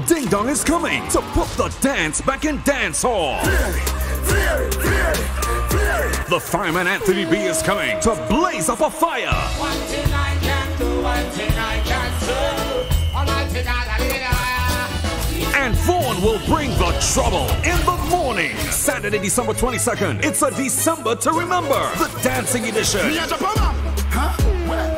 Ding Dong is coming to put the dance back in dance hall. The fireman Anthony B is coming to blaze up a fire. One thing I can do, one thing I can do. And Vaughn will bring the trouble in the morning. Saturday, December 22nd. It's a December to remember. The dancing edition.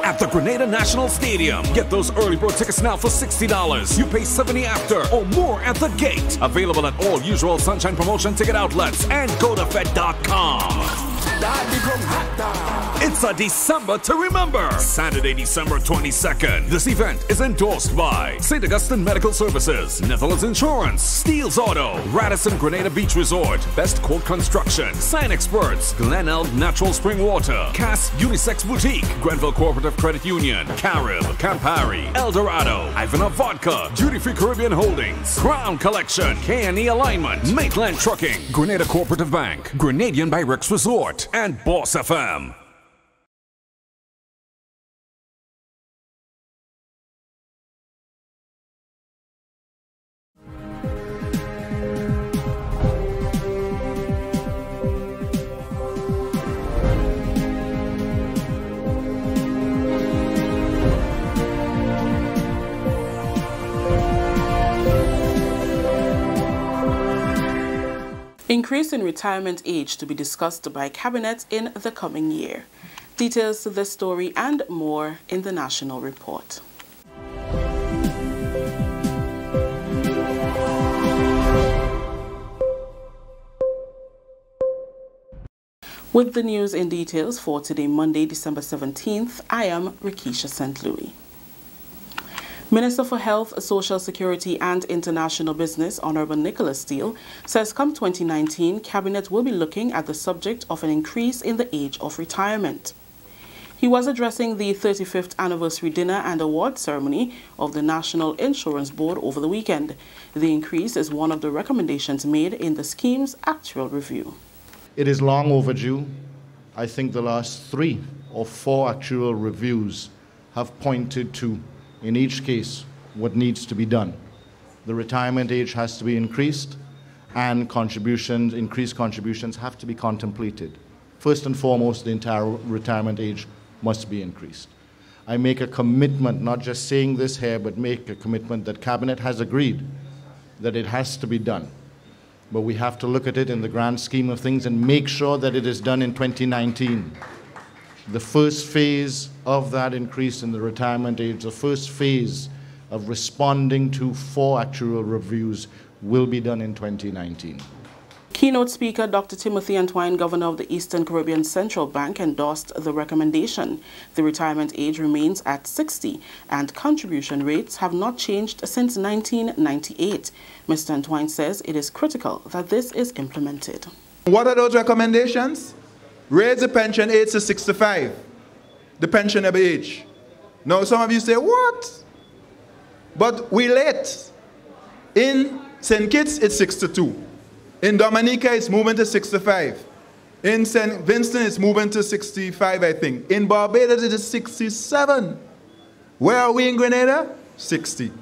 At the Grenada National Stadium. Get those early bird tickets now for $60. You pay $70 after or more at the gate. Available at all usual Sunshine Promotion ticket outlets and GoToFed.com. It's a December to remember. Saturday, December 22nd. This event is endorsed by St. Augustine Medical Services, Netherlands Insurance, Steele's Auto, Radisson Grenada Beach Resort, Best Court Construction, Sign Experts, Glenelg Natural Spring Water, Cass Unisex Boutique, Grenville Cooperative Credit Union, Carib, Campari, Eldorado, Ivanhoe Vodka, Duty Free Caribbean Holdings, Crown Collection, K&E Alignment, Maitland Trucking, Grenada Cooperative Bank, Grenadian by Rex Resort, and Boss FM. Increase in retirement age to be discussed by Cabinet in the coming year. Details to this story and more in the National Report. With the news in details for today, Monday, December 17th, I am Rikisha St. Louis. Minister for Health, Social Security and International Business, Honorable Nicholas Steele, says come 2019, Cabinet will be looking at the subject of an increase in the age of retirement. He was addressing the 35th anniversary dinner and award ceremony of the National Insurance Board over the weekend. The increase is one of the recommendations made in the scheme's actual review. It is long overdue. I think the last 3 or 4 actual reviews have pointed to, in each case, what needs to be done. The retirement age has to be increased, and increased contributions have to be contemplated. First and foremost, the entire retirement age must be increased. I make a commitment, not just saying this here, but make a commitment that Cabinet has agreed that it has to be done. But we have to look at it in the grand scheme of things and make sure that it is done in 2019. The first phase of that increase in the retirement age, the first phase of responding to 4 actual reviews will be done in 2019. Keynote speaker Dr. Timothy Antwine, Governor of the Eastern Caribbean Central Bank, endorsed the recommendation. The retirement age remains at 60 and contribution rates have not changed since 1998. Mr. Antwine says it is critical that this is implemented. What are those recommendations? Raise the pension age to 65, the pensionable age. Now some of you say, what? But we're late. In St. Kitts, it's 62. In Dominica, it's moving to 65. In St. Vincent, it's moving to 65, I think. In Barbados, it is 67. Where are we in Grenada? 60.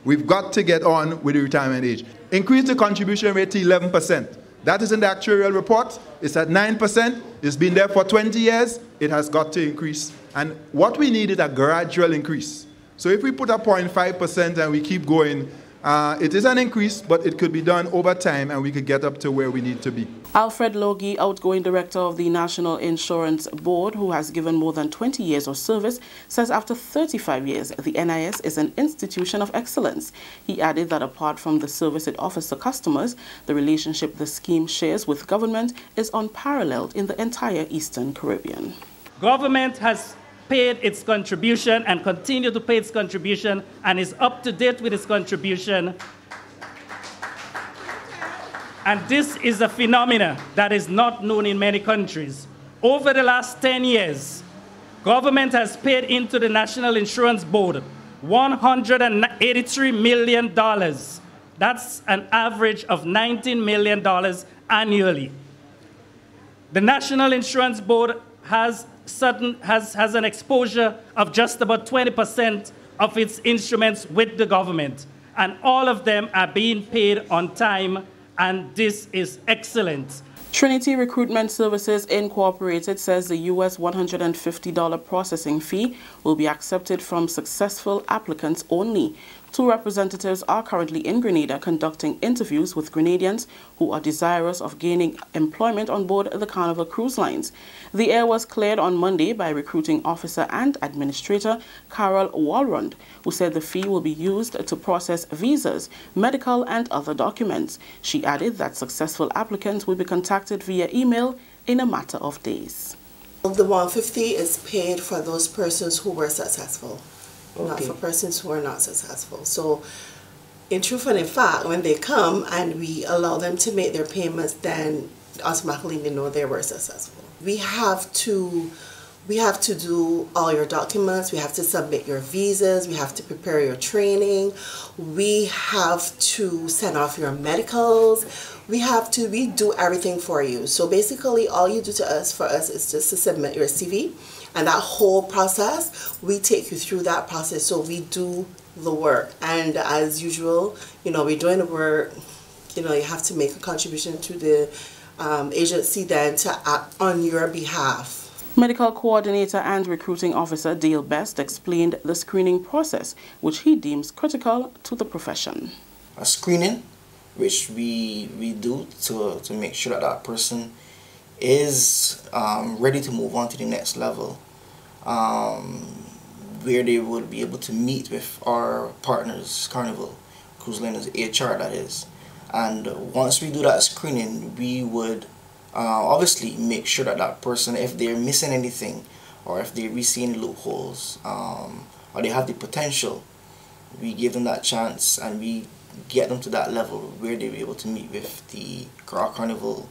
We've got to get on with the retirement age. Increase the contribution rate to 11%. That is in the actuarial report. It's at 9%. It's been there for 20 years. It has got to increase. And what we need is a gradual increase. So if we put a 0.5% and we keep going, it is an increase, but it could be done over time and we could get up to where we need to be. Alfred Logie, outgoing director of the National Insurance Board, who has given more than 20 years of service, says after 35 years, the NIS is an institution of excellence. He added that apart from the service it offers to customers, the relationship the scheme shares with government is unparalleled in the entire Eastern Caribbean. Government has paid its contribution and continue to pay its contribution and is up to date with its contribution. And this is a phenomenon that is not known in many countries. Over the last 10 years, government has paid into the National Insurance Board $183 million. That's an average of $19 million annually. The National Insurance Board has an exposure of just about 20% of its instruments with the government. and all of them are being paid on time, and this is excellent. Trinity Recruitment Services Incorporated says the U.S. $150 processing fee will be accepted from successful applicants only. 2 representatives are currently in Grenada conducting interviews with Grenadians who are desirous of gaining employment on board the Carnival cruise lines. The air was cleared on Monday by recruiting officer and administrator Carol Walrond, who said the fee will be used to process visas, medical and other documents. She added that successful applicants will be contacted via email in a matter of days. The $150 is paid for those persons who were successful. Okay. Not for persons who are not successful. So, in truth and in fact, when they come and we allow them to make their payments, then automatically they know they were successful. We have to do all your documents. We have to submit your visas. We have to prepare your training. We have to send off your medicals. We do everything for you. So basically, all you do for us is just to submit your CV. And that whole process, we take you through that process. So we do the work. And as usual, we're doing the work. You have to make a contribution to the agency then to act on your behalf. Medical coordinator and recruiting officer Dale Best explained the screening process, which he deems critical to the profession. A screening, which we do to make sure that person is ready to move on to the next level, where they would be able to meet with our partners, Carnival Cruise Liners, HR that is. And once we do that screening, we would obviously make sure that person, if they're missing anything or if they see any loopholes or they have the potential, we give them that chance and we get them to that level where they'll be able to meet with the Carnival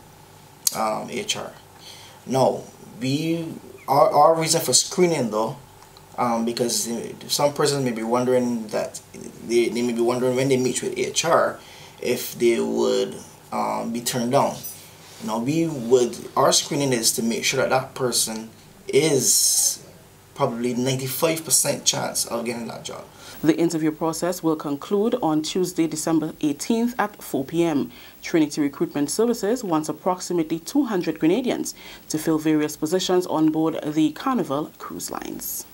HR. Now, our reason for screening though, because some persons may be wondering that they may be wondering when they meet with HR if they would be turned down. Now, our screening is to make sure that person is probably 95% chance of getting that job. The interview process will conclude on Tuesday, December 18th at 4 p.m. Trinity Recruitment Services wants approximately 200 Grenadians to fill various positions on board the Carnival cruise lines.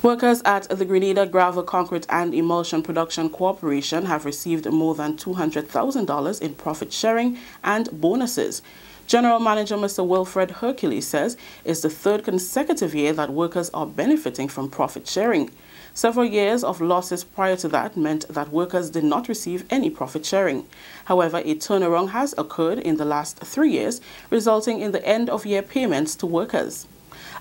Workers at the Grenada Gravel, Concrete and Emulsion Production Corporation have received more than $200,000 in profit sharing and bonuses. General Manager Mr. Wilfred Hercules says it's the 3rd consecutive year that workers are benefiting from profit sharing. Several years of losses prior to that meant that workers did not receive any profit sharing. However, a turnaround has occurred in the last 3 years, resulting in the end-of-year payments to workers.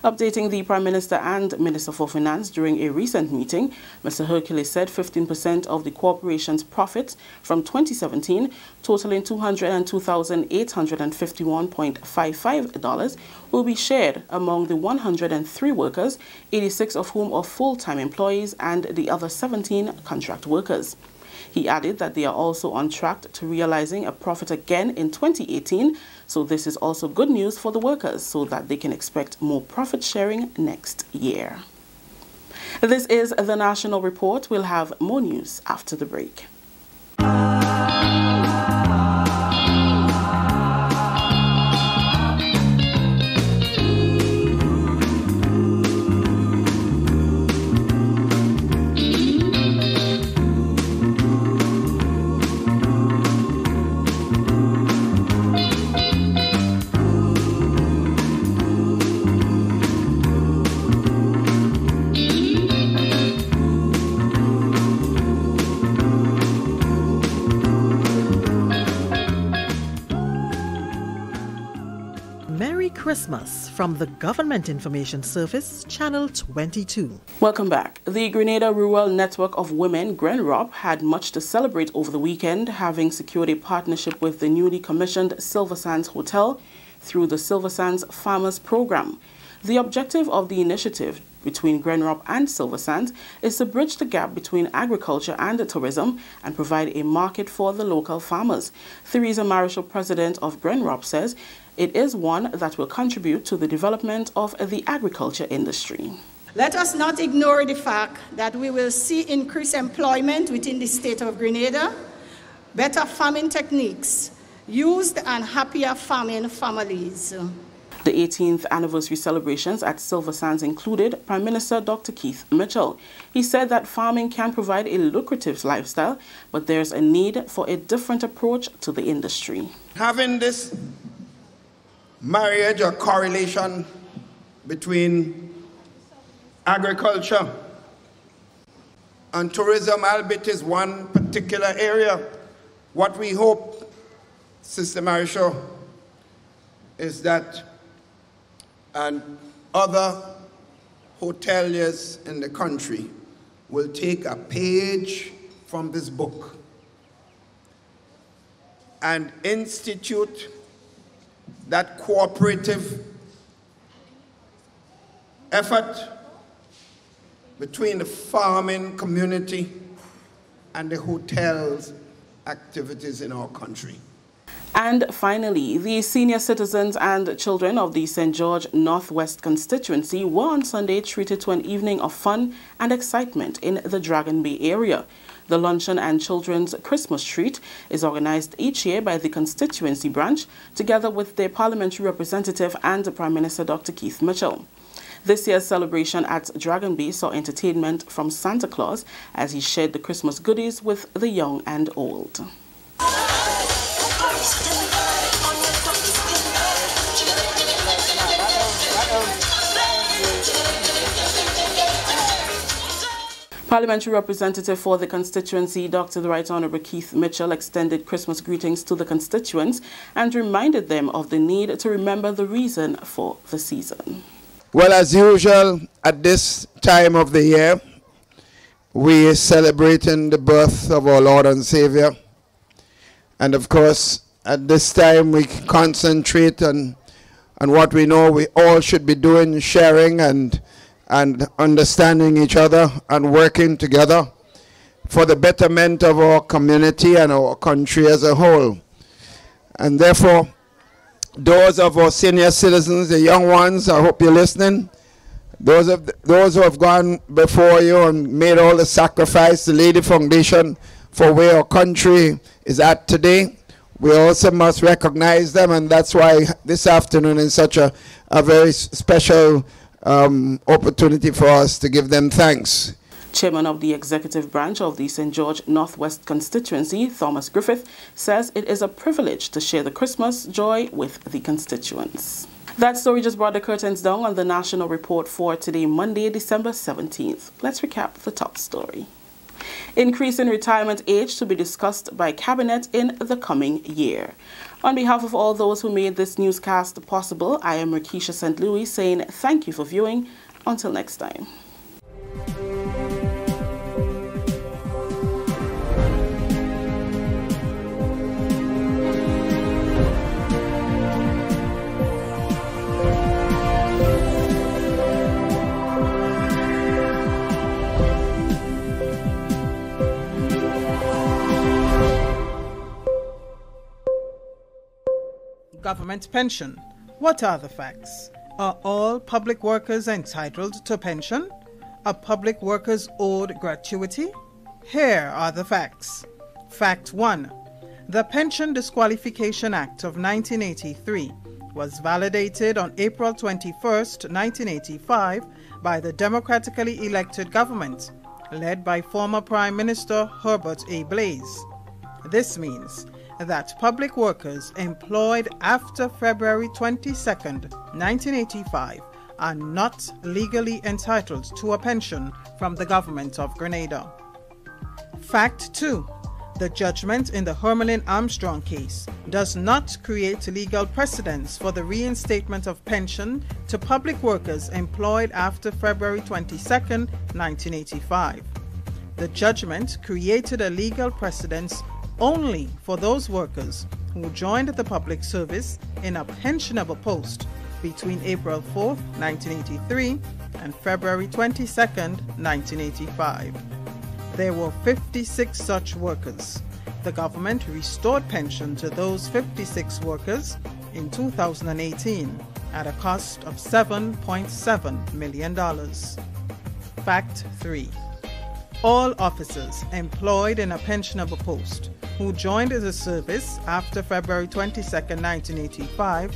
Updating the Prime Minister and Minister for Finance during a recent meeting, Mr. Hercules said 15% of the corporation's profits from 2017, totaling $202,851.55, will be shared among the 103 workers, 86 of whom are full-time employees and the other 17 contract workers. He added that they are also on track to realizing a profit again in 2018, so this is also good news for the workers so that they can expect more profit sharing next year. This is the National Report. We'll have more news after the break. Christmas from the Government Information Service, Channel 22. Welcome back. The Grenada Rural Network of Women, GrenROP, had much to celebrate over the weekend, having secured a partnership with the newly commissioned Silver Sands Hotel through the Silver Sands Farmers Program. The objective of the initiative between GrenROP and Silver Sands is to bridge the gap between agriculture and tourism and provide a market for the local farmers. Theresa Marichal, president of GrenROP, says it is one that will contribute to the development of the agriculture industry. Let us not ignore the fact that we will see increased employment within the state of Grenada, better farming techniques used, and happier farming families. The 18th anniversary celebrations at Silver Sands included Prime Minister Dr. Keith Mitchell. He said that farming can provide a lucrative lifestyle, but there's a need for a different approach to the industry. Having this marriage or correlation between agriculture and tourism, albeit is one particular area, what we hope, Sister Marisha, is that and other hoteliers in the country will take a page from this book and institute that cooperative effort between the farming community and the hotels activities in our country. And finally, the senior citizens and children of the St. George Northwest constituency were on Sunday treated to an evening of fun and excitement in the Dragon Bay area. The luncheon and children's Christmas treat is organized each year by the constituency branch, together with their parliamentary representative and Prime Minister Dr. Keith Mitchell. This year's celebration at Dragon Bay saw entertainment from Santa Claus as he shared the Christmas goodies with the young and old. Parliamentary representative for the constituency, Dr. the Right Honourable Keith Mitchell, extended Christmas greetings to the constituents and reminded them of the need to remember the reason for the season. Well, as usual, at this time of the year, we are celebrating the birth of our Lord and Savior. And of course, at this time, we concentrate on what we know we all should be doing, sharing and understanding each other and working together for the betterment of our community and our country as a whole. And therefore, those of our senior citizens, the young ones, I hope you're listening, those who have gone before you and made all the sacrifice, the Lady Foundation, for where our country is at today, we also must recognize them, and that's why this afternoon is such a very special opportunity for us to give them thanks. Chairman of the executive branch of the St. George Northwest constituency, Thomas Griffith, says it is a privilege to share the Christmas joy with the constituents. That story just brought the curtains down on the national report for today, Monday, December 17th. Let's recap the top story. Increase in retirement age to be discussed by Cabinet in the coming year. On behalf of all those who made this newscast possible, I am Rikisha St. Louis saying thank you for viewing. Until next time. Government pension. What are the facts? Are all public workers entitled to pension? Are public workers owed gratuity? Here are the facts. Fact 1. The Pension Disqualification Act of 1983 was validated on April 21, 1985 by the democratically elected government, led by former Prime Minister Herbert A. Blaise. This means that public workers employed after February 22, 1985 are not legally entitled to a pension from the government of Grenada. Fact 2. The judgment in the Hermelin Armstrong case does not create legal precedents for the reinstatement of pension to public workers employed after February 22, 1985. The judgment created a legal precedent only for those workers who joined the public service in a pensionable post between April 4, 1983 and February 22, 1985. There were 56 such workers. The government restored pension to those 56 workers in 2018 at a cost of $7.7 million. Fact 3. All officers employed in a pensionable post who joined the service after February 22, 1985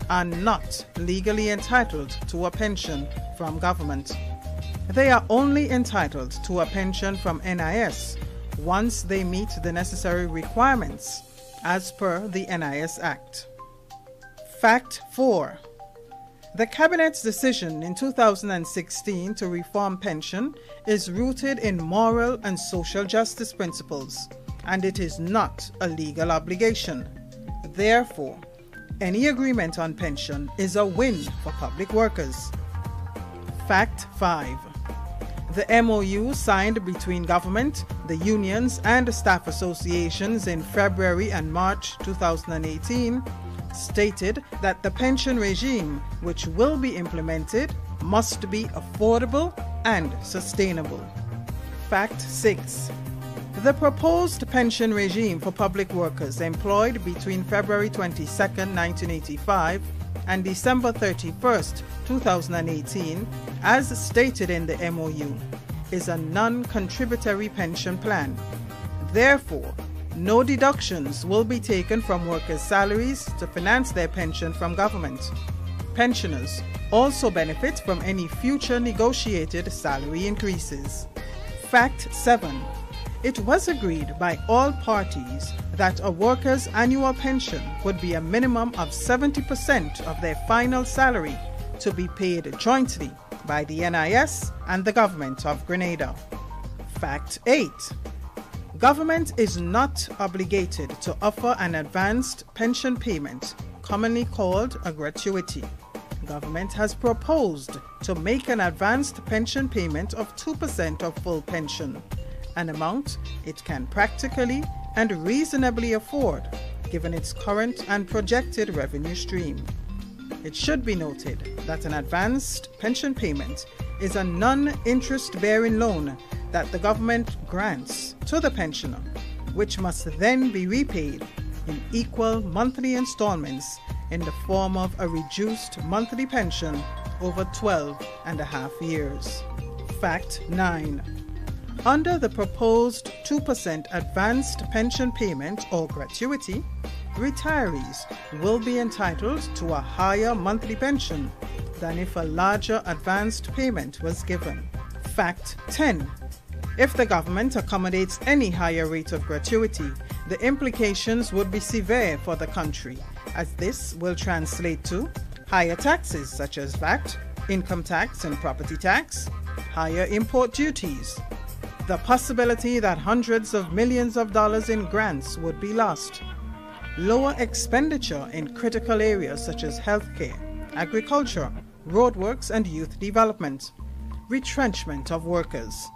are not legally entitled to a pension from government. They are only entitled to a pension from NIS once they meet the necessary requirements as per the NIS Act. Fact 4. The Cabinet's decision in 2016 to reform pension is rooted in moral and social justice principles, and it is not a legal obligation. Therefore, any agreement on pension is a win for public workers. Fact 5. The MOU signed between government, the unions, and staff associations in February and March 2018 stated that the pension regime which will be implemented must be affordable and sustainable. Fact 6. The proposed pension regime for public workers employed between February 22, 1985 and December 31, 2018, as stated in the MOU, is a non-contributory pension plan. Therefore, no deductions will be taken from workers' salaries to finance their pension from government. Pensioners also benefit from any future negotiated salary increases. Fact 7. It was agreed by all parties that a worker's annual pension would be a minimum of 70% of their final salary to be paid jointly by the NIS and the government of Grenada. Fact 8. Government is not obligated to offer an advanced pension payment, commonly called a gratuity. Government has proposed to make an advanced pension payment of 2% of full pension, an amount it can practically and reasonably afford given its current and projected revenue stream. It should be noted that an advanced pension payment is a non-interest-bearing loan that the government grants to the pensioner, which must then be repaid in equal monthly installments in the form of a reduced monthly pension over 12 and a half years. Fact 9. Under the proposed 2% advanced pension payment or gratuity, retirees will be entitled to a higher monthly pension than if a larger advanced payment was given. Fact 10. If the government accommodates any higher rate of gratuity, the implications would be severe for the country, as this will translate to higher taxes such as VAT, income tax and property tax, higher import duties, the possibility that hundreds of millions of dollars in grants would be lost, lower expenditure in critical areas such as healthcare, agriculture, roadworks and youth development, retrenchment of workers.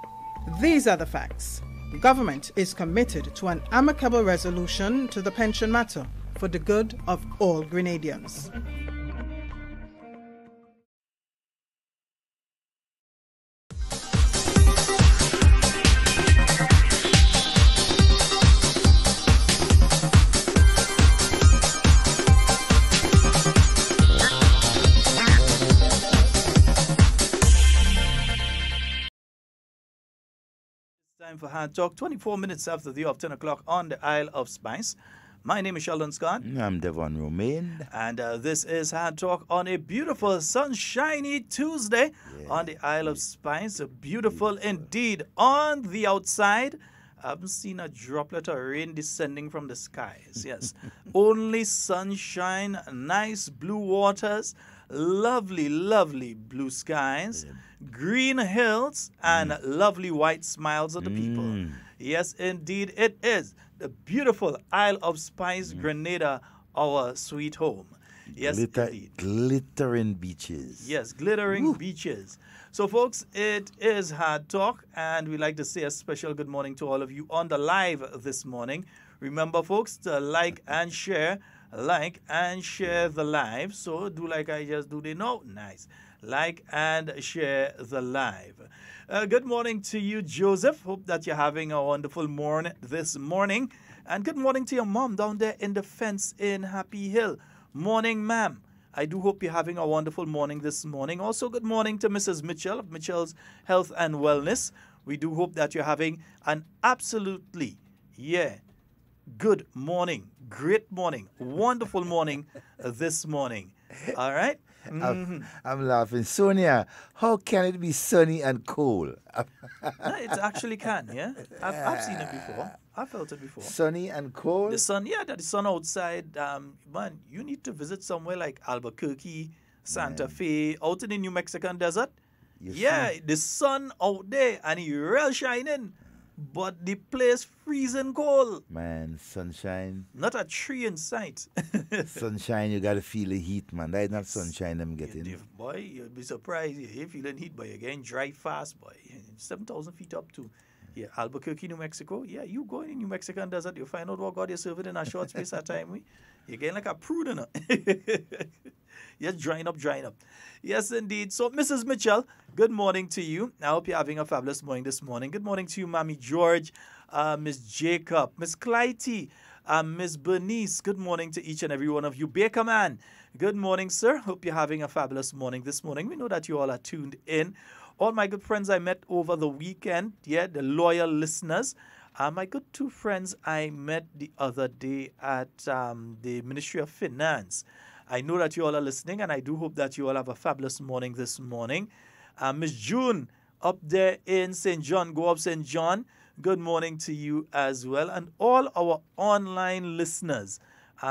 These are the facts. Government is committed to an amicable resolution to the pension matter for the good of all Grenadians. Time for Hard Talk, 24 minutes after the hour of 10 o'clock on the Isle of Spice. My name is Sheldon Scott. I'm Devon Romain. And this is Hard Talk on a beautiful, sunshiny Tuesday on the Isle of Spice. Beautiful indeed. On the outside, I haven't seen a droplet of rain descending from the skies. Yes, only sunshine, nice blue waters, lovely, lovely blue skies. Green hills and lovely white smiles of the people. Yes, indeed, it is the beautiful Isle of Spice, Grenada, our sweet home. Yes, indeed. Glittering beaches. Yes, glittering beaches. So, folks, it is Hard Talk, and we'd like to say a special good morning to all of you on the live this morning. Remember, folks, to like and share the live. So, do like I just do. They know? Nice. Like and share the live. Good morning to you, Joseph. Hope that you're having a wonderful morning this morning. And good morning to your mom down there in the fence in Happy Hill. Morning, ma'am. I do hope you're having a wonderful morning this morning. Also, good morning to Mrs. Mitchell of Mitchell's Health and Wellness. We do hope that you're having an absolutely, good morning, great morning, wonderful morning this morning. All right? I'm laughing. Sonia, how can it be sunny and cold? No, it actually can, yeah? I've seen it before. I felt it before. Sunny and cold? The sun, the sun outside. Man, you need to visit somewhere like Albuquerque, Santa Fe, out in the New Mexican desert. The sun out there and it's real shining, but the place freezing cold. Man, sunshine. Not a tree in sight. Sunshine, you got to feel the heat, man. That is not sunshine I'm getting. Boy, you'll be surprised. You're feeling heat, boy. You're getting dry fast, boy. 7,000 feet up to Albuquerque, New Mexico. Yeah, you go in the New Mexican desert, you find out what God you're serving in a short space of time. You're getting like a prude in it. Yes, drying up. Yes, indeed. So, Mrs. Mitchell, good morning to you. I hope you're having a fabulous morning this morning. Good morning to you, Mammy George, Miss Jacob, Miss Clytie, Miss Bernice. Good morning to each and every one of you. Baker Man, good morning, sir. Hope you're having a fabulous morning this morning. We know that you all are tuned in. All my good friends I met over the weekend, the loyal listeners. My good two friends I met the other day at the Ministry of Finance. I know that you all are listening, and I do hope that you all have a fabulous morning this morning. Miss June up there in St. John, go up St. John. Good morning to you as well. And all our online listeners,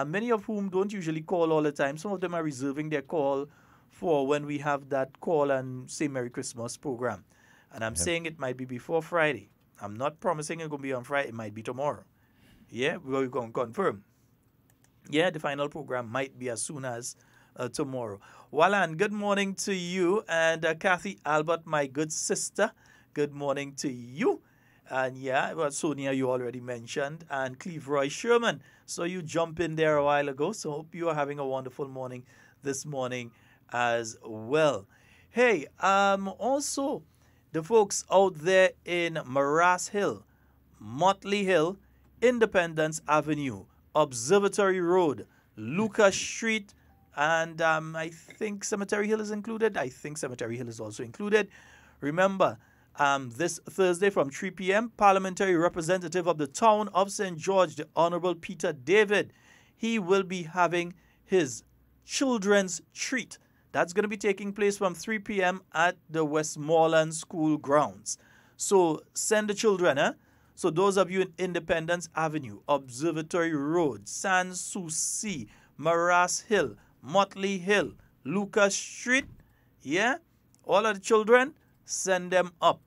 many of whom don't usually call all the time. Some of them are reserving their call for when we have that call and say Merry Christmas program. And I'm saying it might be before Friday. I'm not promising it's going to be on Friday. It might be tomorrow. Yeah, we're going to confirm. Yeah, the final program might be as soon as tomorrow. Wallan, good morning to you. And Kathy Albert, my good sister, good morning to you. And Sonia, you already mentioned. And Cleve Roy Sherman. So you jumped in there a while ago. So hope you are having a wonderful morning this morning as well. Hey, also the folks out there in Morass Hill, Motley Hill, Independence Avenue, Observatory Road, Lucas Street, and I think Cemetery Hill is included. I think Cemetery Hill is also included. Remember, this Thursday from 3 p.m., Parliamentary Representative of the Town of St. George, the Honorable Peter David, he will be having his children's treat. That's going to be taking place from 3 p.m. at the Westmoreland School grounds. So send the children, So those of you in Independence Avenue, Observatory Road, Sans Souci, Morass Hill, Motley Hill, Lucas Street, all of the children, send them up.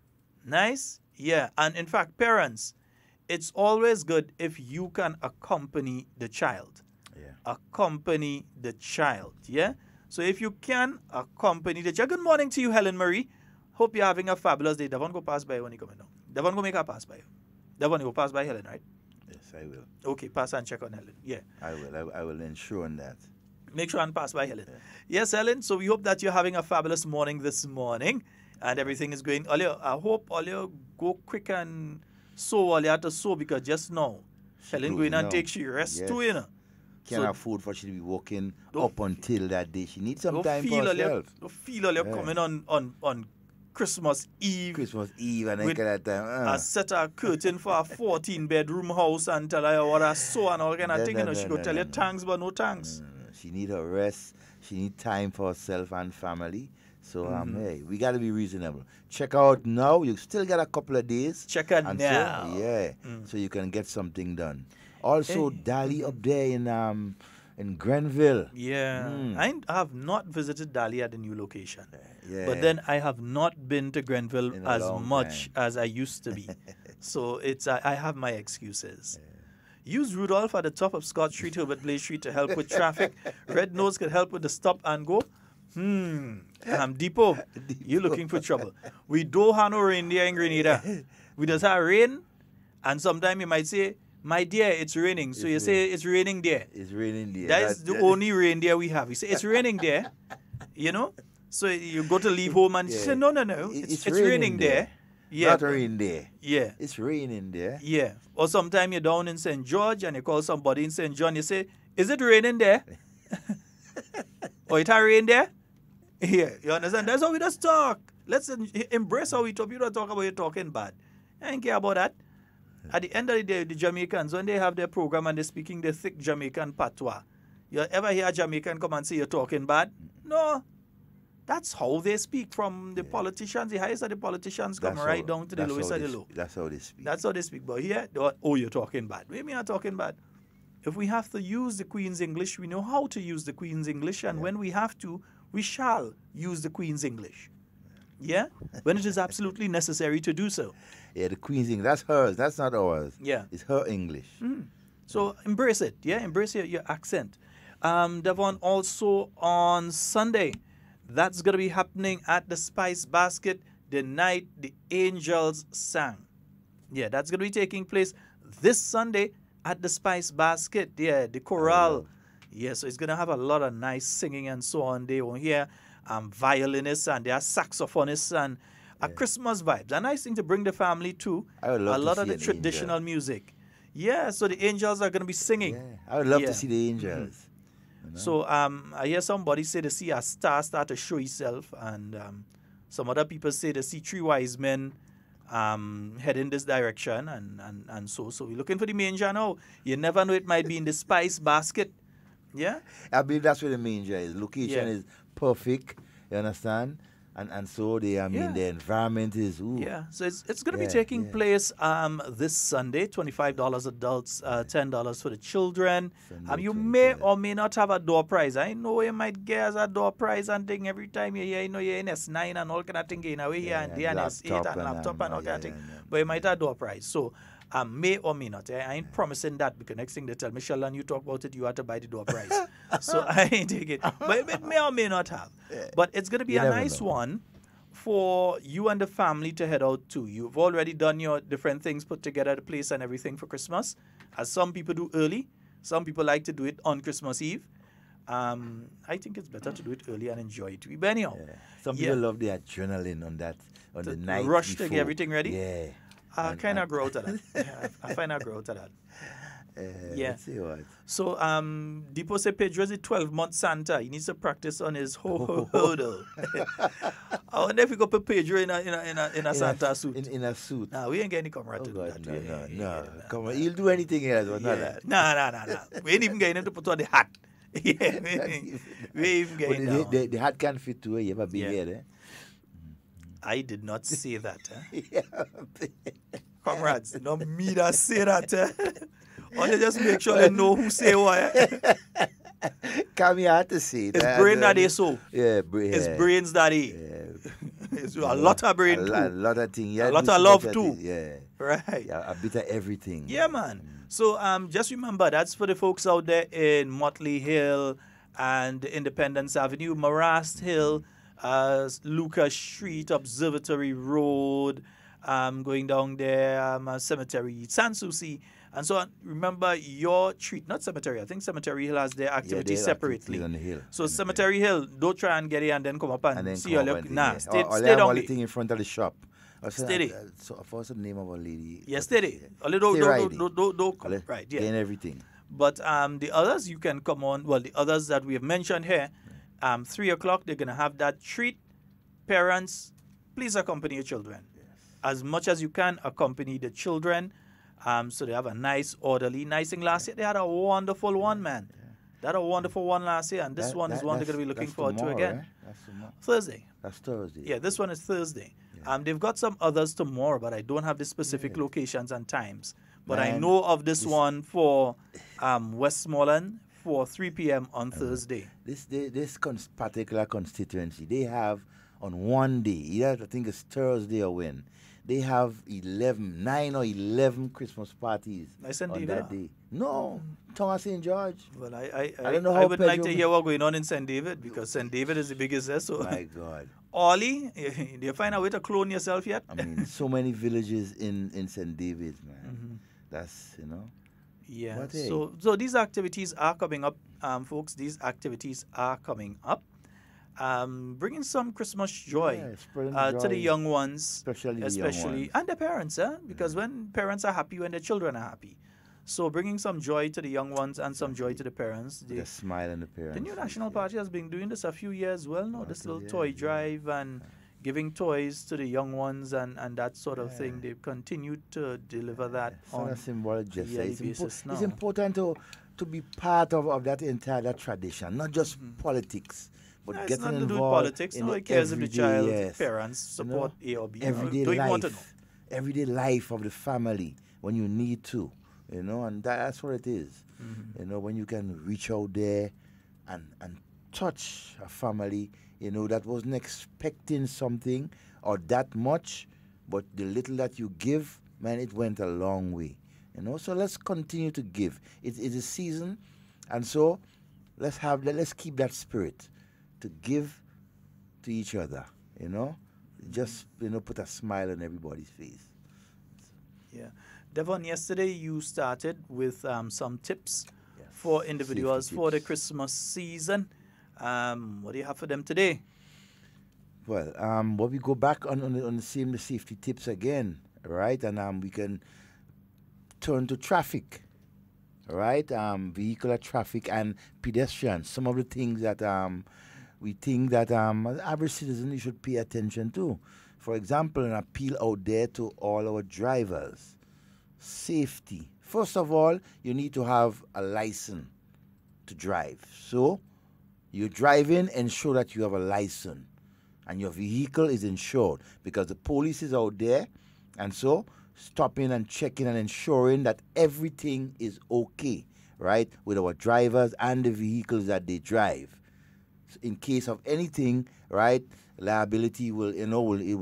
Nice? Yeah, and in fact, parents, it's always good if you can accompany the child. Accompany the child, So if you can accompany the child. Good morning to you, Helen Marie. Hope you're having a fabulous day. Devon, go pass by when you come in now. Devon, go make her pass by you. Devon, you go pass by Helen, right? Yes, I will. Okay, pass and check on Helen. Yeah. I will ensure on that. Make sure and pass by Helen. Yes, Helen. So we hope that you're having a fabulous morning this morning and everything is going. I hope all you go quick and sow all you have to sow, because just now, Helen going and take she rest too, Can't afford for she to be working up until that day. She needs some time for herself. Don't feel all you're coming on Christmas Eve. And then that time. I set a curtain for a 14-bedroom house and tell her what I saw and all kind of thing. She go tell you thanks, but no thanks. She need her rest. She need time for herself and family. So, hey, we got to be reasonable. Check out now. You still got a couple of days. Check out now. So, so you can get something done. Also, Dali up there in Grenville. I have not visited Dali at the new location. But then I have not been to Grenville as much as I used to be. So it's I have my excuses. Use Rudolph at the top of Scott Street, Herbert Blaze Street to help with traffic. Red Nose could help with the stop and go. Depot, you looking for trouble. We don't have no reindeer in Grenada. We just have rain, and sometimes you might say, my dear, it's raining. So you say, it's raining there. It's raining there. That's the only reindeer we have. You say, it's raining there. So you go to leave home and you say, no. It's raining there. Not raining there. Yeah. It's raining there. Yeah. Or sometime you're down in St. George and you call somebody in St. John, you say, is it raining there? Oh, it rain there? Yeah, you understand? That's how we just talk. Let's embrace how we talk. You don't talk about you talking bad. I don't care about that. At the end of the day, the Jamaicans, when they have their program and they're speaking the thick Jamaican patois, you ever hear a Jamaican come and say you're talking bad? No. That's how they speak from the politicians. The highest of the politicians come right down to the lowest of the low. That's how they speak. That's how they speak. But here, oh, you're talking bad. What do you mean I'm talking bad? If we have to use the Queen's English, we know how to use the Queen's English. And when we have to, we shall use the Queen's English. Yeah? When it is absolutely necessary to do so. Yeah, the Queen's English. That's hers. That's not ours. Yeah. It's her English. So embrace it. Yeah, embrace your accent. Devon, also on Sunday, that's going to be happening at the Spice Basket, the night the angels sang. Yeah, that's going to be taking place this Sunday at the Spice Basket. Yeah, the chorale. Yeah, so it's going to have a lot of nice singing and so on. They will hear violinists and there are saxophonists and a Christmas vibes. A nice thing to bring the family to. I would love a to lot see of the an traditional music. Yeah, so the angels are going to be singing. Yeah, I would love to see the angels. You know? So I hear somebody say they see a star start to show itself, and some other people say they see three wise men head in this direction, and so we're looking for the manger now. You never know, it might be in the Spice Basket. Yeah? I believe that's where the manger is. Location is perfect, you understand? And so the environment is Yeah, so it's going to be taking place this Sunday, $25 adults, $10 for the children. You may or may not have a door prize. I know you might get a door prize and thing every time you hear, you're in S9 and all kind of thing, away here and there and S8 and laptop and all kind of thing. But you might have a door prize. So may or may not. I ain't promising that because next thing they tell me, Sheldon, you talk about it, you have to buy the door prize. So I ain't taking it. But it may or may not have. But it's going to be a nice one for you and the family to head out to. You've already done your different things, put together the place and everything for Christmas, as some people do early. Some people like to do it on Christmas Eve. I think it's better to do it early and enjoy it. But anyhow. Some people love the adrenaline on the night rush before. to get everything ready. Yeah. I kind of grow out of that. Yeah, I find I grow out of that. Let's see what. So, Deepo say Pedro is a 12-month Santa. He needs to practice on his hurdle. I wonder if we go put Pedro in a Santa suit. In a suit. Nah, we ain't getting any camera to do that. No. Come on, he'll do anything else, but not that. No. We ain't even getting him to put on the hat. We ain't even getting him. The hat can fit too. You have a big head, eh? I did not say that. Comrades, not me that say that. Only just make sure they know who say what. Come here to see it. It's brain that they so. Yeah, it's brains that they. It's a lot of brain too. A lot of things. A lot of love too. Yeah. Right. Yeah, a bit of everything. Yeah, man. So just remember, that's for the folks out there in Motley Hill and Independence Avenue, Marast Hill, Lucas Street, Observatory Road, going down there, Cemetery, Sanssouci, and so on. Remember your treat, not Cemetery. I think Cemetery Hill has their activities separately. On the hill. So Cemetery Hill, don't try and get it and then come up and see your look. Nah, stay down there. Thing in front of the shop. Steady. So what's the name of a lady? Yeah, steady. Don't right. Yeah. And everything. But the others you can come on. Well, the others that we have mentioned here. 3 o'clock, they're going to have that treat. Parents, please accompany your children. Yes. As much as you can, accompany the children. So they have a nice, orderly, nice thing. Last year, they had a wonderful one, man. Yeah. They had a wonderful one last year, and this one is one they're going to be looking forward to again. Right? That's tomorrow. Thursday. That's Thursday. Yeah, this one is Thursday. Yeah. They've got some others tomorrow, but I don't have the specific locations and times. But I know of this one for Westmoreland, for 3 p.m. on Thursday. This particular constituency, they have on one day, I think it's Thursday or when, they have 9 or 11 Christmas parties on that day. No, Thomas St. George. Well, I don't know how I would like to hear what's going on in St. David, because St. David is the biggest there. So my God. Ollie, do you find a way to clone yourself yet? I mean, so many villages in St. David's, man. Mm-hmm. That's, Yeah. But, hey. So these activities are coming up, folks. These activities are coming up. Bringing some Christmas joy, to the young ones, especially the young ones. And the parents, because when parents are happy, when their children are happy. So bringing some joy to the young ones and some joy to the parents. The smile on the parents. The New National Party has been doing this a few years well now, this little toy drive and giving toys to the young ones and that sort of thing. They've continued to deliver that on a symbolic gesture. It's important to be part of that entire tradition, not just politics. But it's getting not to do with involved politics. in Nobody cares if the child, yes. parents support A or B. Everyday Don't life, want to know. everyday life of the family when you need to, and that's what it is. When you can reach out there and touch a family, that wasn't expecting something or that much, but the little that you give, man, it went a long way. So let's continue to give. It's a season, and so let's keep that spirit to give to each other, just put a smile on everybody's face. Yeah. Devon, yesterday you started with some tips for individuals for the Christmas season. What do you have for them today? Well, we go back on the same safety tips again, right? And we can turn to traffic, right? Vehicular traffic and pedestrians. Some of the things that we think that as average citizen you should pay attention to. For example, an appeal out there to all our drivers. Safety. First of all, you need to have a license to drive. So, you're driving, ensure that you have a license and your vehicle is insured, because the police is out there, and so stopping and checking and ensuring that everything is okay, right, with our drivers and the vehicles that they drive. So in case of anything, right, liability will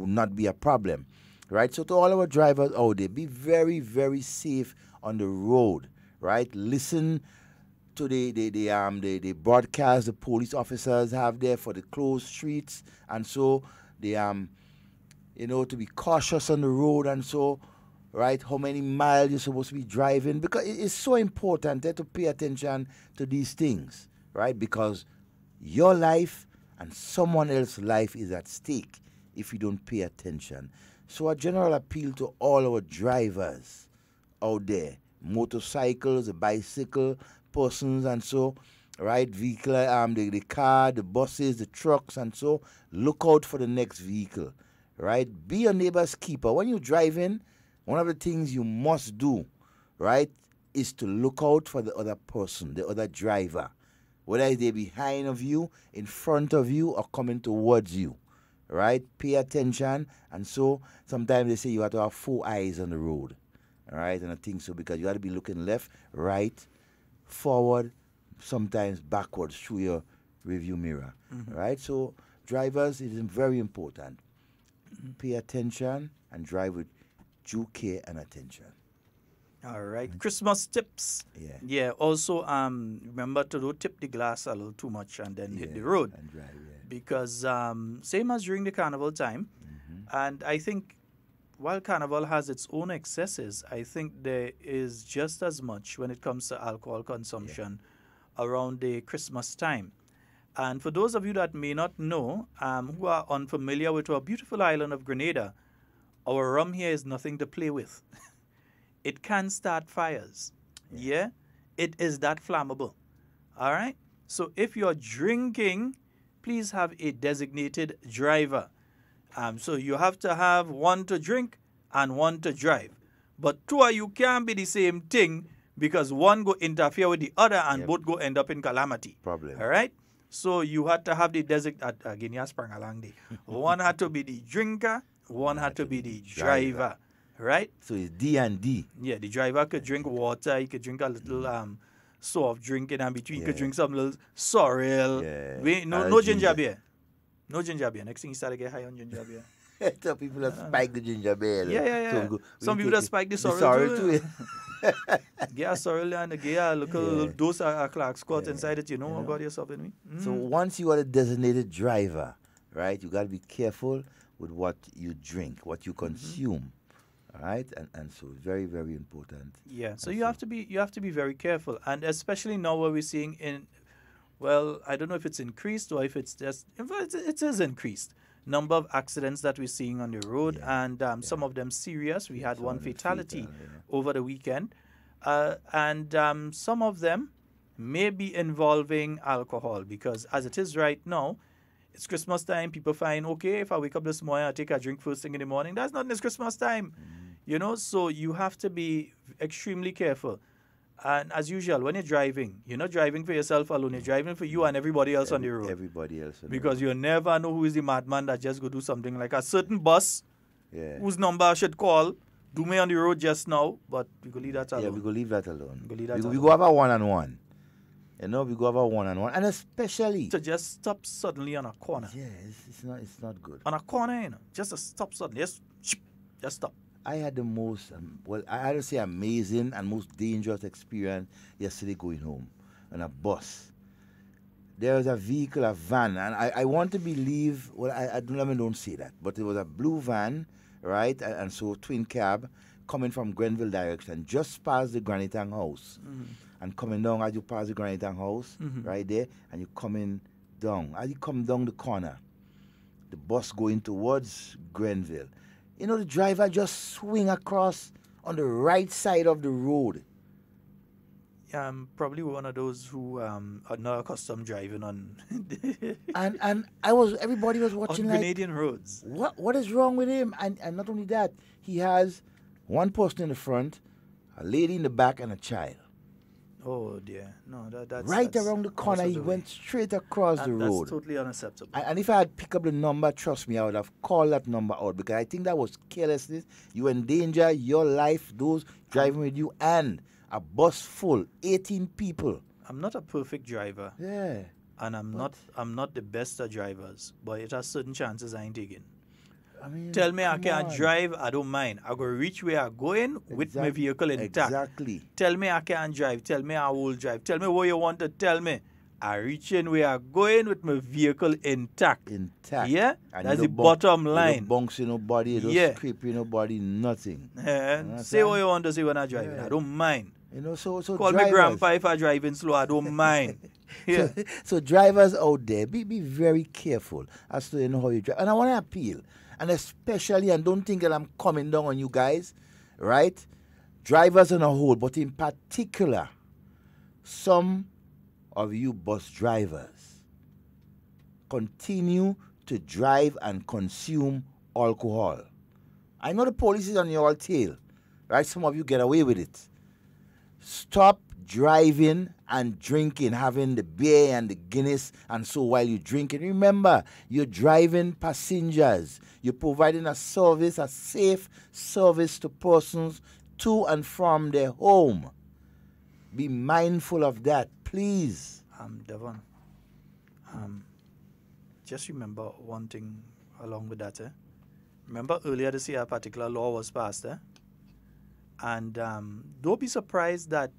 not be a problem, right? So to all our drivers out there, be very, very safe on the road, right? Listen to the broadcast the police officers have there for the closed streets, and so they to be cautious on the road, and so right, how many miles you're supposed to be driving, because it's so important to pay attention to these things, right? Because your life and someone else's life is at stake if you don't pay attention. So a general appeal to all our drivers out there, motorcycles, bicycle persons, and so, right, vehicle, the car, the buses, the trucks, and so, look out for the next vehicle, right? Be your neighbor's keeper. When you're driving, one of the things you must do, right, is to look out for the other person, the other driver, whether they're behind of you, in front of you, or coming towards you, right? Pay attention, and so sometimes they say you have to have 4 eyes on the road, all right? And I think so, because you have to be looking left, right, forward, sometimes backwards through your review mirror, right? So drivers, it is very important. Pay attention and drive with due care and attention. All right. Christmas tips. Yeah. Also, remember to don't tip the glass a little too much and then hit the road. And drive, Because same as during the carnival time, and I think while carnival has its own excesses, I think there is just as much when it comes to alcohol consumption around the Christmas time. And for those of you that may not know, who are unfamiliar with our beautiful island of Grenada, our rum here is nothing to play with. It can start fires. Yeah? It is that flammable. All right? So if you're drinking, please have a designated driver. So you have to have one to drink and one to drive. But two of you can't be the same thing, because one go interfere with the other and both go end up in calamity. Problem. All right? So you had to have the designated, again, you sprang along there. One had to be the drinker, one had to be the driver. Right? So it's D and D. Yeah, the driver could drink water, he could drink a little soft drink in between, he could drink some little sorrel. No ginger beer. No ginger beer. Next thing you start to get high on ginger beer. So people that spike the ginger beer. Yeah. Some people that spike the sorrel too. Get a sorrel and get a little dose of Clark Scott inside it, about yourself and me. So once you are a designated driver, right, you got to be careful with what you drink, what you consume. All right, and so very, very important. Yeah, so you have to be very careful, and especially now what we're seeing I don't know if it's increased or if it's just, it is increased number of accidents that we're seeing on the road, and some of them serious. We had one fatality over the weekend, And some of them may be involving alcohol, because as it is right now, it's Christmas time. People find, okay, if I wake up this morning, I take a drink first thing in the morning. That's not this Christmas time. You know, so you have to be extremely careful. And as usual, when you're driving, you're not driving for yourself alone. You're driving for you and everybody else on the road. Everybody else. Because you never know who is the madman that just go do something like a certain bus whose number I should call. Do me on the road just now, but we go leave that alone. Yeah, we go leave that alone. We go have a one-on-one. You know, we go have a one-on-one. And especially... to just stop suddenly on a corner. Yeah, it's not good. On a corner, you know. Just to stop suddenly. Just stop. I had the most, I had to say amazing and most dangerous experience yesterday going home on a bus. There was a vehicle, a van, and I want to believe, well, I don't say that, but it was a blue van, right, and so twin cab coming from Grenville direction, just past the Granitang house. And coming down, as you pass the Granitang house, right there, and you're coming down. As you come down the corner, the bus going towards Grenville. You know, the driver just swing across on the right side of the road. Yeah, I'm probably one of those who are not accustomed driving on. and everybody was watching on like Canadian roads. What is wrong with him? And not only that, he has one person in the front, a lady in the back, and a child. Oh dear, no, that's right around the corner. He went straight across the road. That's totally unacceptable. And if I had picked up the number, trust me, I would have called that number out, because I think that was carelessness. You endanger your life, those driving with you, and a bus full, 18 people. I'm not a perfect driver. Yeah. And I'm not the best at drivers, but it has certain chances I ain't taking. I mean, tell me I can't drive, I don't mind. I go reach where I'm going with my vehicle intact. Exactly. Tell me I can't drive. Tell me I will drive. Tell me what you want to tell me. I reach in where I'm going with my vehicle intact. Yeah? And that's the bottom line. You don't bounce nobody, you don't scrape nobody, nothing. Say what you want to say when I'm driving. I don't mind. You know, so call drivers, me grandpa if I'm driving slow. I don't mind. Yeah. So drivers out there, be very careful as to how you drive. And I want to appeal. And especially, and don't think that I'm coming down on you guys, right? Drivers on a whole, but in particular, some of you bus drivers continue to drive and consume alcohol. I know the police is on your tail, right? Some of you get away with it. Stop driving and drinking, having the beer and the Guinness, and so while you're drinking, remember, you're driving passengers. You're providing a service, a safe service to persons to and from their home. Be mindful of that, please. Devon, just remember one thing along with that. Remember earlier this year a particular law was passed, and don't be surprised that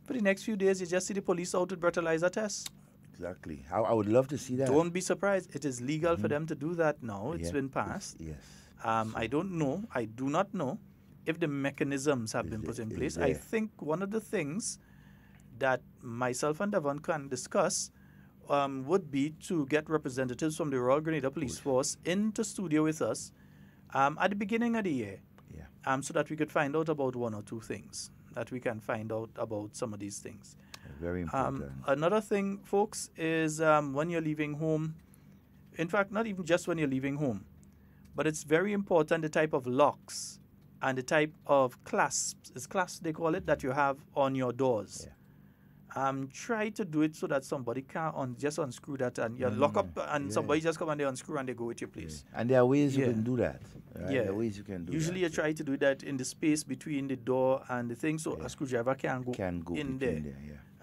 for the next few days you just see the police out with breathalyzer tests. Exactly. I would love to see that. Don't be surprised. It is legal for them to do that now. It's been passed. Yes. I do not know if the mechanisms have been put in place. I think one of the things that myself and Devon can discuss would be to get representatives from the Royal Grenada Police Force into studio with us at the beginning of the year, so that we could find out about one or two things, that we can find out about some of these things. Very important. Another thing, folks, is when you're leaving home, in fact, not even just when you're leaving home, but it's very important the type of locks and the type of clasps, they call it, that you have on your doors. Try to do it so that somebody can't just unscrew that and you lock up and somebody just come and they unscrew and they go with your place. And there are ways you can do that. Right? Yeah. There are ways you can do Usually that. you try to do that in the space between the door and the thing, so a screwdriver can go in there.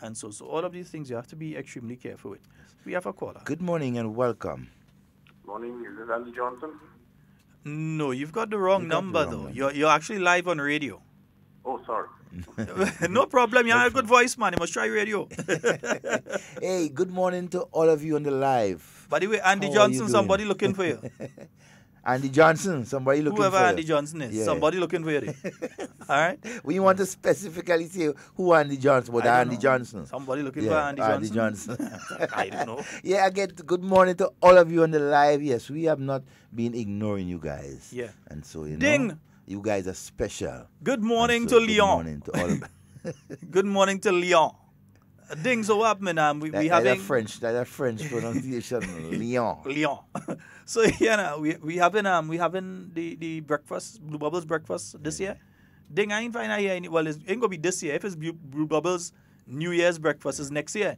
And so all of these things you have to be extremely careful with. We have a caller. Good morning and welcome. Morning, is this Andy Johnson? No, you've got the wrong number though. You're actually live on radio. Oh, sorry. No problem. You have a good voice, man. You must try radio. Hey, good morning to all of you on the live. By the way, Andy Johnson, somebody looking for you. Andy Johnson, somebody looking for you. Whoever Andy Johnson is, somebody looking for you. All right? We want to specifically say who Andy Johnson, but Andy Johnson. Somebody looking for Andy Johnson. I don't know. Yeah, again, good morning to all of you on the live. Yes, we have not been ignoring you guys. Yeah. And so, Ding! You guys are special. Good morning to Leon. Good morning to all of Good morning to Leon. Ding, so up, man. We having that's a French pronunciation, Leon. Leon. So yeah, we having the breakfast, Blue Bubbles breakfast this year. Ding, I ain't find out here. Well, it ain't gonna be this year. If it's Blue Bubbles New Year's breakfast is next year.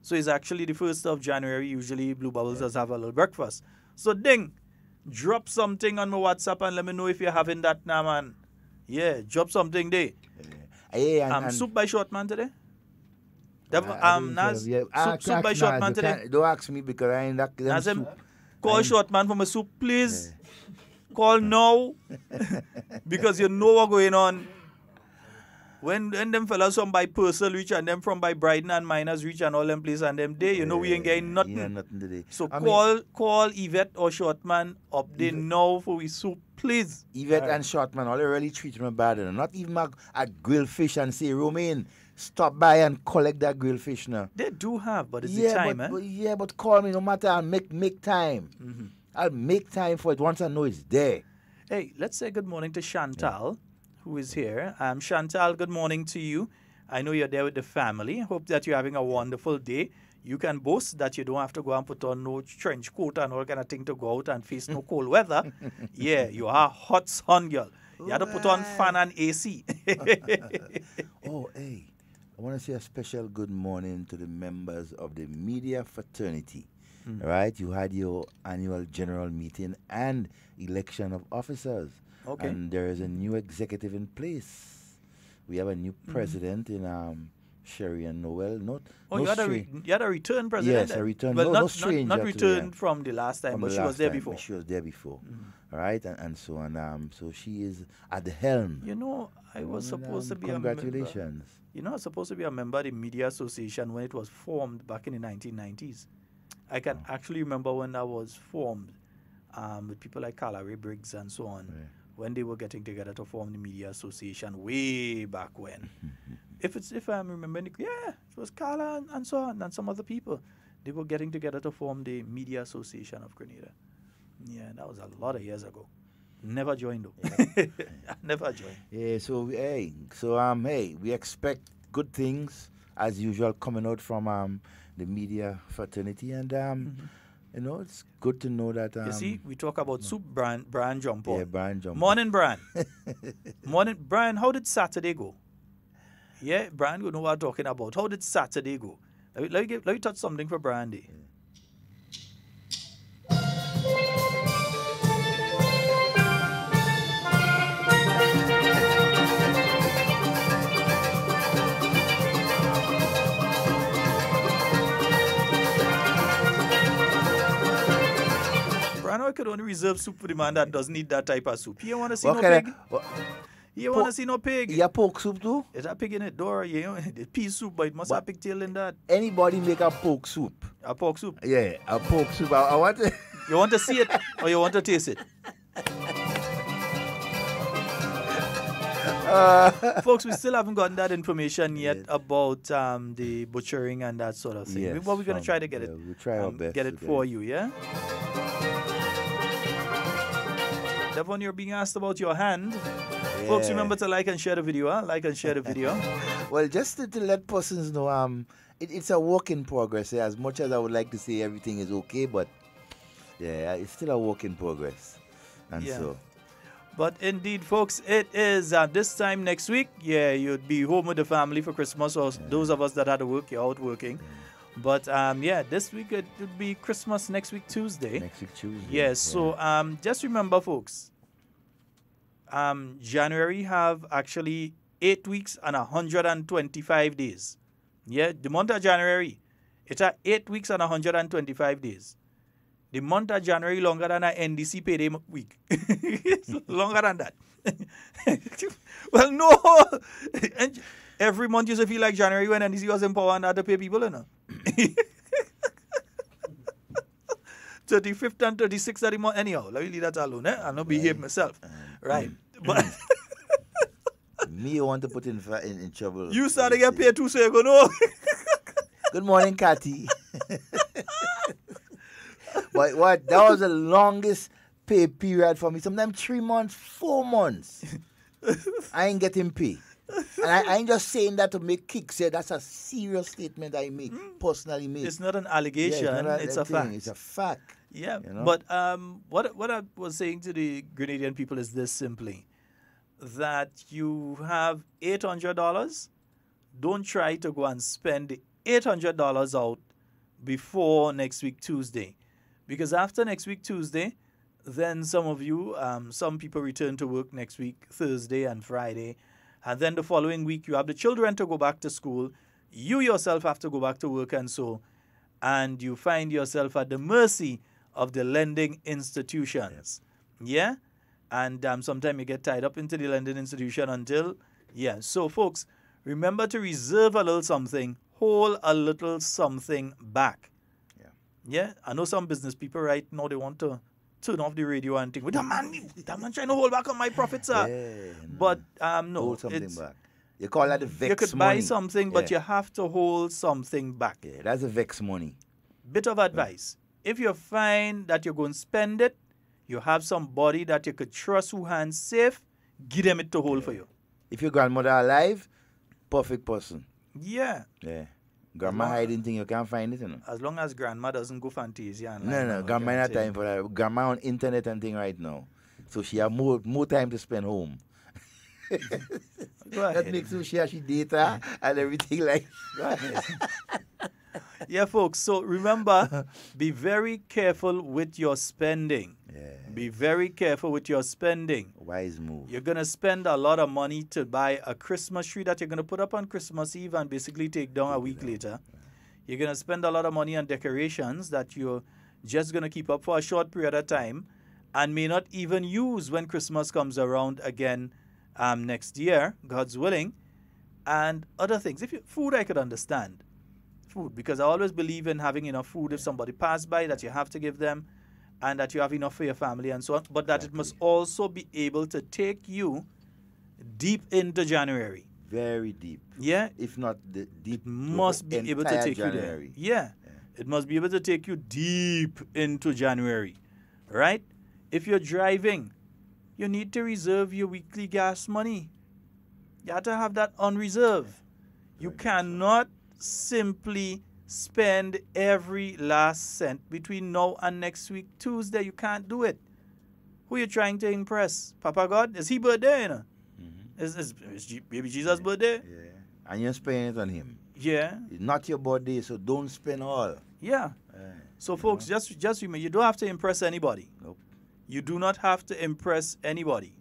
So it's actually the 1st of January. Usually Blue Bubbles does have a little breakfast. So Ding, drop something on my WhatsApp and let me know if you're having that now, man. Yeah, drop something there. Soup by Shortman today. Naz, soup by Shortman today. Don't ask me because I ain't that. Nazem, call Shortman for my soup, please. Yeah. Call now. Because you know what's going on. When them fellas from by Purcell reach and them from by Brighton and Miners reach and all them places and them day, you know we ain't getting nothing. Yeah, nothing today. So call Yvette or Shortman up there now for we soup, please. Yvette and Shortman, all they really treat me bad. Not even at grill fish and say, Romain, stop by and collect that grilled fish now. They do have, but it's the time, but call me no matter. I'll make time. Mm-hmm. I'll make time for it once I know it's there. Hey, let's say good morning to Chantal, who is here. Chantal, good morning to you. I know you're there with the family. Hope that you're having a wonderful day. You can boast that you don't have to go and put on no trench coat and all kind of thing to go out and face no cold weather. Yeah, you are a hot sun girl. You have to put on fan and AC. Oh, hey. I want to say a special good morning to the members of the media fraternity. Right? You had your annual general meeting and election of officers. Okay. And there is a new executive in place. We have a new president in Sherry and Noel. You had a return president? Yes, a return. Well, no strange. Not returned from the last time, but she was there before. She was there before. Right? And so on. So she is at the helm. You know, I was supposed to be congratulations. You know, I was supposed to be a member of the Media Association when it was formed back in the 1990s. I can actually remember when that was formed with people like Carla Ray Briggs and so on, when they were getting together to form the Media Association way back when. If I'm remembering, it was Carla and so on and some other people. They were getting together to form the Media Association of Grenada. Yeah, that was a lot of years ago. Never joined though. Never joined. Yeah, so we expect good things as usual coming out from the media fraternity, and you know, it's good to know that. You see, we talk about soup. Brian jump on. Yeah, Brian jump. Morning, Brian. Morning, Brian. How did Saturday go? Yeah, Brian, you know what I'm talking about. How did Saturday go? Let me touch something for Brian Day. I could only reserve soup for the man that doesn't need that type of soup. You want to see no pig? You want to see no pig? Yeah, pork soup too? Is that pig in it? Door, you know, the pea soup, but it must have pigtail in that. Anybody make a pork soup? A pork soup? Yeah, a pork soup. I want to... You want to see it or you want to taste it? Folks, we still haven't gotten that information yet about the butchering and that sort of thing. Yes, but we're going to try to get it. We'll try our best. Get it for you, yeah? Devon, you're being asked about your hand. Yeah. Folks, remember to like and share the video, huh? Like and share the video. Well, just to let persons know, it's a work in progress. As much as I would like to say everything is okay, but yeah, it's still a work in progress. And so... But indeed, folks, it is this time next week. Yeah, you'd be home with the family for Christmas, or those of us that had to work, you're out working. But this week it would be Christmas next week, Tuesday. Next week, Tuesday. Yes, so just remember, folks, January have actually 8 weeks and 125 days. Yeah, the month of January, it's 8 weeks and 125 days. The month of January longer than an NDC payday week. It's longer than that. Well, no. And every month you feel like January when NDC was in power and had to pay people, you know. 35th and 36th of the month. Anyhow, let me leave that alone. I'll not behave myself. Right. But me, you want to put in trouble. You started to get paid too, so you go, no. Good morning, Cathy. But what? That was the longest pay period for me. Sometimes 3 months, 4 months. I ain't getting pay. And I ain't just saying that to make kicks. That's a serious statement I make, personally make. It's not an allegation, it's a fact. It's a fact. Yeah, you know? but what I was saying to the Grenadian people is this simply, that you have $800, don't try to go and spend the $800 out before next week Tuesday. Because after next week Tuesday, then some of you, some people return to work next week, Thursday and Friday. And then the following week, you have the children to go back to school. You yourself have to go back to work and so. And you find yourself at the mercy of the lending institutions. Yeah? And sometimes you get tied up into the lending institution until, yeah. So, folks, remember to reserve a little something, hold a little something back. Yeah? I know some business people right now, they want to turn off the radio and think, that man trying to hold back on my profits, sir. Yeah, no. But, no. Hold something back. You call that the vex money. You could buy something, but you have to hold something back. Yeah, that's a vex money. Bit of advice. If you find that you're going to spend it, you have somebody that you could trust who hands safe, give them it to hold for you. If your grandmother alive, perfect person. Yeah. Yeah. Grandma hiding thing, you can't find it, you know. As long as grandma doesn't go fantasia. No, grandma ain't time for that. Grandma on internet and thing right now. So she have more time to spend home. That makes her share she data and everything like that. Yeah, folks. So remember, be very careful with your spending. Yeah. Be very careful with your spending. Wise move. You're going to spend a lot of money to buy a Christmas tree that you're going to put up on Christmas Eve and basically take down a week later. You're going to spend a lot of money on decorations that you're just going to keep up for a short period of time and may not even use when Christmas comes around again next year, God's willing, and other things. Food, I could understand. Food, because I always believe in having enough food if somebody passed by that you have to give them and that you have enough for your family and so on, but that it must also be able to take you deep into January. Very deep. Yeah. If not the deep. It must be able to take January. you there. Yeah. It must be able to take you deep into January, right? If you're driving, you need to reserve your weekly gas money. You have to have that on reserve. You cannot simply spend every last cent between now and next week Tuesday. You can't do it. Who are you trying to impress? Papa God? Is he birthday, you know? Is baby Jesus' birthday? Yeah. And you're spending it on him. Yeah. It's not your birthday, so don't spend all. Yeah. So folks, just remember, you don't have to impress anybody. Nope. You do not have to impress anybody.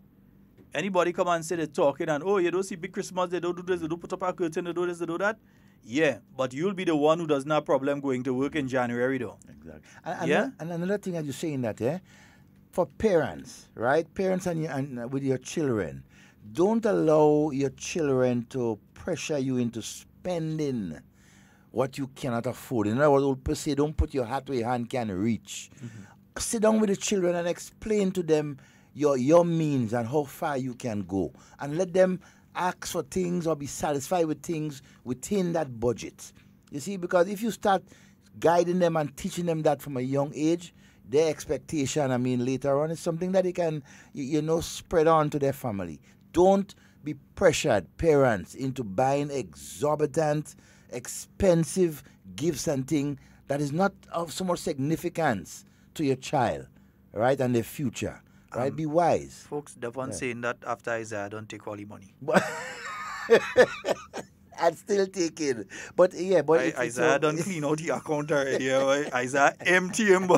Anybody come and say they're talking and, oh, you don't see big Christmas, they don't do this, they don't put up a curtain, they do this, they do that. Yeah, but you'll be the one who doesn't have problem going to work in January, though. Exactly. And another thing that you're saying that, for parents, right? Parents and with your children, don't allow your children to pressure you into spending what you cannot afford. In other words, old people say, don't put your hat where your hand can reach. Sit down with the children and explain to them your means and how far you can go. And let them ask for things or be satisfied with things within that budget. You see, because if you start guiding them and teaching them that from a young age, their expectation, later on is something that they can, spread on to their family. Don't be pressured, parents, into buying exorbitant, expensive gifts and things that is not of so much significance to your child, right, and their future. Right, be wise. Folks, Devon saying that after Isaiah don't take all the money. I'd still take it. But Isaiah don't clean out the account already. Isaiah empty him, boy.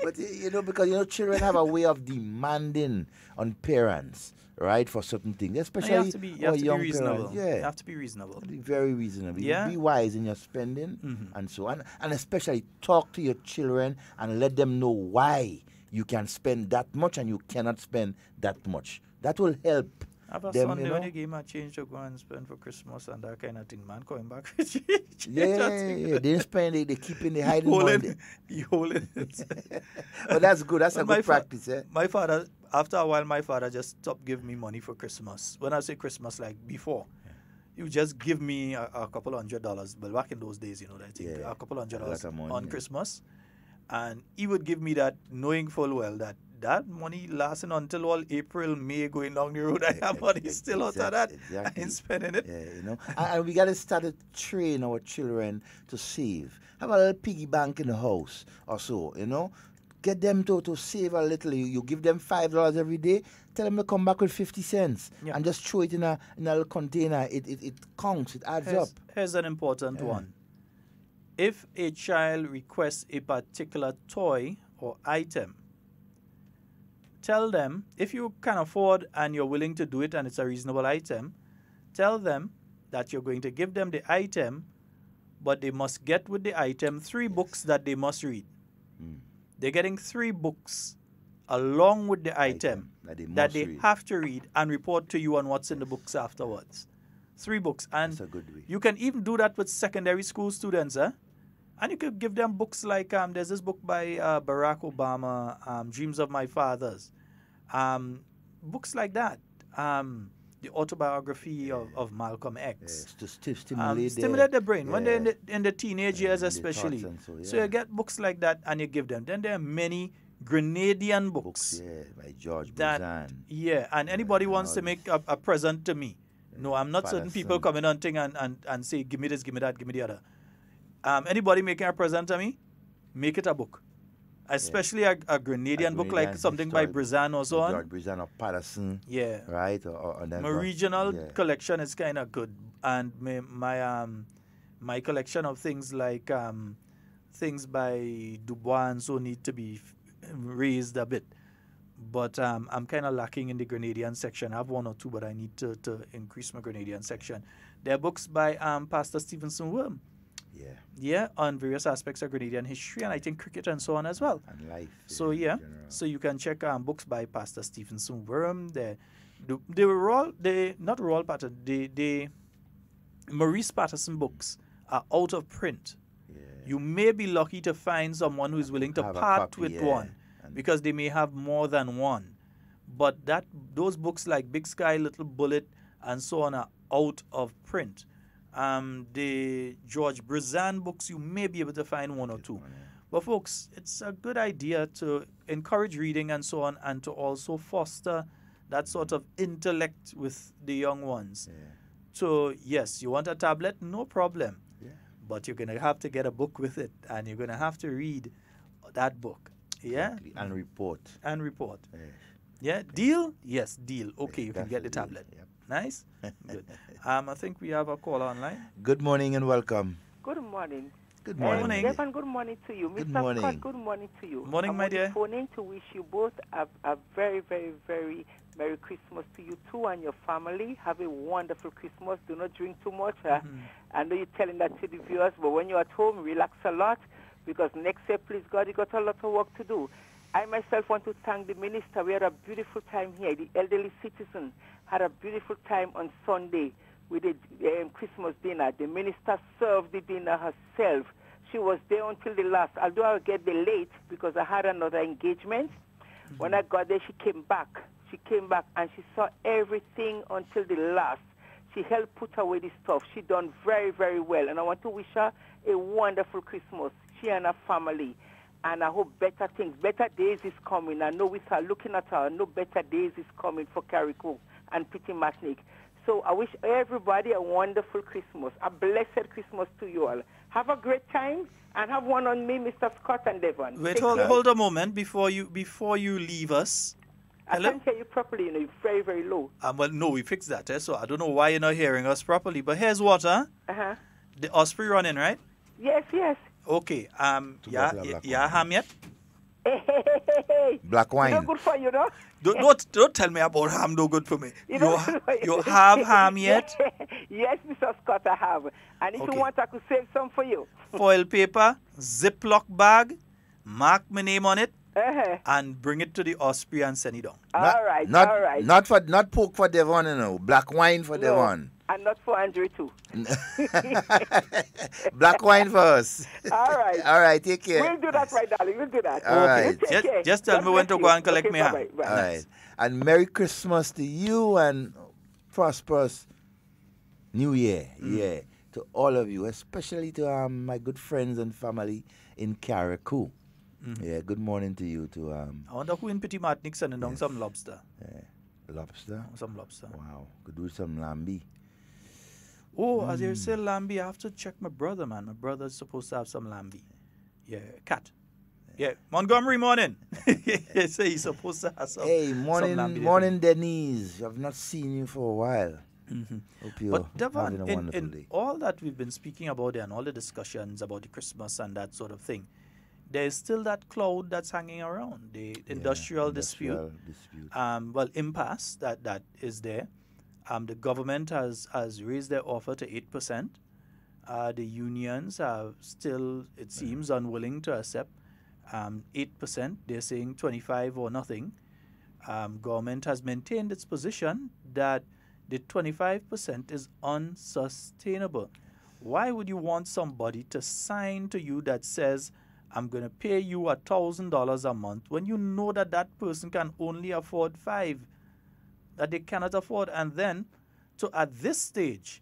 But because children have a way of demanding on parents, right, for certain things, especially you have to be reasonable. Parents. Yeah, you have to be reasonable. Be very reasonable. Yeah. Be wise in your spending and so on, and especially talk to your children and let them know why you can spend that much and you cannot spend that much. That will help. Have a them, Sunday when you give a change to go and spend for Christmas and that kind of thing, man. Coming back with you. Yeah. They spend it, they keep in the hiding money. You holding it. But that's good. That's a good practice. My father, after a while, my father just stopped giving me money for Christmas. When I say Christmas, like before. He would just give me a couple $100. But back in those days, I think a couple $100 on Christmas. And he would give me that knowing full well that that money lasting until all April, May going down the road. I have money still out of that. Exactly. I ain't spending it. Yeah, you know. And we got to start to train our children to save. Have a little piggy bank in the house or so, you know. Get them to save a little. You give them $5 every day. Tell them to come back with 50 cents and just throw it in a little container. It counts. It adds up. Here's an important one. If a child requests a particular toy or item, tell them, if you can afford and you're willing to do it and it's a reasonable item, tell them that you're going to give them the item, but they must get with the item 3 books that they must read. They're getting 3 books along with the item that they have to read and report to you on what's in the books afterwards. 3 books. And that's a good way. You can even do that with secondary school students, And you could give them books like, there's this book by Barack Obama, Dreams of My Fathers. Books like that. The autobiography of Malcolm X. To stimulate the brain when they're in the teenage years especially. So you get books like that and you give them. Then there are many Grenadian books. By George Buzan. And anybody wants to make a present to me. No, I'm not certain people coming on thing and say, give me this, give me that, give me the other. Anybody making a present to me, make it a book. Especially a Grenadian book like something by Brizan or so on. George Brizan or Patterson. Yeah. Right? My regional collection is kind of good. And my collection of things like things by Dubois and so need to be raised a bit. But I'm kind of lacking in the Grenadian section. I have 1 or 2, but I need to increase my Grenadian section. There are books by Pastor Stevenson Worm. Yeah, on various aspects of Grenadian history, and I think cricket and so on as well. And life. So so you can check books by Pastor Stevenson Worm. Not Royal Patterson. The Maurice Patterson books are out of print. You may be lucky to find someone who's willing to part with one, because they may have more than one. But those books like Big Sky, Little Bullet, and so on are out of print. The George Brizan books, you may be able to find 1 or 2. But folks, it's a good idea to encourage reading and so on, and to also foster that sort of intellect with the young ones. So yes, you want a tablet? No problem. But you're going to have to get a book with it, and you're going to have to read that book. Exactly. And report. Yeah, deal? Yes, deal. Okay, you can get the tablet. Nice? Good. I think we have a caller online. Good morning and welcome. Good morning. Good morning. Devon, good morning to you. Good Mr. morning. Scott, good morning to you. Morning, my dear. I'm phoning to wish you both a very, very, very Merry Christmas to you too and your family. Have a wonderful Christmas. Do not drink too much. I know you're telling that to the viewers, but when you're at home, relax a lot, because next year, please God, you got a lot of work to do. I myself want to thank the minister. We had a beautiful time here. The elderly citizen had a beautiful time on Sunday with the Christmas dinner. The minister served the dinner herself. She was there until the last. Although I get there late because I had another engagement. When I got there, she came back. She came back and she saw everything until the last. She helped put away the stuff. She done very, very well. And I want to wish her a wonderful Christmas, she and her family. And I hope better things, better days is coming. I know we are looking at her. I know better days is coming for Carrico and Pity Matnik. So I wish everybody a wonderful Christmas, a blessed Christmas to you all. Have a great time and have one on me, Mr. Scott and Devon. Wait, hold a moment before you leave us. I can't hear you properly, you know, you're very, very low. Well, no, we fixed that, so I don't know why you're not hearing us properly. But here's what, The Osprey running, right? Yes, yes. Okay, yeah, ham yet? Hey. Black wine. It's not good for you, no? Don't tell me about ham, no good for me. You have ham yet? Yes, Mr. Scott, I have. And if you want, I could save some for you. Foil paper, Ziploc bag, mark my name on it, and bring it to the Osprey and send it down. All right. Not pork for Devon, you know. Black wine for Devon. And not for Andrew too. Black wine for us. All right. All right, take care. We'll do that, right, darling. We'll do that. All right. Just tell me when to go and collect me. Bye. All right. And Merry Christmas to you and prosperous New Year. Yeah. To all of you, especially to my good friends and family in Carrico. Yeah, good morning to you too. I wonder who in Petit Martinique sending down some lobster. Lobster? Some lobster. Wow, could do some lambi. Oh, as you say lambi, I have to check my brother, man. My brother's supposed to have some lambi. Yeah, cat. Yeah, Montgomery morning. So he's supposed to have some. Hey, some morning, morning, Denise. I've not seen you for a while. Hope you're But Devon, having a wonderful in day. all that we've been speaking about and all the discussions about the Christmas and that sort of thing, there is still that cloud that's hanging around, the industrial dispute. Impasse that is there. The government has raised their offer to 8%. The unions are still, it seems, unwilling to accept 8%. They're saying 25 or nothing. Government has maintained its position that the 25% is unsustainable. Why would you want somebody to sign to you that says, I'm going to pay you $1,000 a month when you know that that person can only afford $5, that they cannot afford? And then, at this stage,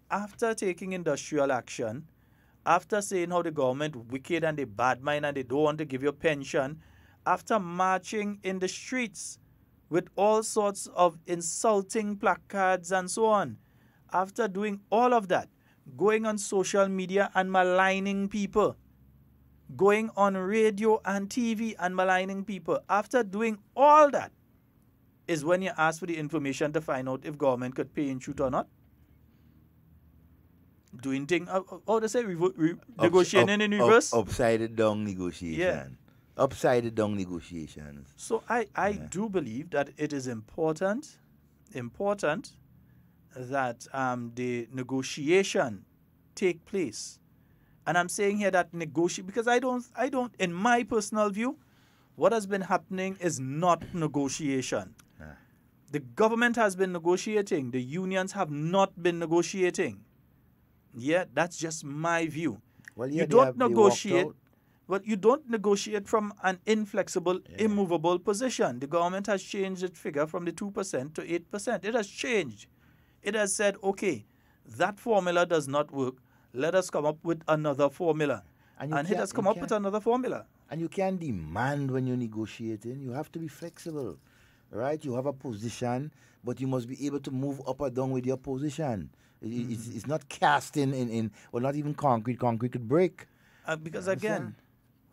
after taking industrial action, after saying how the government wicked and they bad mind and they don't want to give you pension, after marching in the streets with all sorts of insulting placards and so on, after doing all of that, going on social media and maligning people, going on radio and TV and maligning people, after doing all that, is when you ask for the information to find out if government could pay in truth or not. Doing things, they say, negotiating in reverse. Upside down negotiation. Yeah. Upside down negotiations. So I do believe that it is important that the negotiation take place. And I'm saying here that because I don't, in my personal view, what has been happening is not negotiation. The government has been negotiating. The unions have not been negotiating. Yeah, that's just my view. Well, yeah, you don't negotiate. But you don't negotiate from an inflexible, immovable position. The government has changed its figure from the 2% to 8%. It has changed. It has said, okay, that formula does not work. Let us come up with another formula. And it has come up with another formula. And you can't demand when you're negotiating. You have to be flexible, right? You have a position, but you must be able to move up or down with your position. It's not cast in not even concrete. Concrete could break. Because again,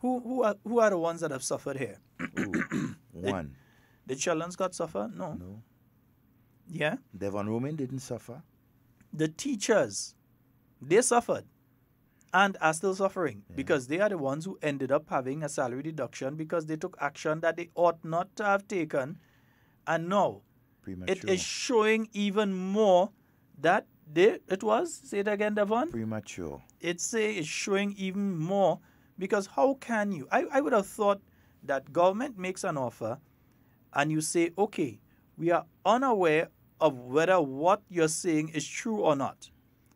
who are the ones that have suffered here? One. Did Sheldon Scott suffer? No. Yeah? Devon Romain didn't suffer. The teachers, they suffered and are still suffering because they are the ones who ended up having a salary deduction because they took action that they ought not to have taken. And now it is showing even more that say it again, Devon? Premature. It's showing even more because how can you? I would have thought that government makes an offer and you say, okay, we are unaware of whether what you're saying is true or not.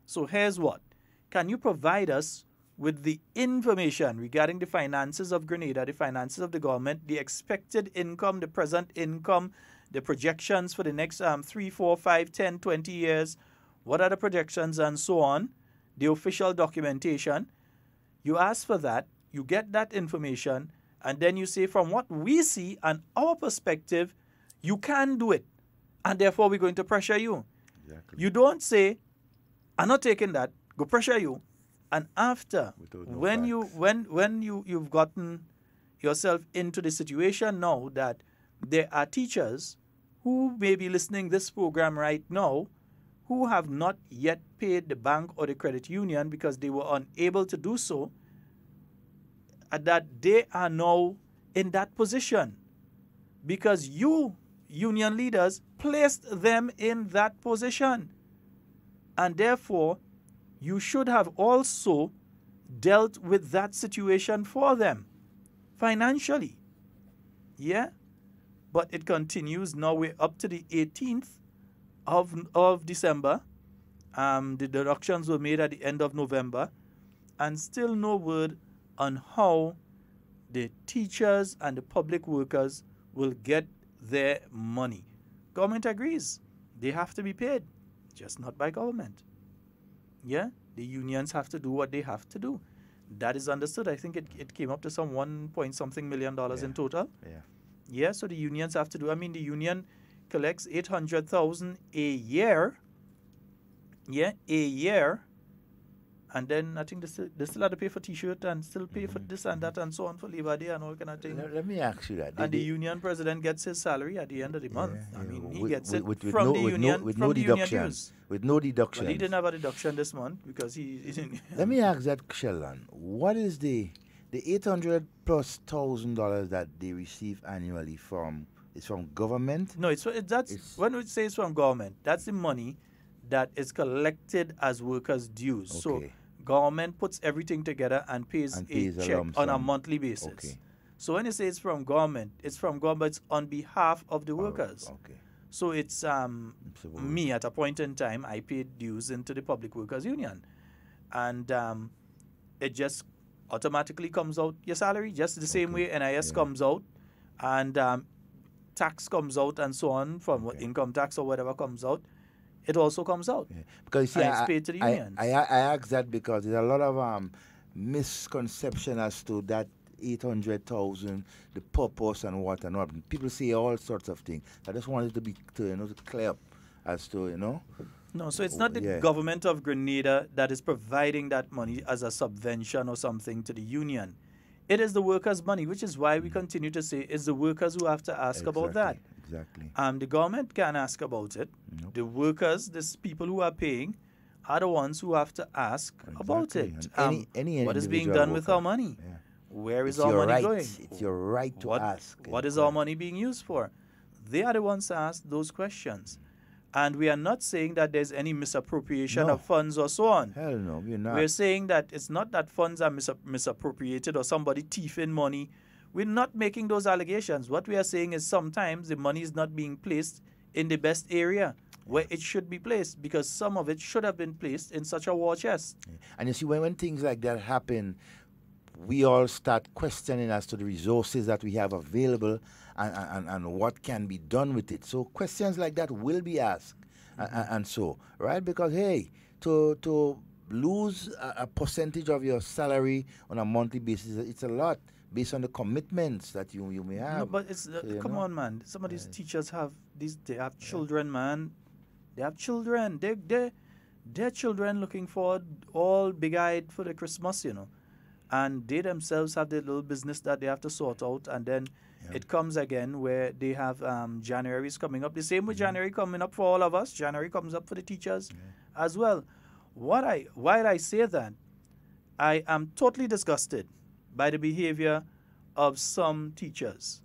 So here's what. Can you provide us with the information regarding the finances of Grenada, the finances of the government, the expected income, the present income, the projections for the next 3, 4, 5, 10, 20 years, what are the projections and so on, the official documentation. You ask for that, you get that information, and then you say, from what we see and our perspective, you can do it, and therefore we're going to pressure you. Exactly. You don't say, I'm not taking that, go pressure you, and after, when you've gotten yourself into the situation now that there are teachers who may be listening this program right now who have not yet paid the bank or the credit union because they were unable to do so, that they are now in that position because you, union leaders, placed them in that position. And therefore, you should have also dealt with that situation for them financially. Yeah? But it continues. Now we're up to the 18th of December. The deductions were made at the end of November. And still no word on how the teachers and the public workers will get their money. Government agrees. They have to be paid, just not by government. Yeah? The unions have to do what they have to do. That is understood. I think it came up to some $1 million in total. Yeah. Yeah, so the unions have to do. I mean, the union collects $800,000 a year. Yeah, a year. And then I think they still have to pay for T-shirt and still pay for this and that and so on for Labor Day and all kind of things. Let me ask you that. And the union president gets his salary at the end of the month. I mean, he gets it with from no, the union, with from no the union deduction. dues. With no deduction. But he didn't have a deduction this month because he didn't. Let me ask that, Sheldon. What is the $800,000+ that they receive annually from? It's from government? No, when we say it's from government, that's the money that is collected as workers' dues. Okay. So government puts everything together and pays a check on a monthly basis. Okay. So when you say it's from government on behalf of the workers. Okay. So it's me at a point in time, I paid dues into the Public Workers Union. And it just automatically comes out your salary, just the same way NIS comes out and tax comes out and so on from income tax or whatever comes out. It also comes out. Yeah. Because you see, it's paid to the unions. I ask that because there's a lot of misconception as to that 800,000, the purpose and what and what. People say all sorts of things. I just wanted to clear up as to, No, so it's not the government of Grenada that is providing that money as a subvention or something to the union. It is the workers' money, which is why we continue to say it's the workers who have to ask about that. Exactly. The government can't ask about it. Nope. The workers, these people who are paying, are the ones who have to ask about it. Any what is being done with our money? Yeah. Where is our money going? It's your right to ask. What is our money being used for? They are the ones to ask those questions. And we are not saying that there's any misappropriation of funds or so on. Hell no, we're not. We're saying that it's not that funds are misappropriated or somebody thieving money. We're not making those allegations. What we are saying is sometimes the money is not being placed in the best area where it should be placed because some of it should have been placed in such a war chest. Yeah. And you see, when things like that happen, we all start questioning as to the resources that we have available and what can be done with it. So questions like that will be asked and so, right? Because, hey, to lose a percentage of your salary on a monthly basis, it's a lot based on the commitments that you may have. No, but it's come on, man. Some of these teachers they have children, man. They have children. They're children looking forward all big-eyed for the Christmas, And they themselves have their little business that they have to sort out. And then it comes again where they have January's coming up. The same with January coming up for all of us. January comes up for the teachers as well. Why I say that, I am totally disgusted by the behavior of some teachers.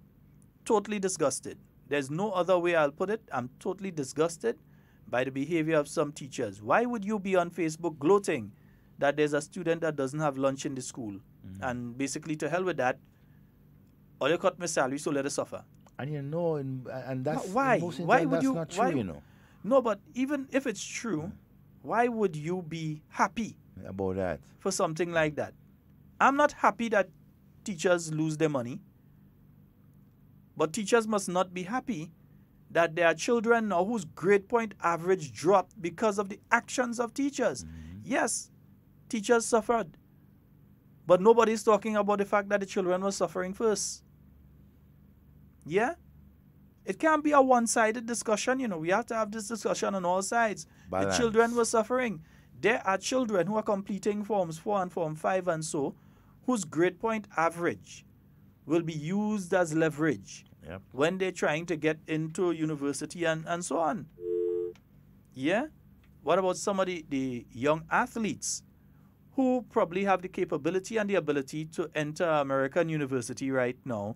Totally disgusted. There's no other way I'll put it. I'm totally disgusted by the behavior of some teachers. Why would you be on Facebook gloating that there's a student that doesn't have lunch in the school? And basically, to hell with that, or you cut my salary, so let us suffer. And and that's why? Why would you? Not true, No, but even if it's true, why would you be happy about that for something like that? I'm not happy that teachers lose their money, but teachers must not be happy that there are children now whose grade point average dropped because of the actions of teachers. Yes, teachers suffered, but nobody's talking about the fact that the children were suffering first. Yeah? It can't be a one-sided discussion, We have to have this discussion on all sides. Balance. The children were suffering. There are children who are completing Forms 4 and Form 5 and so, whose grade point average will be used as leverage when they're trying to get into university and so on. Yeah? What about some of the young athletes who probably have the capability and the ability to enter American university right now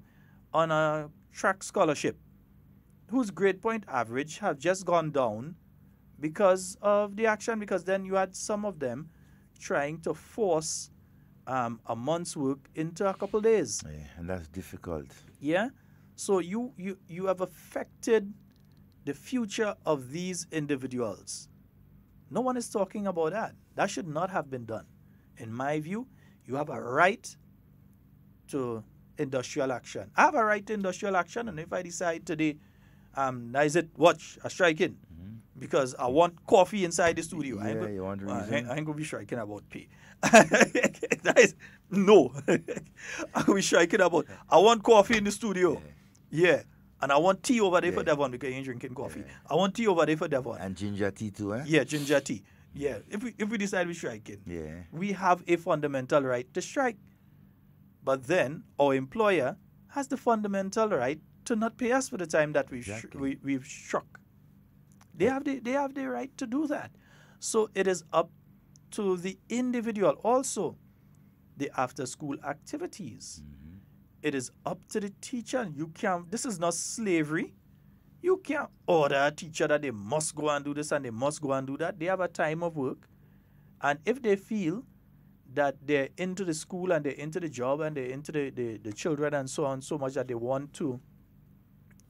on a track scholarship, whose grade point average have just gone down because of the action, because then you had some of them trying to force a month's work into a couple days. Yeah, and that's difficult. Yeah? So you have affected the future of these individuals. No one is talking about that. That should not have been done. In my view, you have a right to industrial action. I have a right to industrial action, and if I decide today, watch a striking, because I want coffee inside the studio. Yeah, you want reason? I ain't going to be striking about pay. That is, no. I'm going to be striking about, I want coffee in the studio. Yeah. And I want tea over there for Devon because you ain't drinking coffee. I want tea over there for Devon. And ginger tea too, eh? Yeah, ginger tea. Yeah. If we decide we're striking, we have a fundamental right to strike. But then our employer has the fundamental right to not pay us for the time that we've struck. They have the right to do that. So it is up to the individual. Also, the after-school activities. It is up to the teacher. You can't. This is not slavery. You can't order a teacher that they must go and do this and they must go and do that. They have a time of work, and if they feel that they're into the school and they're into the job and they're into the children and so on so much that they want to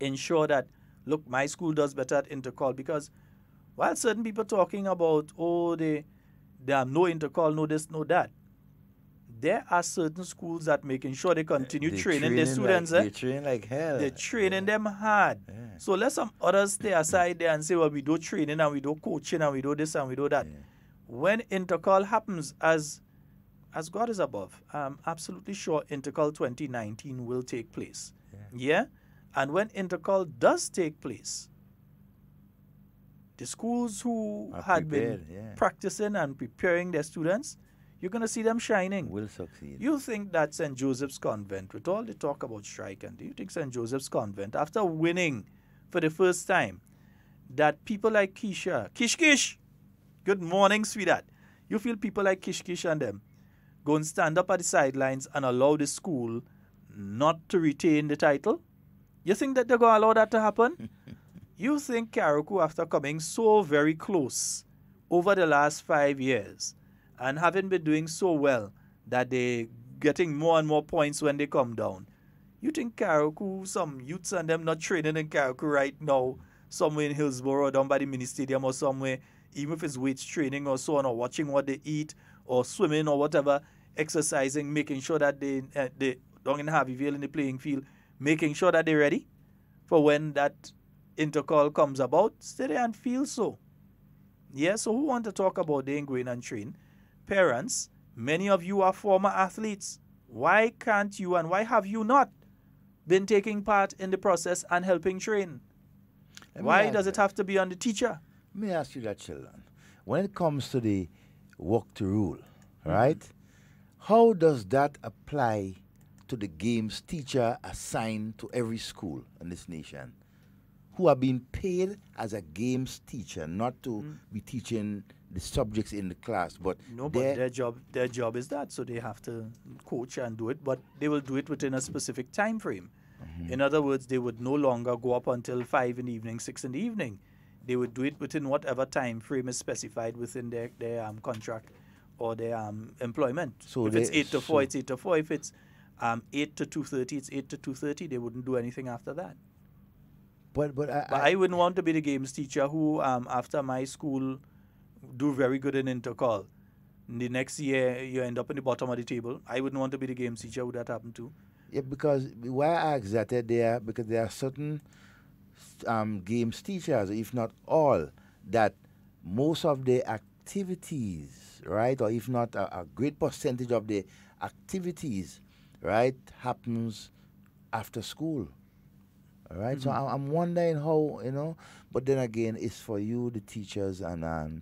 ensure that, look, my school does better at intercall, because while certain people talking about, oh, they have no intercall, no this, no that, there are certain schools that making sure they continue training their students. They train like hell. They're training them hard. So let some others stay aside there and say, well, we do training and we do coaching and we do this and we do that. When intercall happens, as God is above, I'm absolutely sure intercall 2019 will take place. Yeah? And when intercall does take place, the schools who had been practicing and preparing their students, you're going to see them shining. Will succeed. You think that St. Joseph's Convent, with all the talk about strike, and do you think St. Joseph's Convent, after winning for the first time, that people like Keisha, Kish, good morning, sweetheart. You feel people like Kish and them go and stand up at the sidelines and allow the school not to retain the title? You think that they're going to allow that to happen? You think Karaku, after coming so very close over the last 5 years, and having been doing so well that they're getting more and more points when they come down, you think Karaku, some youths and them not training in Karaku right now, somewhere in Hillsborough, down by the mini stadium or somewhere, even if it's weights training or so on, or watching what they eat, or swimming or whatever, exercising, making sure that they don't in Harveyville in the playing field, making sure that they're ready for when that intercall comes about, stay there and feel so. Yeah, so who want to talk about they ain't going and train? Parents, many of you are former athletes. Why can't you and why have you not been taking part in the process and helping train? Why does it have to be on the teacher? Let me ask you that, Sheldon. When it comes to the walk to rule, right? How does that apply to the games teacher assigned to every school in this nation, who are being paid as a games teacher, not to be teaching the subjects in the class, but no, but their job is that, so they have to coach and do it, but they will do it within a specific time frame. In other words, they would no longer go up until 5 in the evening, 6 in the evening. They would do it within whatever time frame is specified within their contract or their employment. So if it's 8 to 4, it's 8 to 4. If it's 8 to 2:30, it's 8 to 2:30. They wouldn't do anything after that. But I wouldn't want to be the games teacher who, after my school, do very good in intercall. The next year, you end up in the bottom of the table. I wouldn't want to be the games teacher who that happened to. Yeah, because why I ask that, because there are certain games teachers, if not all, that most of the activities, right, or if not a great percentage of the activities, right, happens after school. All right, so I'm wondering how, but then again, it's for you, the teachers and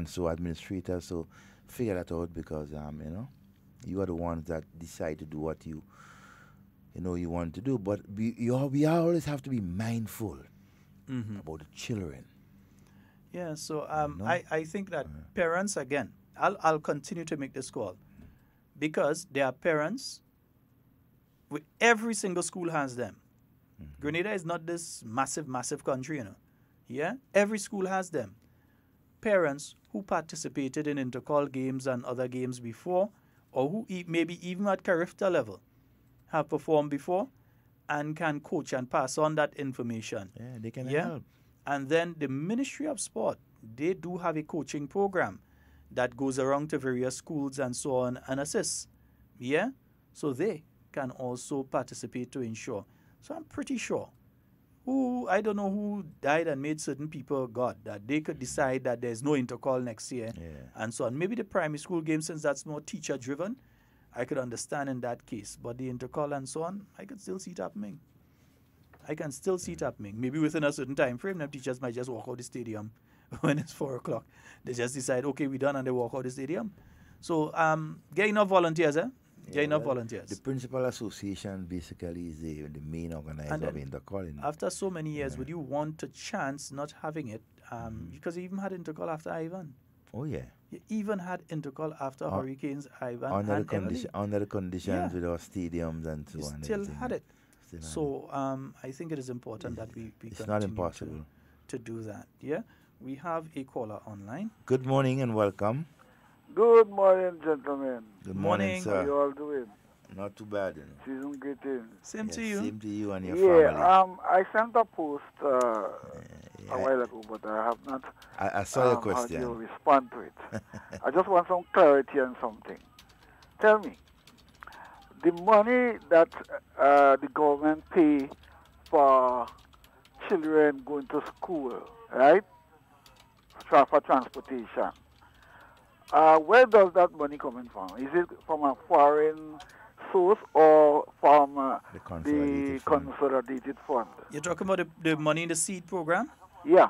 so administrators, so figure that out, because you are the ones that decide to do what you want to do. But we always have to be mindful about the children. Yeah, so I think that parents, again, I'll continue to make this call, because there are parents, every single school has them. Grenada is not this massive country, Yeah, every school has them. Parents who participated in intercall games and other games before, or who maybe even at Carifta level have performed before, and can coach and pass on that information. Yeah, they can help. And then the Ministry of Sport, they do have a coaching program that goes around to various schools and so on and assist. Yeah, so they can also participate to ensure. So I'm pretty sure who, I don't know who died and made certain people God, that they could decide that there's no intercall next year and so on. Maybe the primary school game, since that's more teacher-driven, I could understand in that case. But the intercall and so on, I could still see it happening. I can still see it happening. Maybe within a certain time frame, them teachers might just walk out the stadium when it's 4 o'clock. They just decide, okay, we're done, and they walk out the stadium. So get enough volunteers, Get enough volunteers. The principal association basically is the main organizer of intercall. After so many years, would you want a chance not having it? Because you even had intercall after Ivan. Oh, yeah. You even had intercall after Hurricanes Ivan under and Emily. Under the conditions with our stadiums and so on. Still had it. So I think it is important that we it's not impossible to do that. Yeah, we have a caller online. Good morning and welcome. Good morning, gentlemen. Good morning, sir. How you all doing? Not too bad, you know. Season greetings. Same to you. Same to you and your family. family. I sent a post a while ago, but I have not. I saw your question. How do you respond to it? I just want some clarity on something. Tell me, the money that the government pay for children going to school, right? For transportation. Where does that money coming from? Is it from a foreign source or from the consolidated fund? You're talking about the money in the SEED program? Yeah.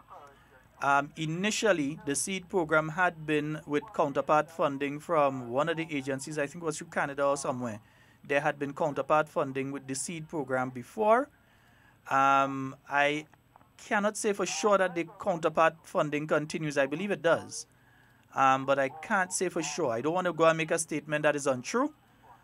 Initially, the SEED program had been with counterpart funding from one of the agencies, I think it was through Canada or somewhere. There had been counterpart funding with the SEED program before. I cannot say for sure that the counterpart funding continues. I believe it does. But I can't say for sure. I don't want to go and make a statement that is untrue.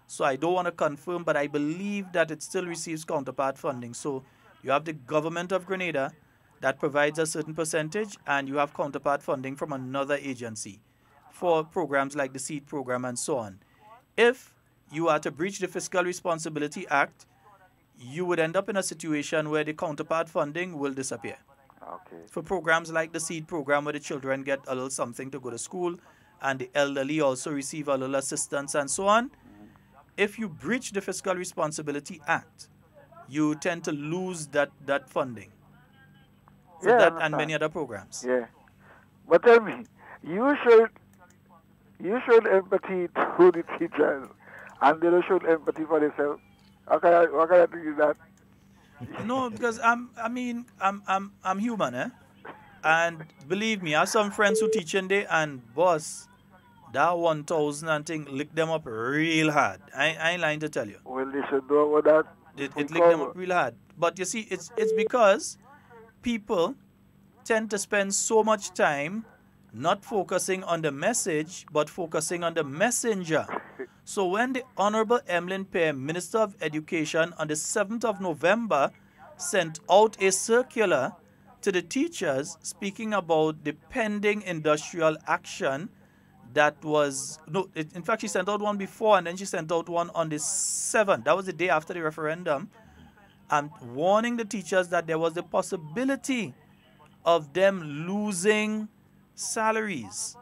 So I don't want to confirm, but I believe that it still receives counterpart funding. So you have the government of Grenada that provides a certain percentage, and you have counterpart funding from another agency for programs like the SEED program and so on. If you are to breach the Fiscal Responsibility Act, you would end up in a situation where the counterpart funding will disappear. Okay. For programs like the SEED program, where the children get a little something to go to school and the elderly also receive a little assistance and so on, if you breach the Fiscal Responsibility Act, you tend to lose that funding for that and many other programs. Yeah. But tell me, you showed empathy to the teachers and they don't show empathy for themselves. How can I do that? No, because I'm human, And believe me, I have some friends who teach in there, and boss, that 1,000 and thing lick them up real hard. I ain't lying to tell you. Well, they should know about that. It lick them up real hard. But you see, it's because people tend to spend so much time not focusing on the message, but focusing on the messenger. So when the Honorable Emlyn Pear, Minister of Education, on the 7th of November, sent out a circular to the teachers speaking about the pending industrial action that was, in fact, she sent out one before, and then she sent out one on the 7th. That was the day after the referendum, and warning the teachers that there was the possibility of them losing salaries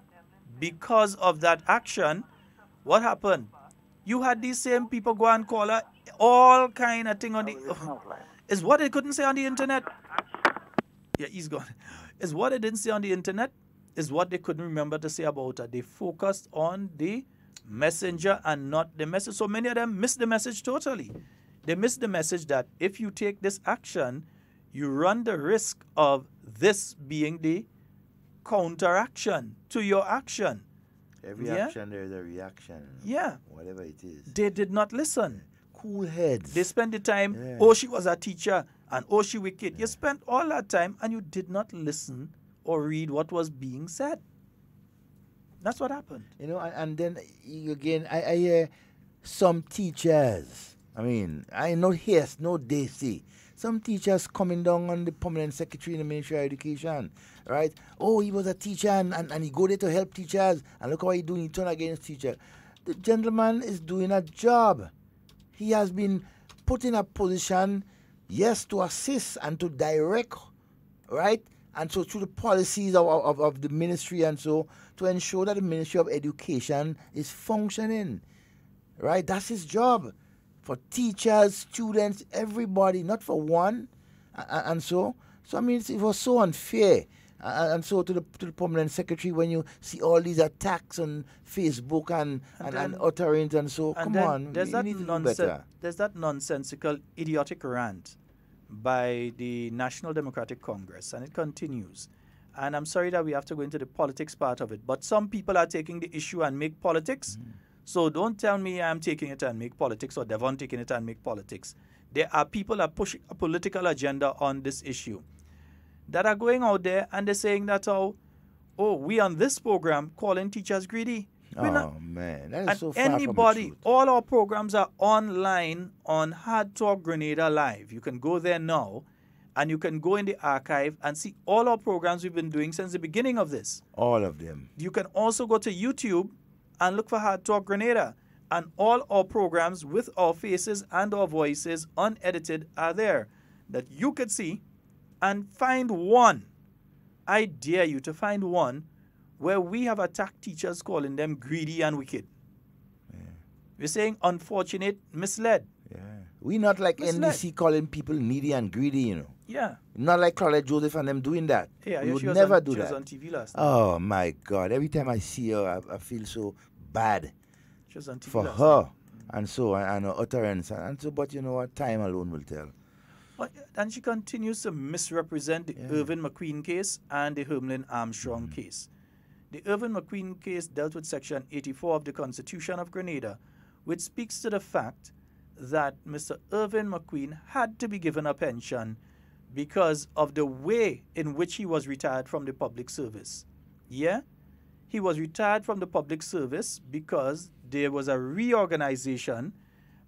because of that action. What happened? You had these same people go and call her all kind of thing on the... Is what they couldn't say on the internet. Yeah, he's gone. Is what they didn't say on the internet is what they couldn't remember to say about her. They focused on the messenger and not the message. So many of them missed the message totally. They missed the message that if you take this action, you run the risk of this being the counteraction to your action. Every action, there's a reaction. Yeah. Whatever it is. They did not listen. Cool heads. They spent the time, oh, she was a teacher, and oh, she wicked. You spent all that time, and you did not listen or read what was being said. That's what happened. You know, and then, again, I hear some teachers, I know yes, no they see. Some teachers coming down on the permanent secretary in the Ministry of Education, right? Oh, he was a teacher and he go there to help teachers, and look how he doing, he turn against teacher. The gentleman is doing a job. He has been put in a position, yes, to assist and to direct, right? And so through the policies of the ministry and so, to ensure that the Ministry of Education is functioning, right? That's his job. For teachers, students, everybody, not for one. And so I mean, it was so unfair. And so to the permanent secretary, when you see all these attacks on Facebook and utterings and so, come on, there's you need to do better. There's that nonsensical, idiotic rant by the National Democratic Congress, and it continues. And I'm sorry that we have to go into the politics part of it, but some people are taking the issue and make politics. So don't tell me I'm taking it and make politics, or Devon taking it and make politics. There are people that push a political agenda on this issue, that are going out there and they're saying that, we on this program calling teachers greedy. Man, that is so far anybody, from the truth. All our programs are online on Hard Talk Grenada Live. You can go there now, and you can go in the archive and see all our programs we've been doing since the beginning of this. All of them. You can also go to YouTube and look for Hard Talk Grenada, and all our programs with our faces and our voices unedited are there that you could see, and find one. I dare you to find one where we have attacked teachers, calling them greedy and wicked. We're saying unfortunate, misled. We not like Misled. NDC calling people needy and greedy, you know. Yeah. Not like Claudette Joseph and them doing that. Yeah, we would she was never on, do she that. was on TV last night. Oh my God! Every time I see her, I feel so bad She was on TV for last her, night. and so and her utterance, and so. But you know what? Time alone will tell. And she continues to misrepresent the Irvin McQueen case and the Hermelin Armstrong case. The Irvin McQueen case dealt with Section 84 of the Constitution of Grenada, which speaks to the fact that Mr. Irvin McQueen had to be given a pension because of the way in which he was retired from the public service. Yeah? He was retired from the public service because there was a reorganization,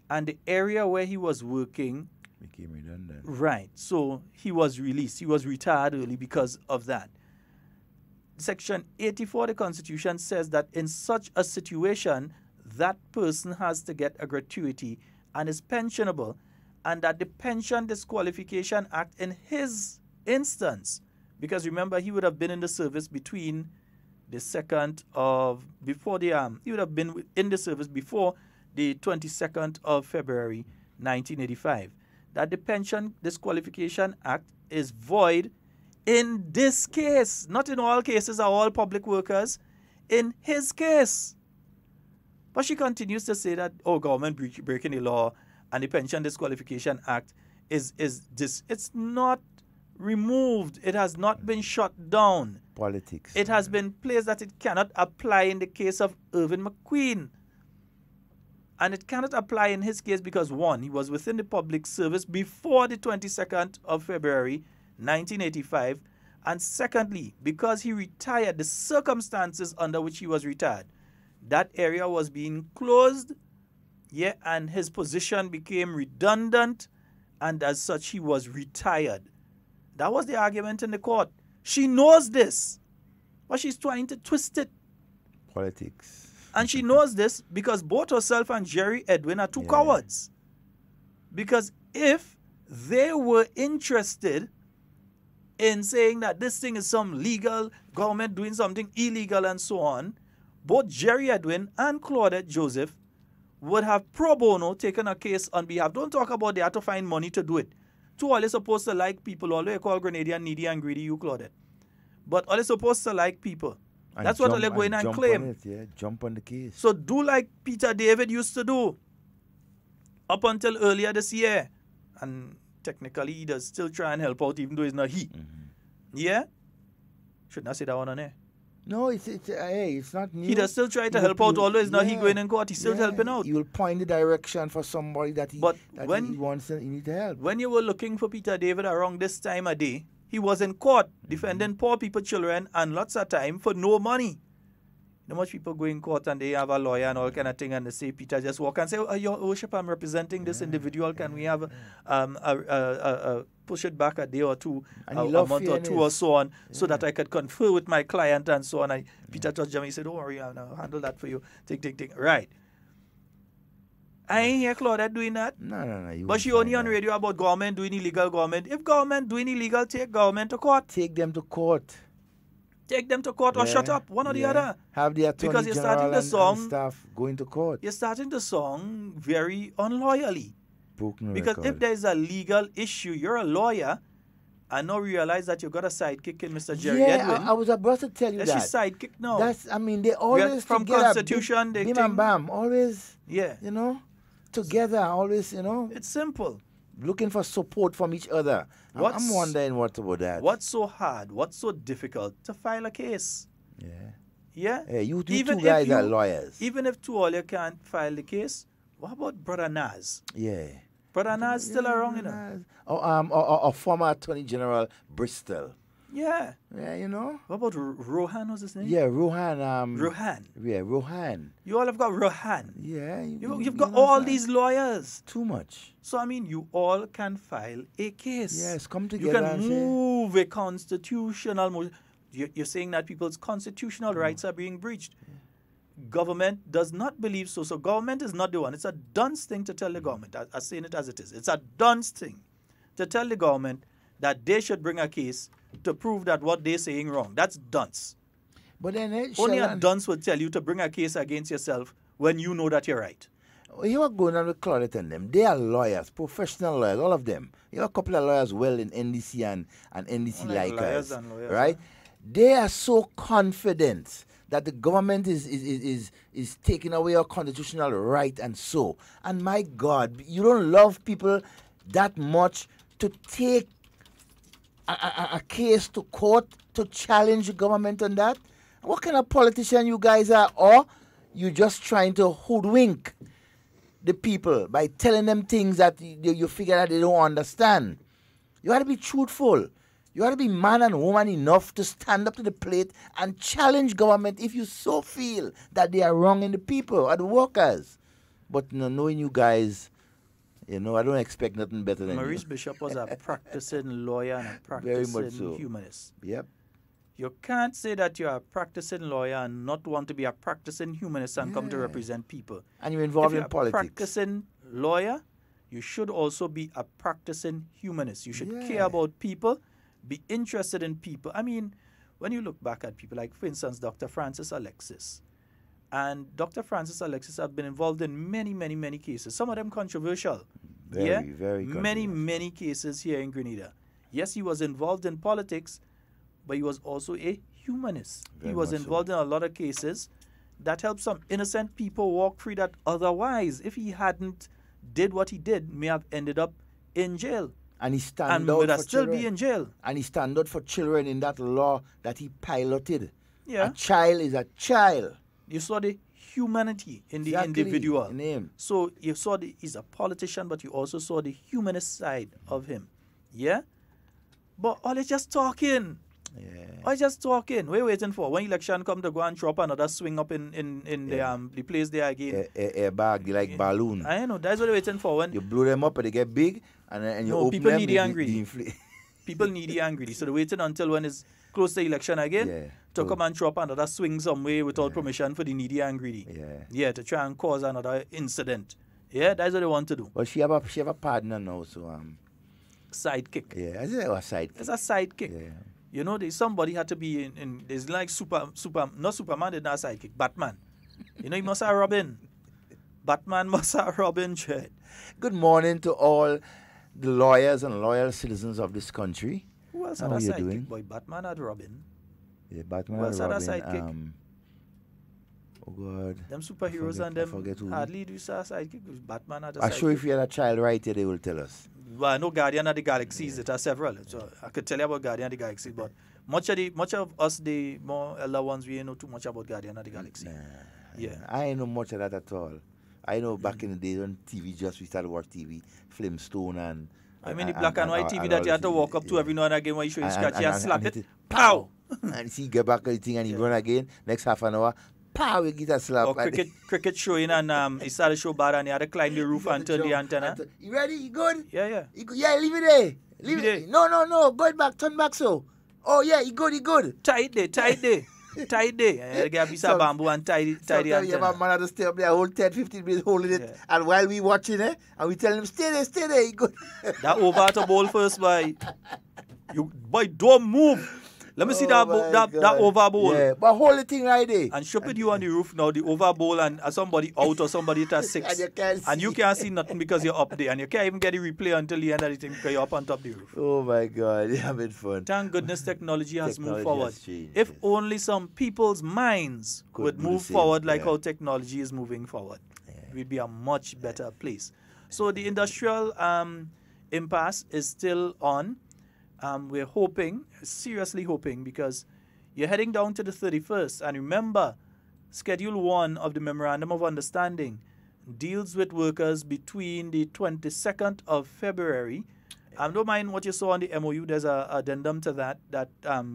and the area where he was working became redundant. Right. So he was released. He was retired early because of that. Section 84 of the Constitution says that in such a situation, that person has to get a gratuity and is pensionable, and that the Pension Disqualification Act in his instance, because remember, he would have been in the service between the he would have been in the service before the 22nd of February 1985. That the Pension Disqualification Act is void in this case. Not in all cases are all public workers. In his case. But she continues to say that, government breaking the law and the Pension Disqualification Act it's not removed. It has not been shut down. Politics. It has been placed that it cannot apply in the case of Irvin McQueen. And it cannot apply in his case because, one, he was within the public service before the 22nd of February 1985. And secondly, because he retired, the circumstances under which he was retired, that area was being closed, and his position became redundant, and as such, he was retired. That was the argument in the court. She knows this, but she's trying to twist it. Politics. And she knows this because both herself and Jerry Edwin are two cowards. Because if they were interested in saying that this thing is some legal, government doing something illegal and so on, both Jerry Edwin and Claudette Joseph would have pro bono taken a case on behalf. Don't talk about they have to find money to do it. Two, all they supposed to like people. All they call Grenadian needy and greedy, you Claudette. But all they supposed to like people. And that's what they're going and claim. Jump on the case. So do like Peter David used to do up until earlier this year. And technically he does still try and help out even though it's not he. Yeah? Should not say that one on air. No, it's not new. He does still try to help out, although it's not he going in court, he's still helping out. He will point the direction for somebody that he wants he need to help. When you were looking for Peter David around this time of day, he was in court defending poor people, children, and lots of time for no money. You know much people go in court and they have a lawyer and all kind of thing, and they say, Peter, just walk and say, Your Worship, I'm representing this individual. Can we have push it back a day or two, a month or two or so on, so that I could confer with my client and so on. Peter touched him, he said, don't worry, I'll handle that for you. Take. Right. I ain't hear Claudette doing that. No. But she only on radio about government doing illegal government. If government doing illegal, take government to court. Take them to court. Take them to court or shut up, one or the other. Have the attorney general and staff going to court. You're starting the song very unloyally. Broken because record. if there's a legal issue, you're a lawyer, I now realize that you got a sidekick in Mr. Jerry Yeah, Edwin. I was about to tell you that. That's your sidekick now. They always from together, Constitution, they bim think, and bam, always, yeah, together, always, It's simple. Looking for support from each other. I'm wondering what about that. What's so hard, what's so difficult to file a case? Yeah. Yeah? Yeah, you two guys are lawyers. Even if two all you can't file the case, what about Brother Naz? Yeah. Brother Naz still around, Or former Attorney General Bristol. Yeah. Yeah, What about Rohan, was his name? Yeah, Rohan. Rohan. Yeah, Rohan. You all have got Rohan. Yeah. You've got all these lawyers. Too much. So, you all can file a case. Yes, come together. You can move a constitutional motion. You're saying that people's constitutional rights are being breached. Government does not believe so. So government is not the one. It's a dunce thing to tell the government. I'm saying it as it is. It's a dunce thing to tell the government that they should bring a case to prove that what they're saying wrong. That's dunce. But then only a dunce would tell you to bring a case against yourself when you know that you're right. You are going on with Claudette and them. They are lawyers, professional lawyers, all of them. You have a couple of lawyers well in NDC and NDC like us, right? They are so confident that the government is taking away our constitutional right and so. And my God, you don't love people that much to take a case to court to challenge the government on that? What kind of politician you guys are? Or you just trying to hoodwink the people by telling them things that you figure that they don't understand? You got to be truthful. You got to be man and woman enough to stand up to the plate and challenge government if you so feel that they are wronging the people or the workers. But knowing you guys, I don't expect nothing better than Maurice you. Bishop was a practicing lawyer and a practicing humanist. Yep. You can't say that you're a practicing lawyer and not want to be a practicing humanist and come to represent people. And you're involved in politics. If you're a practicing lawyer, you should also be a practicing humanist. You should care about people, be interested in people. When you look back at people like, for instance, Dr. Francis Alexis. And Dr. Francis Alexis have been involved in many, many, many cases. Some of them controversial. Very controversial. Many, many cases here in Grenada. Yes, he was involved in politics, but he was also a humanist. He was involved in a lot of cases that helped some innocent people walk free that otherwise, if he hadn't did what he did, may have ended up in jail. And he stand out would for still children. be in jail. And he stand out for children in that law that he piloted. Yeah. A child is a child. You saw the humanity in the individual. Name. So you saw he's a politician, but you also saw the humanist side of him. Yeah? But all is just talking. Yeah. All is just talking. We're waiting for when election come to go and drop another swing up in the place there again. A bag, like balloon. I know, that's what they're waiting for. When you blow them up and they get big, and you open people them, needy and greedy. People needy and greedy. So they're waiting until when it's close to election again to come and drop another swing somewhere without permission for the needy and greedy. Yeah, to try and cause another incident. Yeah, that's what they want to do. Well, she have a partner now, so sidekick. Yeah, is it a sidekick? It's a sidekick. Yeah. There's somebody had to be in there's like not Superman, did not sidekick, Batman. He must have Robin. Batman must have Robin. Good morning to all the lawyers and loyal citizens of this country. Who else How had a are you sidekick? doing? Boy, Batman had Robin. Yeah, Batman Who else and had a Robin. sidekick? Oh God. Them superheroes and them hardly do a sidekick. Batman had a sidekick. I'm sure if you had a child right here, they will tell us. Well, I know Guardian of the Galaxies. It are several. So I could tell you about Guardian of the Galaxy, but much of us, the more elder ones, we know too much about Guardian of the Galaxy. I ain't know much of that at all. I know back in the days when we started watching TV, Flintstone and... the black and white TV that you had to walk up to every now and again when you show you scratch and slap it. Pow! And see, get back on the thing and he run again. Next half an hour, pow, you get a slap. Or cricket showing and he started to show bad and he had to climb the roof and turn the antenna. You ready? You good? Yeah. Yeah, leave it there. Leave it there. No. Go back, turn back so. Oh, yeah, he good. Tie it there. You get a piece of bamboo and tie the antenna. You have a man to stay up there, whole 10, 15 minutes holding it. And while we watching it, and we tell him, stay there, he good. That over to ball first, boy. You, boy, don't move. Let me see that over bowl. Yeah, but hold the thing right there. And shove it you on the roof now, the over bowl, and somebody out or somebody at 6. And you can't see nothing because you're up there. And you can't even get the replay until the end of the thing because you're up on top of the roof. Oh my God, you're having fun. Thank goodness technology has moved forward. If only some people's minds would move forward like how technology is moving forward, we'd be a much better place. So the industrial impasse is still on. We're hoping, seriously hoping, because you're heading down to the 31st. And remember, Schedule 1 of the Memorandum of Understanding deals with workers between the 22nd of February. Don't mind what you saw on the MOU. There's an addendum to that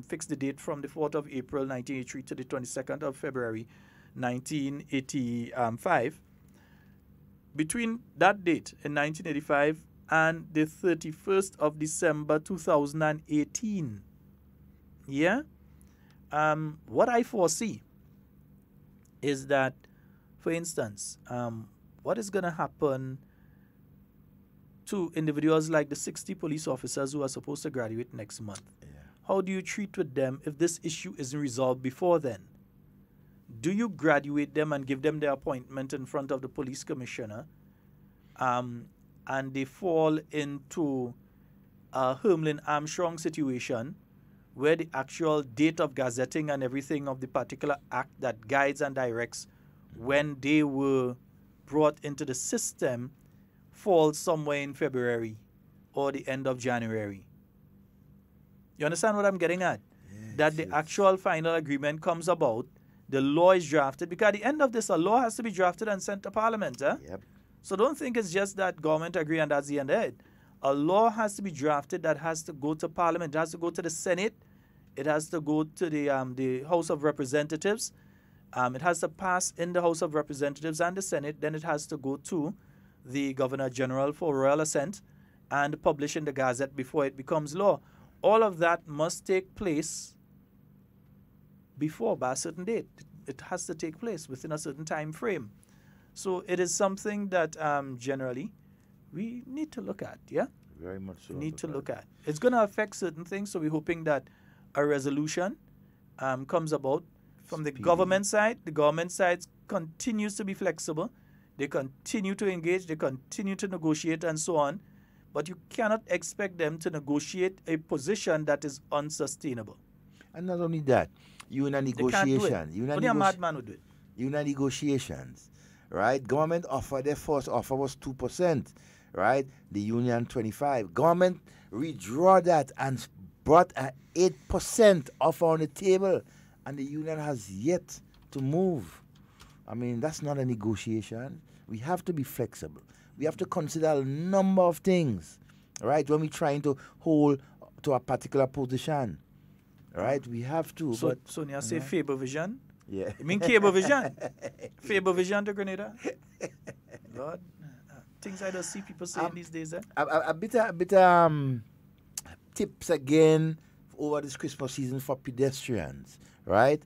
fixed the date from the 4th of April 1983 to the 22nd of February 1985. Between that date in 1985 and the 31st of December 2018. Yeah? What I foresee is that, for instance, what is going to happen to individuals like the 60 police officers who are supposed to graduate next month? Yeah. How do you treat with them if this issue isn't resolved before then? Do you graduate them and give them their appointment in front of the police commissioner? And they fall into a Hermlin Armstrong situation where the actual date of gazetting and everything of the particular act that guides and directs when they were brought into the system falls somewhere in February or the end of January. You understand what I'm getting at? Yes, that the actual final agreement comes about, the law is drafted, because at the end of this, a law has to be drafted and sent to Parliament. Yep. So don't think it's just that government agree and that's the end of it. A law has to be drafted that has to go to Parliament. It has to go to the Senate. It has to go to the House of Representatives. It has to pass in the House of Representatives and the Senate. Then it has to go to the Governor General for royal assent and publish in the Gazette before it becomes law. All of that must take place by a certain date. It has to take place within a certain time frame. So it is something that generally we need to look at, yeah? Very much so. We need to look at. It's going to affect certain things, so we're hoping that a resolution comes about from the government side. The government side continues to be flexible. They continue to engage. They continue to negotiate and so on. But you cannot expect them to negotiate a position that is unsustainable. And not only that, you in a negotiation. Only a madman would do it. You in a negotiations. Right? Government offer, their first offer was 2%, right? The union 25%. Government withdraw that and brought an 8% offer on the table, and the union has yet to move. I mean, that's not a negotiation. We have to be flexible. We have to consider a number of things, right? When we're trying to hold to a particular position, right? We have to. So, but, Sonia say favor vision. Yeah. You mean cable vision? Faber vision to Grenada? Lord, things I don't see people saying these days. A bit tips again over this Christmas season for pedestrians, right?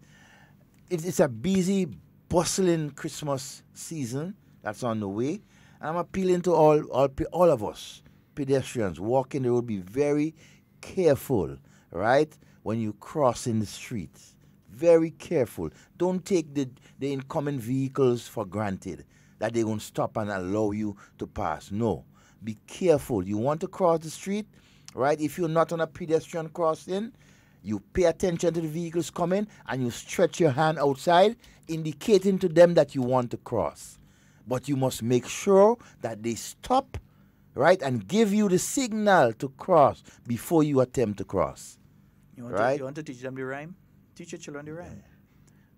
It's a busy, bustling Christmas season that's on the way. And I'm appealing to all of us, pedestrians, walking the road, be very careful, right? When you cross in the streets. Very careful. Don't take the incoming vehicles for granted that they won't stop and allow you to pass. No. Be careful. You want to cross the street, right? If you're not on a pedestrian crossing, you pay attention to the vehicles coming and you stretch your hand outside, indicating to them that you want to cross. But you must make sure that they stop, right, and give you the signal to cross before you attempt to cross. You want to teach them the rhyme? Teach your children the rhyme.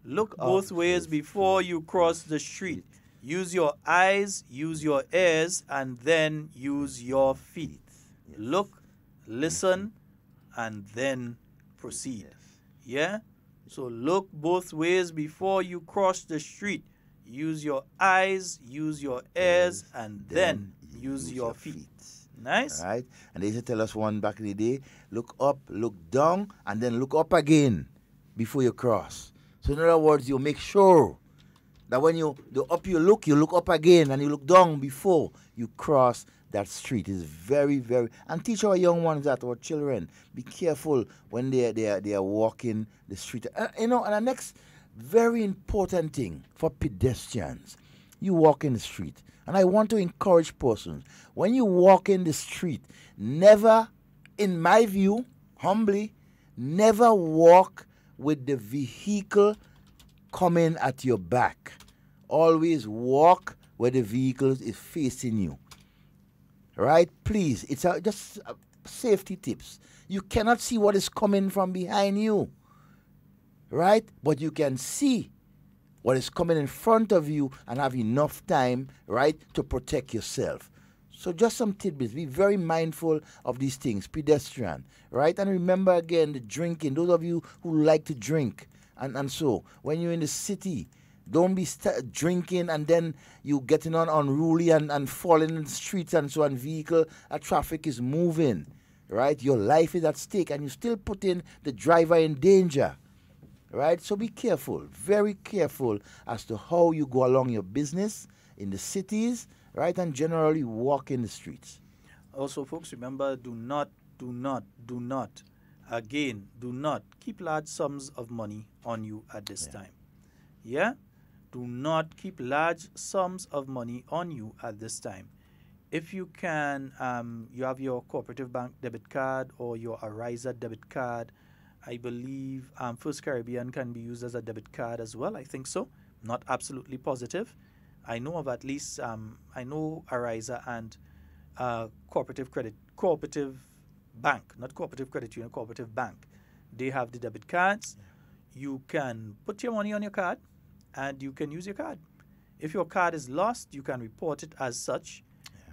Look both ways before you cross the street. Use your eyes, use your ears, and then use your feet. Yes. Look, listen, and then proceed. Yes. Yeah? So look both ways before you cross the street. Use your eyes, use your ears, and then use your feet. Nice. All right. And they used to tell us one back in the day, look up, look down, and then look up again before you cross. So in other words, you make sure That when you look up again, and you look down before you cross that street. Is very, very, and teach our young ones that, our children, be careful when they are walking the street. And the next very important thing for pedestrians, you walk in the street, and I want to encourage persons, when you walk in the street, never, in my view, humbly, never walk with the vehicle coming at your back. Always walk where the vehicle is facing you. Right? Please, it's just safety tips. You cannot see what is coming from behind you. Right? But you can see what is coming in front of you and have enough time, right, to protect yourself. So just some tidbits. Be very mindful of these things. Pedestrian, right? And remember again, the drinking. Those of you who like to drink. And so, when you're in the city, don't be drinking and then you getting on unruly and falling in the streets and so on. Vehicle, traffic is moving, right? Your life is at stake and you still putting the driver in danger, right? So be careful, very careful as to how you go along your business in the cities, right? And generally walk in the streets. Also, folks, remember, do not keep large sums of money on you at this time. Yeah? Do not keep large sums of money on you at this time. If you can, you have your Cooperative Bank debit card or your Ariza debit card. I believe First Caribbean can be used as a debit card as well. I think so. Not absolutely positive. I know of at least, I know Ariza and Cooperative Bank, not Cooperative Credit Union, Cooperative Bank. They have the debit cards. You can put your money on your card and you can use your card. If your card is lost, you can report it as such.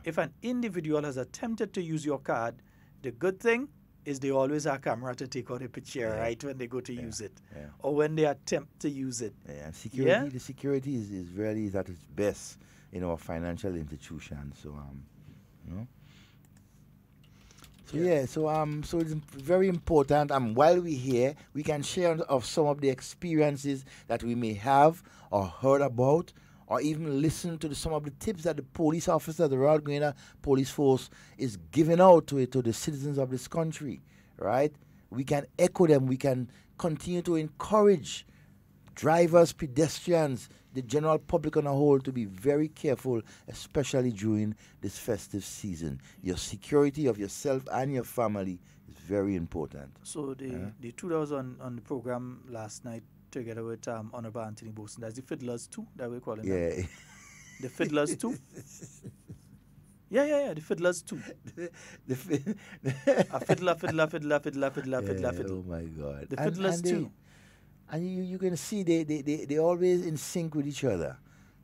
If an individual has attempted to use your card, the good thing is they always have a camera to take out a picture, right, when they go to use it or when they attempt to use it. And security, the security is really at its best in our financial institution. So, So it's very important. While we're here, we can share of some of the experiences that we may have or heard about, or even listen to some of the tips that the police officer, the Royal Grenada Police Force, is giving out to the citizens of this country. Right? We can echo them. We can continue to encourage drivers, pedestrians, the general public on a whole to be very careful, especially during this festive season. Your security of yourself and your family is very important. So the two that was on the program last night together with Honorable Anthony Boson, that's the Fiddlers 2 that we're calling them. The Fiddlers 2? Yeah, the Fiddlers 2. Fiddler. Oh my God. The Fiddlers 2. And you're going to see they always in sync with each other.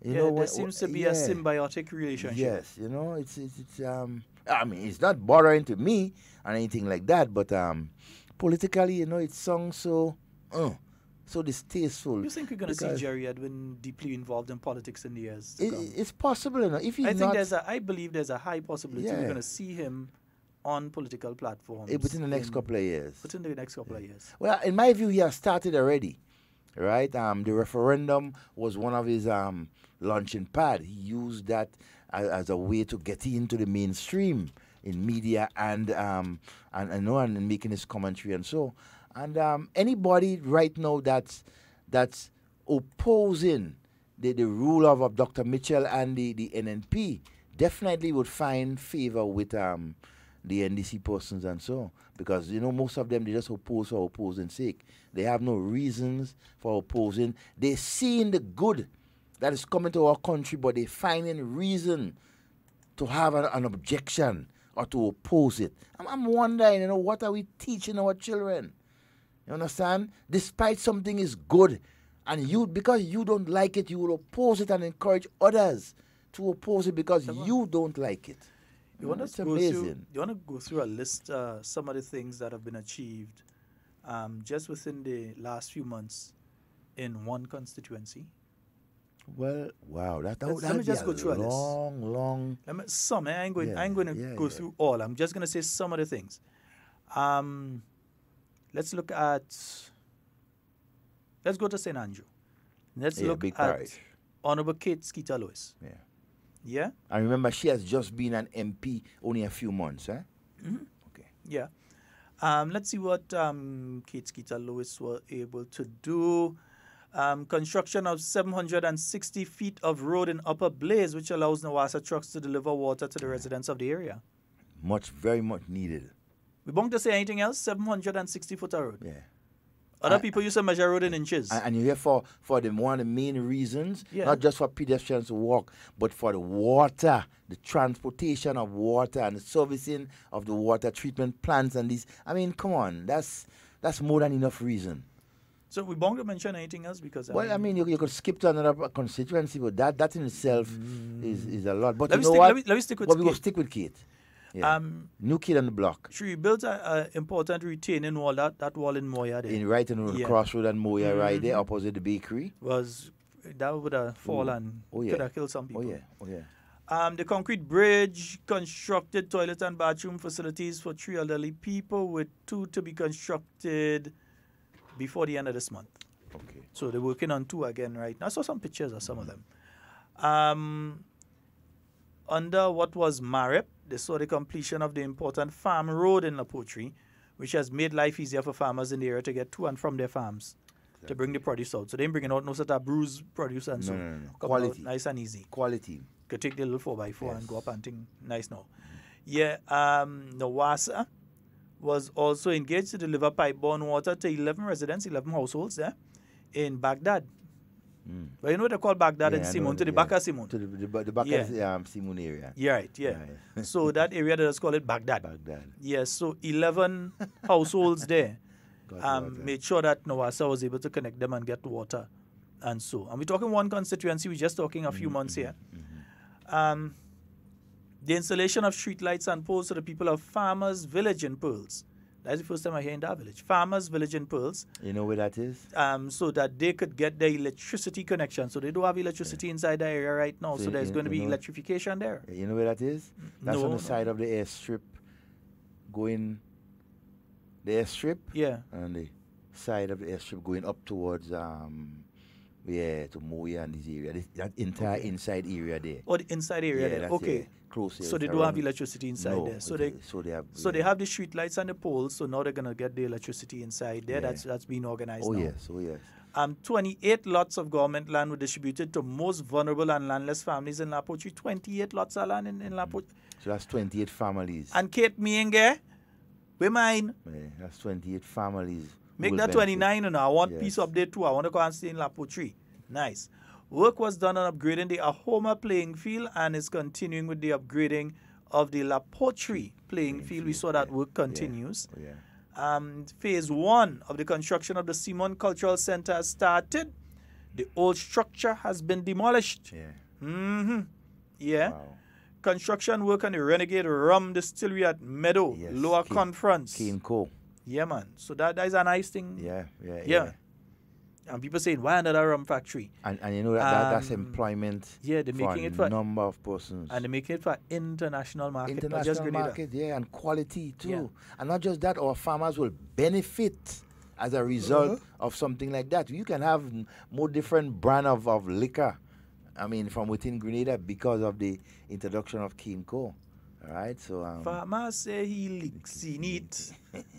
There seems to be a symbiotic relationship. Yes, it's I mean, it's not bothering to me or anything like that, but politically, it sounds so distasteful. You think we're going to see Jerry Edwin deeply involved in politics in the years to come? It's possible, if he's I believe there's a high possibility we're going to see him on political platforms. Within the next couple of years. Within the next couple of years. Well, in my view, he has started already, right? The referendum was one of his launching pad. He used that as a way to get into the mainstream in media and making his commentary and so. And anybody right now that's opposing the rule of Dr. Mitchell and the NNP definitely would find favor with the NDC persons and so, because most of them, they just oppose for opposing sake. They have no reasons for opposing. They see the good that is coming to our country, but they finding reason to have an objection or to oppose it. I'm wondering, what are we teaching our children? You understand? Despite something is good, and because you don't like it, you will oppose it and encourage others to oppose it because you don't like it. You want to go through a list, some of the things that have been achieved just within the last few months in one constituency? Well, wow, let me just go through a long. Some. I ain't going to go through all. I'm just going to say some of the things. Let's look at. Let's go to St. Andrew. Let's look at. Honorable Kate Skeeter Lewis. Yeah. Yeah? I remember she has just been an MP only a few months, eh? Mm-hmm. Okay. Yeah. Let's see what Kate Skeeter Lewis were able to do. Construction of 760 feet of road in Upper Blaze, which allows Nawasa trucks to deliver water to the residents of the area. Very much needed. We want to say anything else? 760 foot of road. Yeah. Other people used to measure road in inches. And you hear for one of the main reasons, Yeah. not just for pedestrians to walk, but for the water, the transportation of water and the servicing of the water treatment plants and these. I mean, come on, that's more than enough reason. So we won't mention anything else because you could skip to another constituency, but that in itself is a lot. But let you know stick, what? Let me stick with but Kate. we will stick with Kate. Yeah. New kid on the block. She built an important retaining wall, that wall in Moya there. Right in the crossroad and Moya, right there, opposite the bakery. That would have fallen. Could have killed some people. Oh yeah. The concrete bridge constructed toilet and bathroom facilities for 3 elderly people, with 2 to be constructed before the end of this month. Okay. So they're working on 2 again right now. I saw some pictures of some of them. Under what was MAREP, they saw the completion of the important farm road in La Poterie, which has made life easier for farmers in the area to get to and from their farms to bring the produce out. So they ain't bringing out no sort of bruised produce and so. No. Quality. Nice and easy. Quality. Could take the little 4x4 and go up and think nice now. Yeah, Nawasa was also engaged to deliver pipe-borne water to 11 residents, 11 households there in Baghdad. But you know what they call Baghdad and Simon, to the back of Simon. To the back of Simon area. Yeah, right, yeah. So that area, they just call it Baghdad. Yeah, so 11 households there made sure that Nawasa was able to connect them and get water and so. And we're talking one constituency, we're just talking a few months here. The installation of street lights and poles to the people of Farmers Village in Pearls. That's the first time I hear in that village. Farmers Village in Pearls. You know where that is? So that they could get their electricity connection. So they don't have electricity inside the area right now. So there's going to be electrification there. You know where that is? That's on the side of the airstrip going... The airstrip? Yeah. On the side of the airstrip going up towards... to Moya and this area. That entire inside area there. Oh, the inside area there. Okay. Close so they don't have electricity inside there. So they have the street lights and the poles. So now they're gonna get the electricity inside there. Yeah. That's being organized now. Oh yes. 28 lots of government land were distributed to most vulnerable and landless families in La Poterie. 28 lots of land in La Poterie. So that's 28 families. And Kate Mienge, we mine. Yeah, that's 28 families. Make that 29 and I want piece up there too. I want to go and stay in La Poterie. Nice. Work was done on upgrading the Ahoma playing field and is continuing with the upgrading of the La Poterie playing field. We saw that work continues. Phase 1 of the construction of the Simon Cultural Center has started. The old structure has been demolished. Wow. Construction work on the Renegade Rum Distillery at Meadow, Lower Conference. Cane Co. Yeah, man. So that is a nice thing. Yeah. And people saying, why another rum factory? And you know that's employment they're making it for a number of persons. And they're making it for international market. International market, and quality too. Yeah. And not just that, our farmers will benefit as a result of something like that. You can have more different brand of liquor, from within Grenada because of the introduction of Cane Co. All right, so farmer say he licks in it.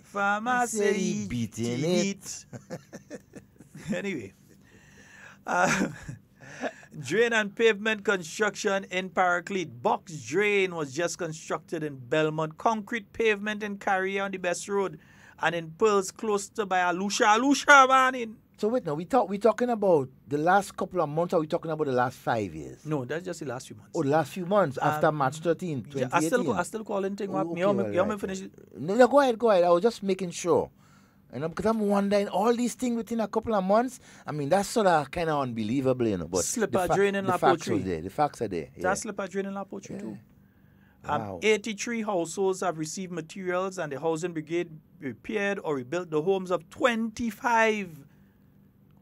Farmer say he beating it. Anyway, drain and pavement construction in Paraclete. Box drain was just constructed in Belmont. Concrete pavement in Carrier on the Best Road, and in Pearls close to by Alusha, man. So wait, now we talking about the last couple of months, or are we talking about the last 5 years? No, that's just the last few months. Oh, the last few months after March 13, 2018. I still calling thing. Finish it. No, go ahead. I was just making sure. Because I'm wondering, all these things within a couple of months, that's sort of kind of unbelievable, But slipper drain in La Poterie. The facts are there. That's slipper drain in La Poterie too. Wow. 83 households have received materials, and the housing brigade repaired or rebuilt the homes of 25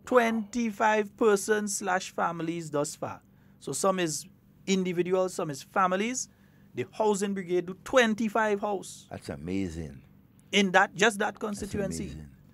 persons/families thus far. So some is individuals, some is families. The housing brigade do 25 house. That's amazing. In that constituency.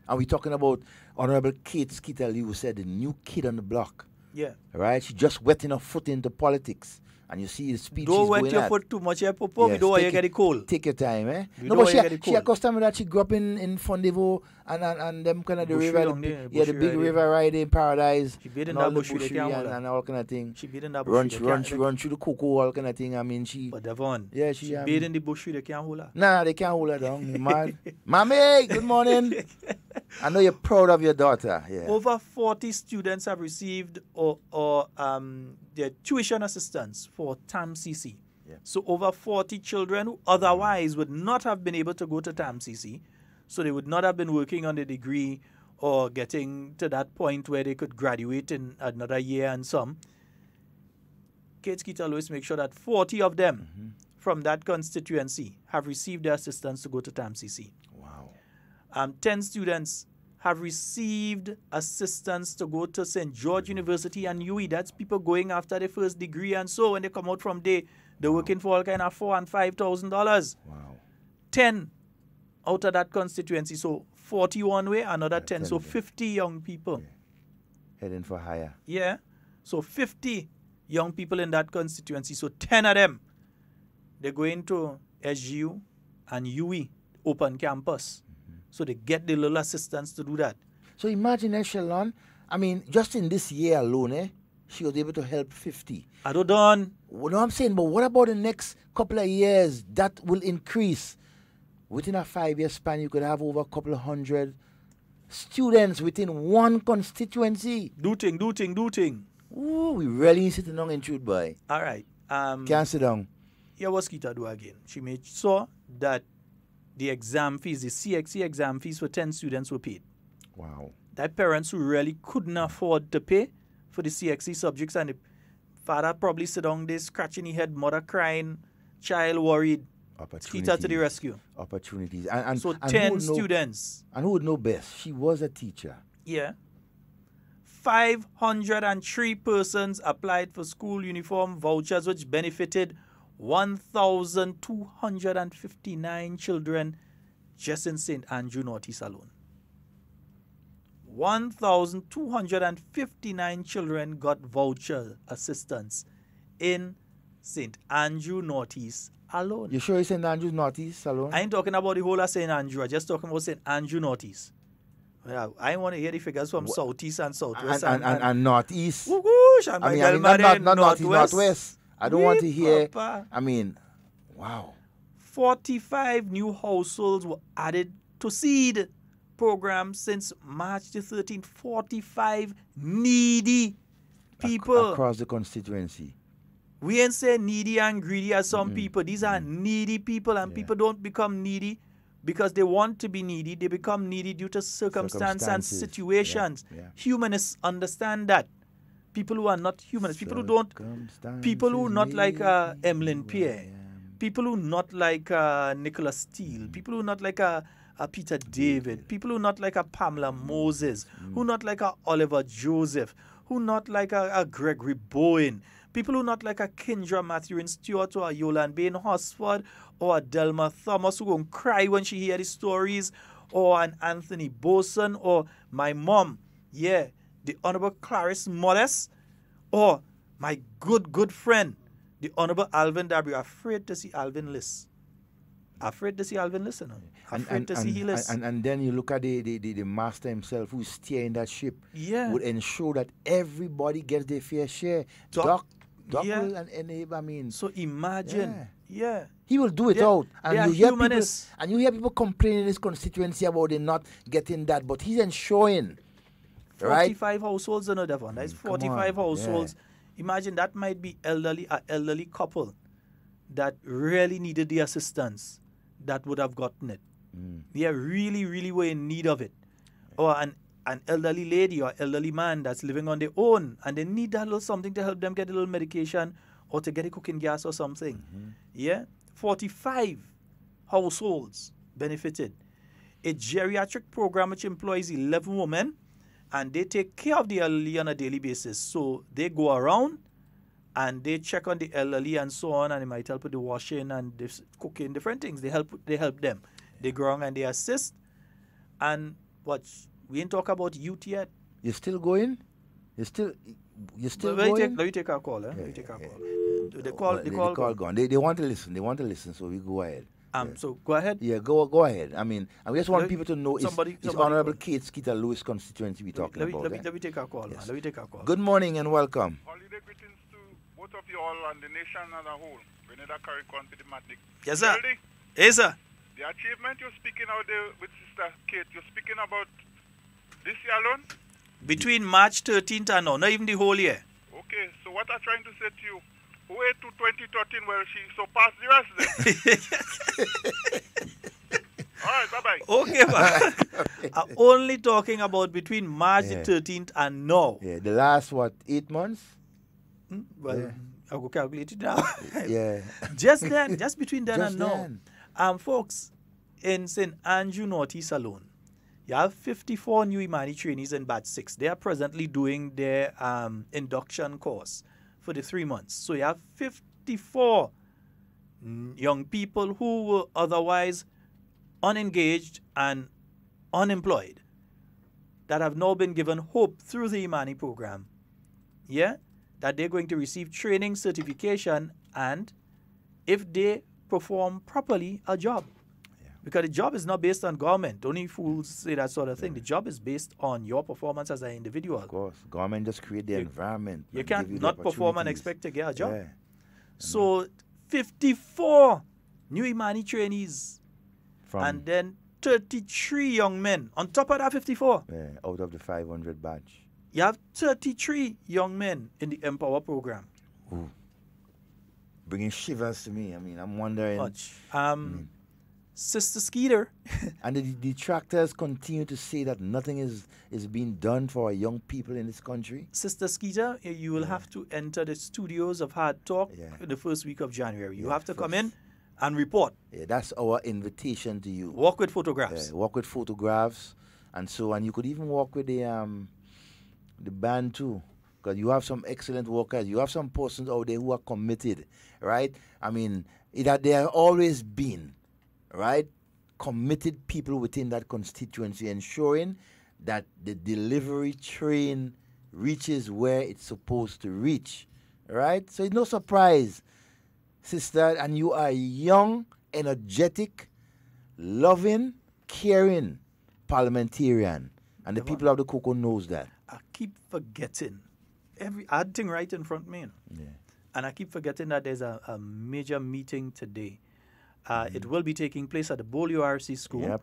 And we're talking about Honorable Kate Skeeter Lee, who said the new kid on the block. Yeah. Right? She just wetting her foot into politics. And you see the speech Don't wet your at. foot too much, Popo. We don't want you to get it cold. Take your time, eh? We No, don't but want you to get it she cold. accustomed that she grew up in Fondevo and them kind of the Bushry river, down there, the big Bushry river ride in Paradise. She bid in and all that the Bushry, they Bushry can't hold her. and all kind of thing. She bid in that Run Bushry. through the cocoa, all kind of thing. I mean, she. But Devon, yeah, she bid in the Bushry, they can't hold her. Nah, they can't hold her down. You mad? Mommy, good morning. I know you're proud of your daughter. Yeah. Over 40 students have received their tuition assistance for TAMCC. Yeah. So over 40 children who otherwise would not have been able to go to TAMCC, so they would not have been working on a degree or getting to that point where they could graduate in another year and some. Kate Skeeter always make sure that 40 of them from that constituency have received their assistance to go to TAMCC. Wow. 10 students have received assistance to go to St. George University and UE. That's people going after their first degree, and so when they come out from there, they're working for all kind of $4,000 and $5,000. Wow. 10 out of that constituency, so 40 one way, another 10, so 50 young people. Yeah. Heading for higher. Yeah, so 50 young people in that constituency, so 10 of them, they're going to SGU and UE, open campus. So they get the little assistance to do that. So imagine, Sheldon, I mean, just in this year alone, she was able to help 50. I don't done. Well, no, I'm saying, but what about the next couple of years? That will increase. Within a 5-year span, you could have over a couple of hundred students within one constituency. Do thing. Ooh, we really need to sit down and truth, boy. All right. Can't sit down. Yeah, what Skeeter do again? She made sure that the exam fees, the CXC exam fees for 10 students were paid. Wow. That parents who really couldn't afford to pay for the CXC subjects, and the father probably sit down there scratching his head, mother crying, child worried. Skeeter to the rescue. Opportunities. So and 10 students. And who would know best? She was a teacher. Yeah. 503 persons applied for school uniform vouchers, which benefited 1,259 children just in St. Andrew Northeast alone. 1,259 children got voucher assistance in St. Andrew Northeast alone. You sure it's St. Andrew Northeast alone? I ain't talking about the whole of St. Andrew. I'm just talking about St. Andrew Northeast. Well, I want to hear the figures from Southeast and Southwest and Northeast. Whoosh, I mean, not Northeast, Northwest. I don't want to hear. I mean, wow. 45 new households were added to SEED program since March the 13th. 45 needy people. Across the constituency. We ain't say needy and greedy as some people. These are needy people, and people don't become needy because they want to be needy. They become needy due to circumstances and situations. Humanists understand that. People who are not humanists, people who don't, people who not like Emlyn Pierre, people who not like Nicholas Steele, people who not like a Peter David, people who not like a Pamela Moses, who not like a Oliver Joseph, who not like a Gregory Bowen, people who not like a Kendra Matthew Stewart or a Yolande Bain Hosford or a Delma Thomas who going to cry when she hear the stories, or an Anthony Boson, or my mom, the Honorable Clarice Modest, or my good friend, the Honorable Alvin Dabry. Afraid to see Alvin list. Afraid to see Alvin listen. Afraid to see he list. And then you look at the master himself who's steering that ship. Yeah. Would ensure that everybody gets their fair share. Doc will enable, I mean. So imagine. Yeah. He will do it out. And you hear people complaining in his constituency about they not getting that, but he's ensuring. 45 households, another one. That's 45 households. Yeah. Imagine that might be an elderly couple that really needed the assistance that would have gotten it. They really, really were in need of it. Or an elderly lady or elderly man that's living on their own and they need that little something to help them get a little medication or to get a cooking gas or something. 45 households benefited. A geriatric program which employs 11 women, and they take care of the elderly on a daily basis. So they go around and they check on the elderly and so on, and they might help with the washing and the cooking, different things. They help them. They go around and they assist. And we ain't talk about youth yet. You're still going? You're still Let going? me take our call. Let me take our call. The call gone. They want to listen. They want to listen, so we go ahead. So go ahead. Yeah, go ahead. I mean, I just want people to know it's Honorable Kate Skeeter Lewis constituency we're talking about. Let me take our call. Yes. Let me take our call. Good morning and welcome. Holiday greetings to both of you all and the nation as a whole. Grenada Curry County, the Matnik. Yes, sir. Yes, sir. The achievement you're speaking out there with Sister Kate, you're speaking about this year alone? Between March 13th and now, not even the whole year. Okay, so what I'm trying to say to you, wait to 2013 where she surpassed the rest then. All right, bye-bye. Okay, man. I'm only talking about between March the 13th and now. Yeah, the last, 8 months? Well, I'll go calculate it now. Yeah. Just between then Just and now. then. Folks, in St. Andrew Northeast alone, you have 54 new Imani trainees in batch 6. They are presently doing their induction course for the 3 months. So you have 54 young people who were otherwise unengaged and unemployed that have now been given hope through the Imani program. Yeah? That they're going to receive training, certification, and if they perform properly, a job. Because the job is not based on government. Only fools say that sort of thing. The job is based on your performance as an individual. Of course. Government just create the environment. You can't not perform and expect to get a job. Yeah. So 54 new Imani trainees and then 33 young men. On top of that 54. Yeah, out of the 500 batch. You have 33 young men in the Empower program. Ooh. Bringing shivers to me. I mean, I'm wondering. Much. Sister Skeeter. And the detractors continue to say that nothing is being done for our young people in this country. Sister Skeeter, you will have to enter the studios of Hard Talk in the first week of January. You have to come in and report. Yeah, that's our invitation to you. Walk with photographs. Yeah, walk with photographs. And you could even walk with the band too. Because you have some excellent workers. You have some persons out there who are committed, right? I mean, there have always been, right, committed people within that constituency ensuring that the delivery train reaches where it's supposed to reach, right? So it's no surprise, sister, and you are young, energetic, loving, caring parliamentarian, and the people of the Cocoa knows that. I keep forgetting every odd thing right in front of me. Yeah. And I keep forgetting that there's a major meeting today. It will be taking place at the Bolio RC School. Yep.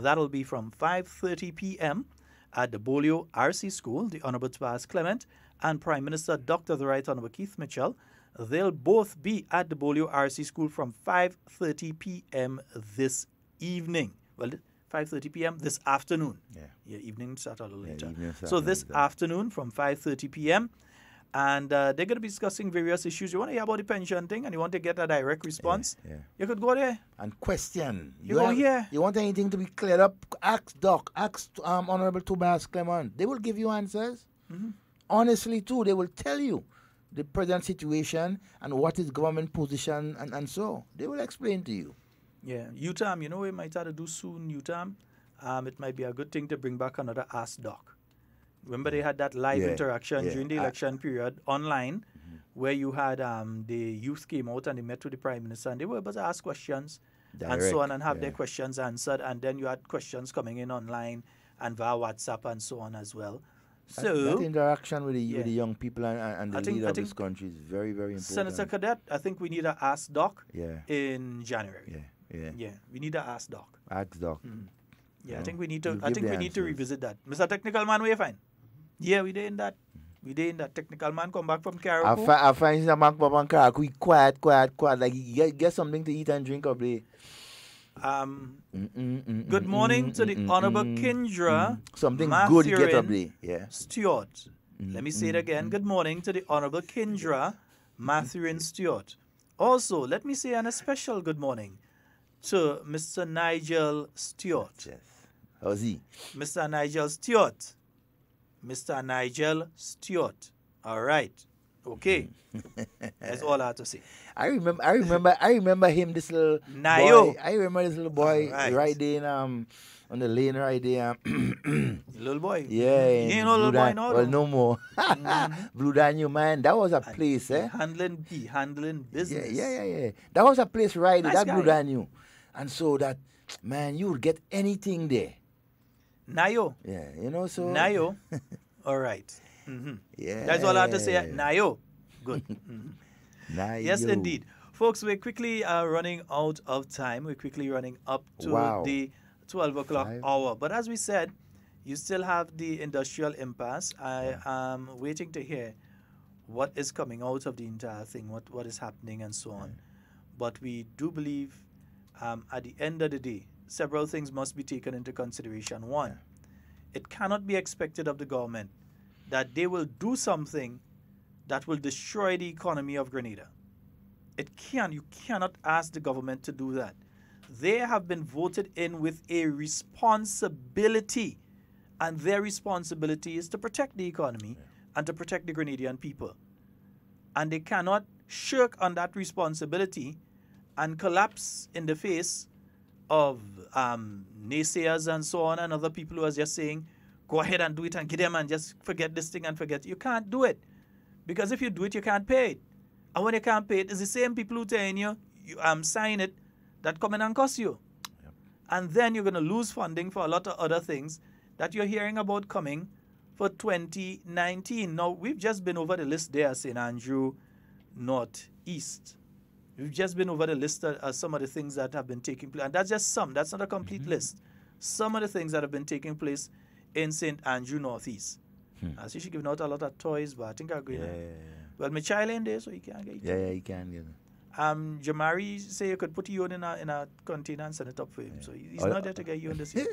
That'll be from 5:30 p.m. at the Bolio RC School. The Honorable Tobias Clement and Prime Minister Dr. the Right Honorable Keith Mitchell. They'll both be at the Bolio RC School from 5:30 p.m. this evening. Well, 5:30 p.m. this afternoon. Yeah, evening start a little later. So this afternoon from 5:30 p.m. And they're going to be discussing various issues. You want to hear about the pension thing and you want to get a direct response? You could go there. And question. You go here. You want anything to be cleared up? Ask Doc. Ask Honorable Tobias Clement. They will give you answers. Honestly, too, they will tell you the present situation and what is government position and so. They will explain to you. Yeah. UTAM, you know, we might have to do soon, UTAM. It might be a good thing to bring back another Ask Doc. Remember they had that live interaction during the election period online where you had the youth came out and they met with the Prime Minister and they were able to ask questions and so on and have their questions answered, and then you had questions coming in online and via WhatsApp and so on as well. So that interaction with the young people and the leader of this country is very, very important. Senator Cadet, I think we need to Ask Doc in January. Yeah. We need to Ask Doc. Ask Doc. Yeah, I think we need to revisit that. Mr. Technical Man, where you find? Yeah, we did in that. We did in that. Technical Man come back from Caracou. I find the man from Caracou quiet. Like he get something to eat and drink up there. Good morning to the Honorable Kindra. Something Mathurin good you get up there. Yeah. Stewart. Let me say it again. Good morning to the Honorable Kindra Mathurin Stewart. Also, let me say a special good morning to Mr. Nigel Stewart. Yes. How's he? Mr. Nigel Stewart. Mr. Nigel Stewart. All right. Okay. That's all I have to say. I remember him, this little Nayo. boy. I remember this little boy right there in on the lane right there. Little boy. Yeah. You ain't no little boy now. Well, no more. Blue Daniel, man, that was a place, eh? Handling business. Yeah. That was a place right there, Nice that guy. Blue Daniel. And so that, man, you would get anything there. Nayo. Yeah, you know, so. Nayo. All right. Yeah. That's all I have to say. Nayo. Good. Nayo. Yes, indeed. Folks, we're quickly running out of time. We're quickly running up to the 12 o'clock hour. But as we said, you still have the industrial impasse. I am waiting to hear what is coming out of the entire thing, what is happening and so on. But we do believe at the end of the day, several things must be taken into consideration. One, it cannot be expected of the government that they will do something that will destroy the economy of Grenada. You cannot ask the government to do that. They have been voted in with a responsibility, and their responsibility is to protect the economy and to protect the Grenadian people. And they cannot shirk on that responsibility and collapse in the face of naysayers and so on, and other people who are just saying, go ahead and do it and get them and just forget this thing and forget. You can't do it. Because if you do it, you can't pay it. And when you can't pay it, it's the same people who telling you sign it, that come in and cost you. And then you're going to lose funding for a lot of other things that you're hearing about coming for 2019. Now, we've just been over the list there, St. Andrew, Northeast. We've just been over the list of some of the things that have been taking place. And that's just some. That's not a complete list. Some of the things that have been taking place in St. Andrew, Northeast. I see she's giving out a lot of toys, but I think I'm going to... Well, my child in there, so he can't get it. Yeah, he can get it. Jamari say you could put you in a container and send it up for him. So he's not there to get you in this year.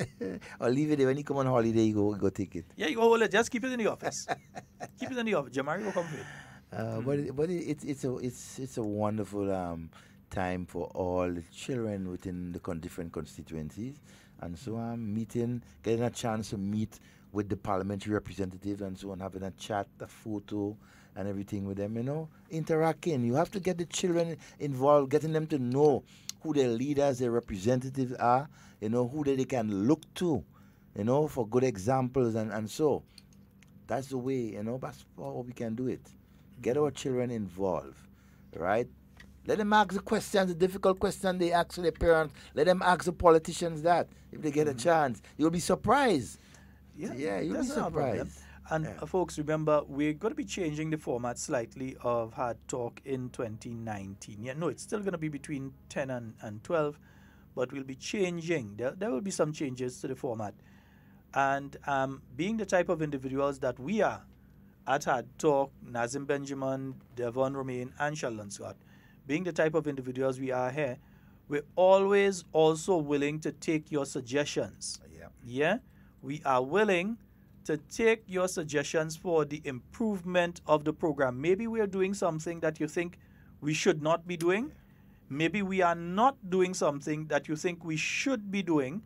Or leave it there. When you come on holiday, you go take it. Yeah, you go hold it. Just keep it in the office. Keep it in the office. Jamari will come for it. But it's a wonderful time for all the children within the different constituencies. And so I'm getting a chance to meet with the parliamentary representatives and so on, having a chat, a photo, and everything with them, interacting. You have to get the children involved, getting them to know who their leaders, their representatives are, who they can look to, for good examples and so. That's the way, that's how we can do it. Get our children involved, right? Let them ask the questions, the difficult questions they ask their parents. Let them ask the politicians that, if they get a chance. You'll be surprised. Yeah, you'll be surprised. And folks, remember, we're going to be changing the format slightly of Hard Talk in 2019. Yeah, no, it's still going to be between 10 and 12, but we'll be changing. There will be some changes to the format. And being the type of individuals that we are at Hard Talk, Nazim Benjamin, Devon Romain, and Sheldon Scott, being the type of individuals we are here, we're always also willing to take your suggestions. Yeah? We are willing to take your suggestions for the improvement of the program. Maybe we are doing something that you think we should not be doing. Maybe we are not doing something that you think we should be doing.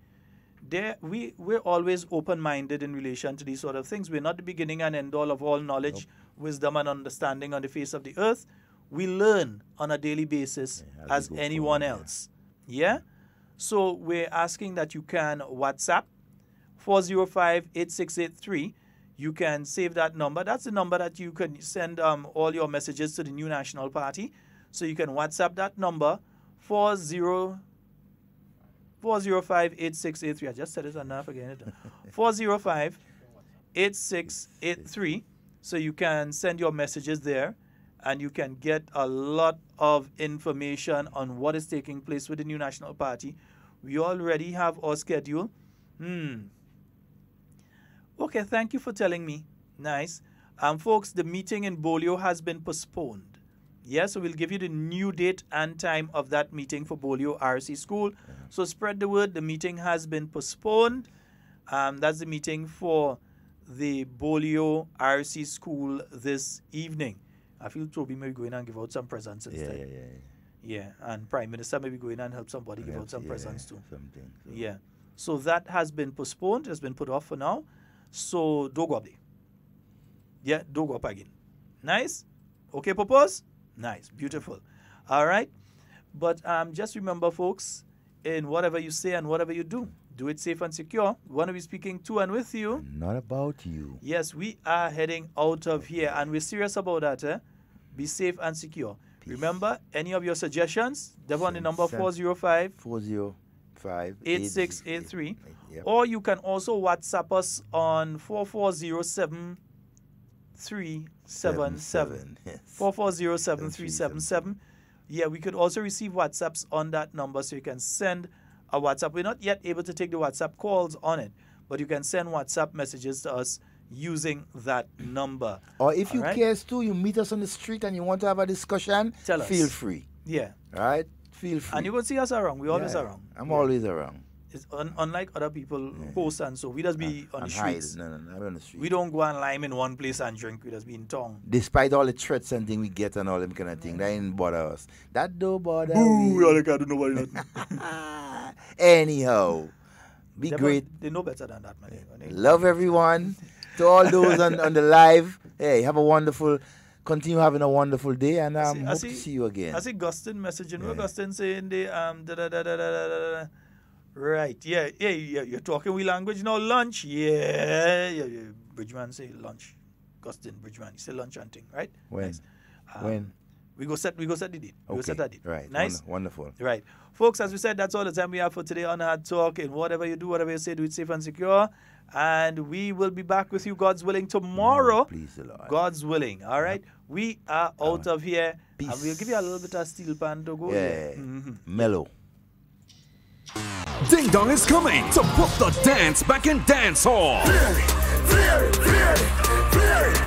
We're always open-minded in relation to these sort of things. We're not the beginning and end all of all knowledge, wisdom, and understanding on the face of the earth. We learn on a daily basis as anyone else. Yeah? So we're asking that you can WhatsApp 405-8683. You can save that number. That's the number that you can send all your messages to the New National Party. So you can WhatsApp that number, 405-8683. I just said it and now I'm forgetting it. 405-8683. So you can send your messages there, and you can get a lot of information on what is taking place with the New National Party. We already have our schedule. Okay, thank you for telling me. Nice. Folks, the meeting in Bolio has been postponed. So we'll give you the new date and time of that meeting for Bolio RC School. So spread the word. The meeting has been postponed. That's the meeting for the Bolio RC School this evening. I feel Toby may go in and give out some presents instead. Yeah, and Prime Minister maybe go in and help somebody give out some presents too. Yeah. So that has been postponed. It's been put off for now. So, do go up there. Yeah, do go up again. Nice? Okay, propose? Nice. Beautiful. All right. But just remember, folks, in whatever you say and whatever you do, Do it safe and secure. We want to be speaking to and with you. Not about you. Yes, we are heading out of here, and we're serious about that. Be safe and secure. Peace. Remember, any of your suggestions, Devon, the number 405-8683. Yep. Or you can also WhatsApp us on 4407377. Yes. 4407377. Yeah, we could also receive WhatsApps on that number, so you can send a WhatsApp. We're not yet able to take the WhatsApp calls on it, but you can send WhatsApp messages to us using that number. Or if you cares too, you meet us on the street and you want to have a discussion, tell us. Feel free. Yeah. Right? Feel free. And you will see us around. We always around. I'm always around. It's unlike other people post and so. We just be on the streets. No, I'm on the street. We don't go and lime in one place and drink. We just be in town. Despite all the threats and things we get and all them kind of thing, that ain't bother us. That don't bother we all can't do nobody nothing. Anyhow, be great. They know better than that, man. Love everyone. To all those on the live, hey, have a wonderful, continue having a wonderful day, and hope to see you again. I see Gustin messaging. Yeah. Gustin saying the right, yeah, you're talking we language now. Lunch, yeah. Bridgeman say lunch. Gustin Bridgeman, he say lunch hunting, right? When? Nice. When? We go set the date. Okay. We go set that date. Right. Nice. Wonderful. Right. Folks, as we said, that's all the time we have for today on Hard Talk. And whatever you do, whatever you say, do it safe and secure. And we will be back with you, God's willing, tomorrow. Please, the Lord. God's willing. All right. We are out of here. Peace. And we'll give you a little bit of steel pan to go. Yeah. Mellow. Ding Dong is coming to put the dance back in dance hall.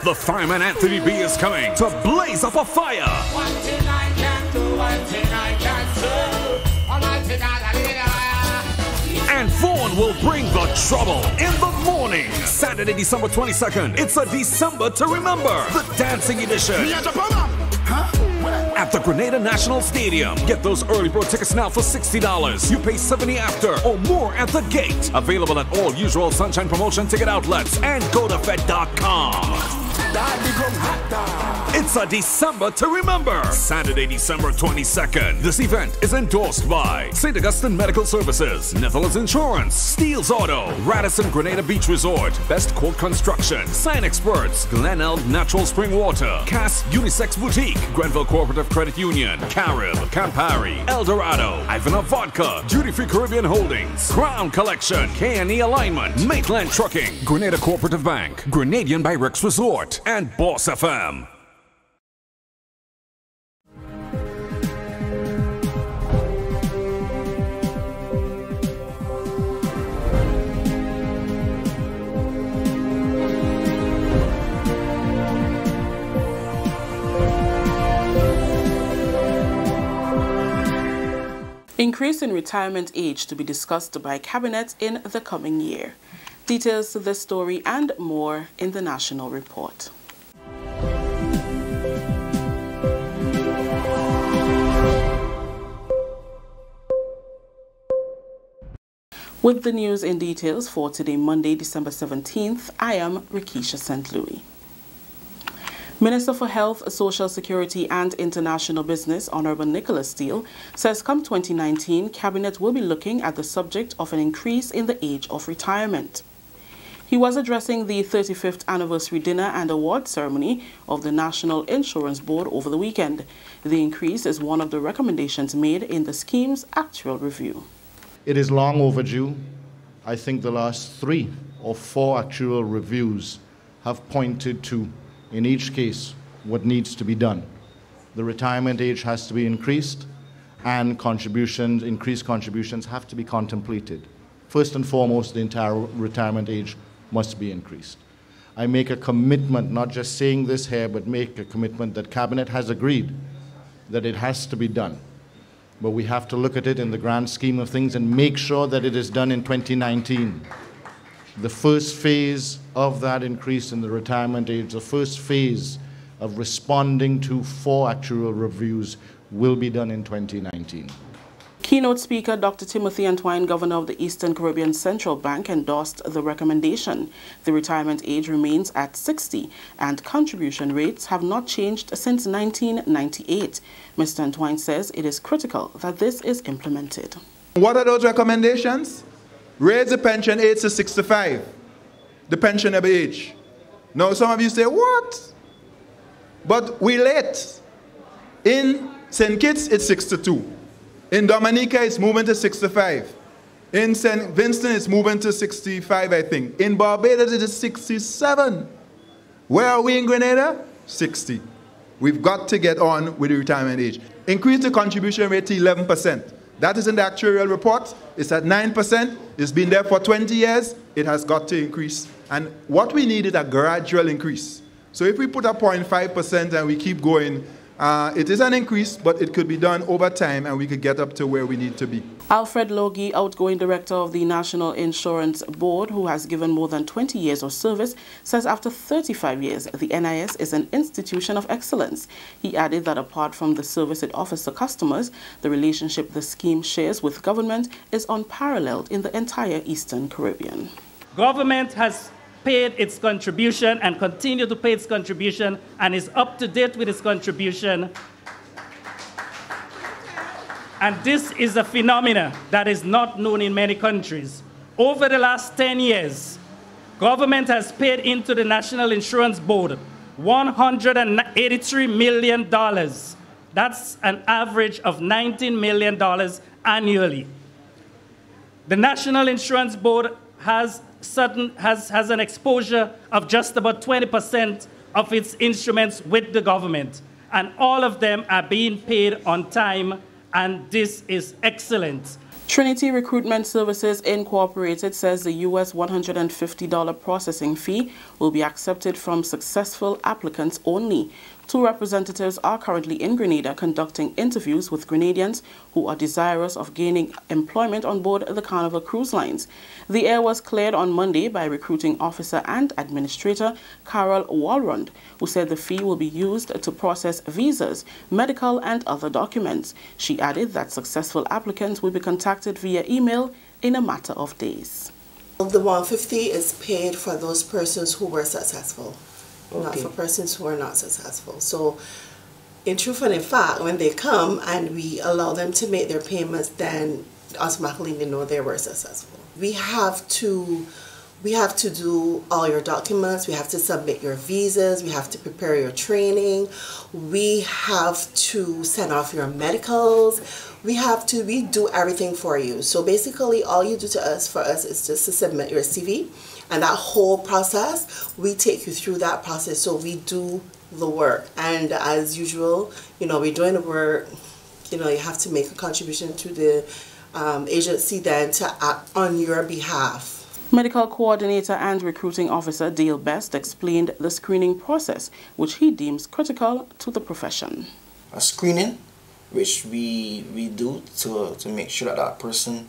The fireman Anthony B is coming to blaze up a fire. One thing I can do, one thing I can do. Almighty God, And Vaughn will bring the trouble in the morning. Saturday, December 22nd. It's a December to remember. The dancing edition. At the Grenada National Stadium. Get those early bird tickets now for $60. You pay $70 after or more at the gate. Available at all usual Sunshine Promotion ticket outlets and GoToFed.com. It's a December to remember. Saturday, December 22nd. This event is endorsed by St. Augustine Medical Services, Netherlands Insurance, Steels Auto, Radisson Grenada Beach Resort, Best Court Construction, Sign Experts, Glen Elg Natural Spring Water, Cass Unisex Boutique, Grenville Cooperative Credit Union, Carib, Campari, Eldorado, Ivanov Vodka, Duty Free Caribbean Holdings, Crown Collection, K&E Alignment, Maitland Trucking, Grenada Cooperative Bank, Grenadian by Rex Resort, and Boss FM. Increase in retirement age to be discussed by Cabinet in the coming year. Details to this story and more in the National Report. With the news in details for today, Monday, December 17th, I am Rikisha St. Louis. Minister for Health, Social Security and International Business, Honorable Nicholas Steele, says come 2019, Cabinet will be looking at the subject of an increase in the age of retirement. He was addressing the 35th anniversary dinner and award ceremony of the National Insurance Board over the weekend. The increase is one of the recommendations made in the scheme's actual review. It is long overdue. I think the last 3 or 4 actual reviews have pointed to, in each case, what needs to be done. The retirement age has to be increased, and increased contributions have to be contemplated. First and foremost, the entire retirement age must be increased. I make a commitment, not just saying this here, but make a commitment that Cabinet has agreed that it has to be done. But we have to look at it in the grand scheme of things and make sure that it is done in 2019. The first phase of that increase in the retirement age, the first phase of responding to 4 actual reviews will be done in 2019. Keynote speaker Dr. Timothy Antwine, Governor of the Eastern Caribbean Central Bank, endorsed the recommendation. The retirement age remains at 60 and contribution rates have not changed since 1998. Mr. Antwine says it is critical that this is implemented. What are those recommendations? raise the pension age to 65, the pensionable age. Now some of you say, what? But we late. In St. Kitts, it's 62. In Dominica, it's moving to 65. In St. Vincent, it's moving to 65, I think. In Barbados, it is 67. Where are we in Grenada? 60. We've got to get on with the retirement age. Increase the contribution rate to 11%. That is in the actuarial report. It's at 9%. It's been there for 20 years. It has got to increase. And what we need is a gradual increase. So if we put a 0.5% and we keep going, it is an increase, but it could be done over time and we could get up to where we need to be. Alfred Logie, outgoing director of the National Insurance Board, who has given more than 20 years of service, says after 35 years, the NIS is an institution of excellence. He added that apart from the service it offers to customers, the relationship the scheme shares with government is unparalleled in the entire Eastern Caribbean. Government has paid its contribution and continue to pay its contribution and is up to date with its contribution. And this is a phenomenon that is not known in many countries. Over the last 10 years, government has paid into the National Insurance Board $183 million. That's an average of $19 million annually. The National Insurance Board has an exposure of just about 20% of its instruments with the government, and all of them are being paid on time, and this is excellent. Trinity Recruitment Services Incorporated says the US $150 processing fee will be accepted from successful applicants only. 2 representatives are currently in Grenada conducting interviews with Grenadians who are desirous of gaining employment on board the Carnival cruise lines. The air was cleared on Monday by recruiting officer and administrator Carol Walrond, who said the fee will be used to process visas, medical and other documents. She added that successful applicants will be contacted via email in a matter of days. The $150 is paid for those persons who were successful. Okay. Not for persons who are not successful. So, in truth and in fact, when they come and we allow them to make their payments, then automatically they know they were successful. We have to do all your documents. We have to submit your visas. We have to prepare your training. We have to send off your medicals. We do everything for you. So basically, all you do for us is just to submit your CV. And that whole process, we take you through that process. So we do the work. And as usual, we're doing the work. You have to make a contribution to the agency then to act on your behalf. Medical coordinator and recruiting officer Dale Best explained the screening process, which he deems critical to the profession. A screening, which we do to make sure that person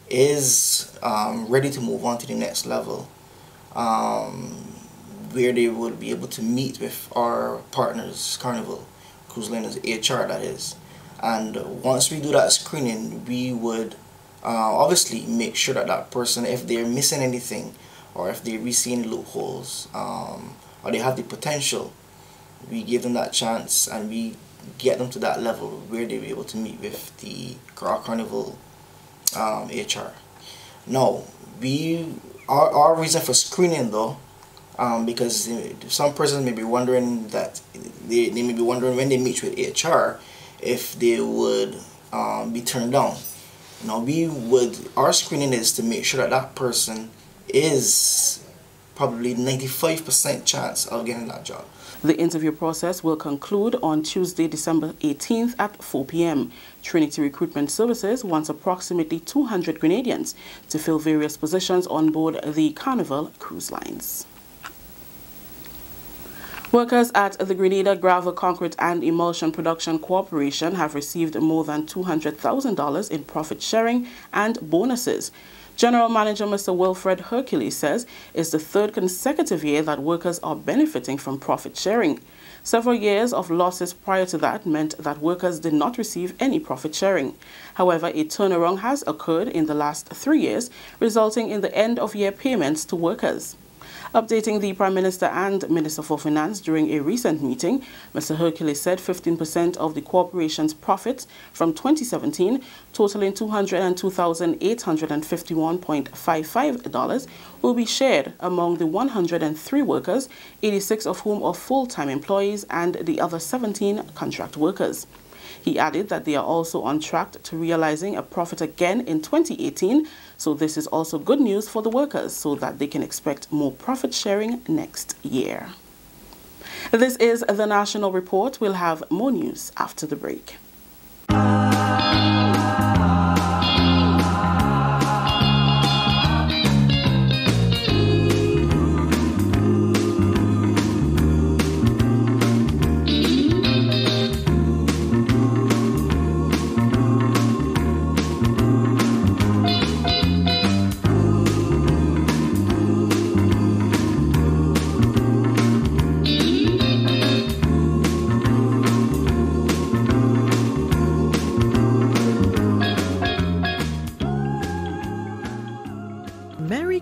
is ready to move on to the next level, where they will be able to meet with our partners, Carnival Cruise Liners, HR that is. And once we do that screening, we would obviously make sure that person, if they're missing anything or if they see any loopholes or they have the potential, we give them that chance and we get them to that level where they'll be able to meet with the Carnival HR. Now, our reason for screening though, because some persons may be wondering that they may be wondering when they meet with HR if they would be turned down. Now, our screening is to make sure that person is probably 95% chance of getting that job. The interview process will conclude on Tuesday, December 18th at 4 p.m. Trinity Recruitment Services wants approximately 200 Grenadians to fill various positions on board the Carnival cruise lines. Workers at the Grenada Gravel, Concrete and Emulsion Production Corporation have received more than $200,000 in profit sharing and bonuses. General Manager Mr. Wilfred Hercules says it's the 3rd consecutive year that workers are benefiting from profit sharing. Several years of losses prior to that meant that workers did not receive any profit sharing. However, a turnaround has occurred in the last 3 years, resulting in the end-of-year payments to workers. Updating the Prime Minister and Minister for Finance during a recent meeting, Mr. Hercules said 15% of the corporation's profits from 2017, totaling $202,851.55, will be shared among the 103 workers, 86 of whom are full-time employees and the other 17 contract workers. He added that they are also on track to realizing a profit again in 2018, so this is also good news for the workers so that they can expect more profit sharing next year. This is the National Report. We'll have more news after the break.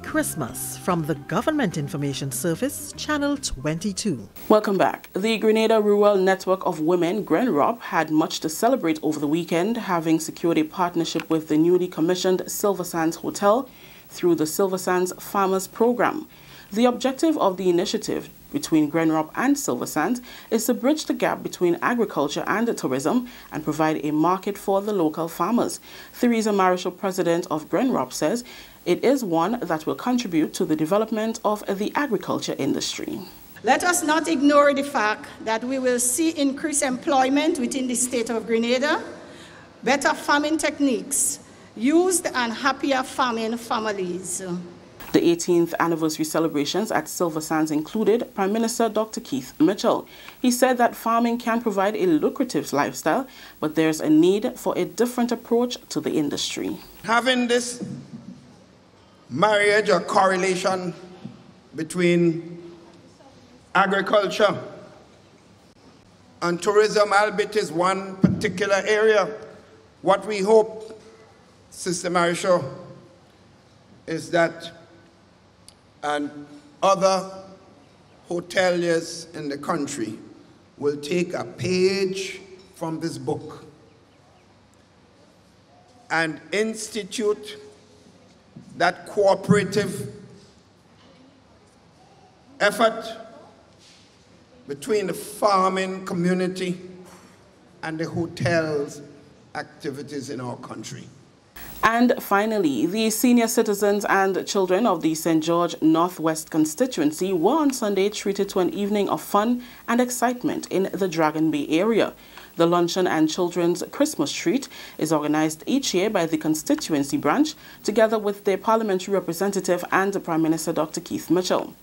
Christmas from the Government Information Service, Channel 22. Welcome back. The Grenada Rural Network of Women, GrenROP, had much to celebrate over the weekend, having secured a partnership with the newly commissioned Silver Sands Hotel through the Silver Sands Farmers Program. The objective of the initiative between GrenROP and Silver Sands is to bridge the gap between agriculture and tourism and provide a market for the local farmers. Theresa Marichal, president of GrenROP, says it is one that will contribute to the development of the agriculture industry. Let us not ignore the fact that we will see increased employment within the state of Grenada, better farming techniques used, and happier farming families. The 18th anniversary celebrations at Silver Sands included Prime Minister Dr. Keith Mitchell. He said that farming can provide a lucrative lifestyle, but there's a need for a different approach to the industry. Having this marriage or correlation between agriculture and tourism, albeit is one particular area, what we hope, Sister Marichal, is that and other hoteliers in the country will take a page from this book and institute that cooperative effort between the farming community and the hotels' activities in our country. And finally, the senior citizens and children of the St. George Northwest constituency were on Sunday treated to an evening of fun and excitement in the Dragon Bay area. The luncheon and children's Christmas treat is organized each year by the constituency branch, together with their parliamentary representative and the Prime Minister Dr. Keith Mitchell.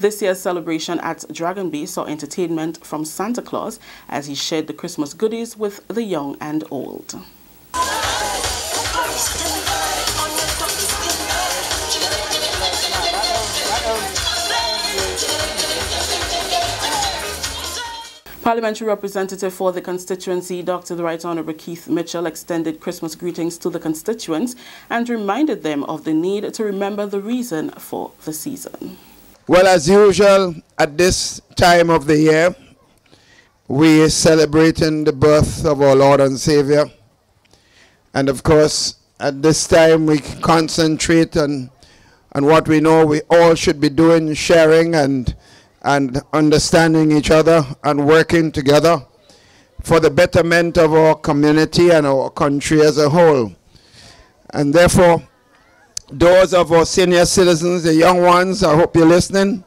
This year's celebration at Dragon Bay saw entertainment from Santa Claus as he shared the Christmas goodies with the young and old. Parliamentary representative for the constituency, Dr. the Right Honourable Keith Mitchell, extended Christmas greetings to the constituents and reminded them of the need to remember the reason for the season. Well, as usual, at this time of the year, we are celebrating the birth of our Lord and Saviour. And of course, at this time, we concentrate on what we know we all should be doing, sharing and understanding each other and working together for the betterment of our community and our country as a whole. And therefore, those of our senior citizens, the young ones, I hope you're listening,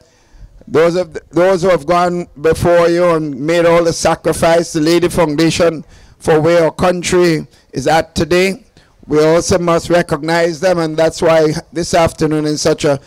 those who have gone before you and made all the sacrifice to lay the foundation for where our country is at today, we also must recognize them, and that's why this afternoon is such a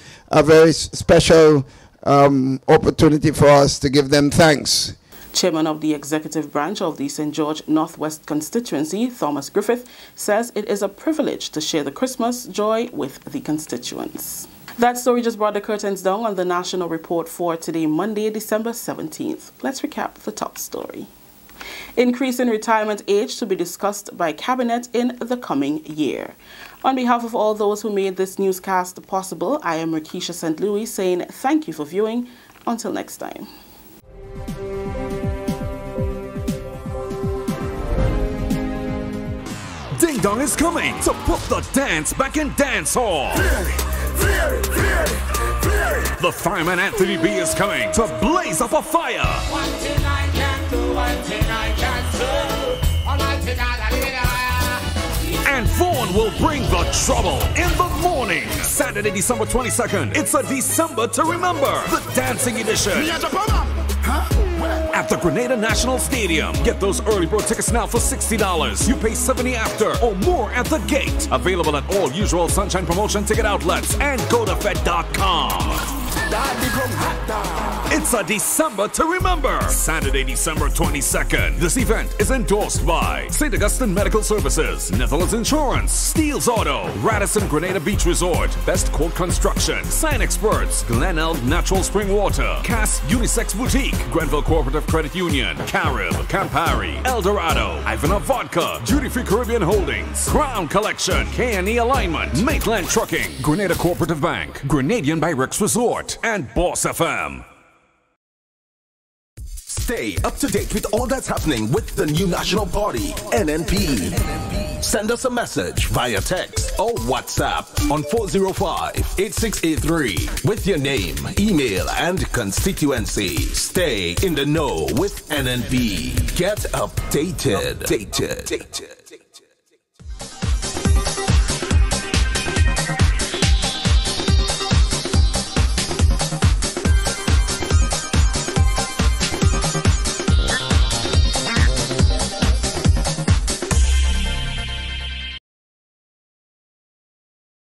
very special opportunity for us to give them thanks. Chairman of the executive branch of the St. George Northwest constituency, Thomas Griffith, says it is a privilege to share the Christmas joy with the constituents. That story just brought the curtains down on the National Report for today, Monday, December 17th. Let's recap the top story. increase in retirement age to be discussed by Cabinet in the coming year. On behalf of all those who made this newscast possible, I am Rikisha St. Louis saying thank you for viewing. Until next time. Ding Dong is coming to put the dance back in dance hall. The fireman Anthony B is coming to blaze up a fire. One thing I can do, one thing I can do. Almighty God, and Vaughn will bring the trouble in the morning. Saturday, December 22nd. It's a December to remember. The dancing edition. At the Grenada National Stadium. Get those early bird tickets now for $60. You pay $70 after or more at the gate. Available at all usual Sunshine Promotion ticket outlets and GoToFed.com. It's a December to remember. Saturday, December 22nd. This event is endorsed by St. Augustine Medical Services, Netherlands Insurance, Steels Auto, Radisson Grenada Beach Resort, Best Court Construction, Sign Experts, Glenelg Natural Spring Water, Cass Unisex Boutique, Grenville Cooperative Credit Union, Carib, Campari, Eldorado, Ivanov Vodka, Duty Free Caribbean Holdings, Crown Collection, K&E Alignment, Maitland Trucking, Grenada Cooperative Bank, Grenadian by Rex Resort, and Boss FM. Stay up to date with all that's happening with the new national party, NNP. Send us a message via text or WhatsApp on 405-8683 with your name, email, and constituency. Stay in the know with NNP. Get updated.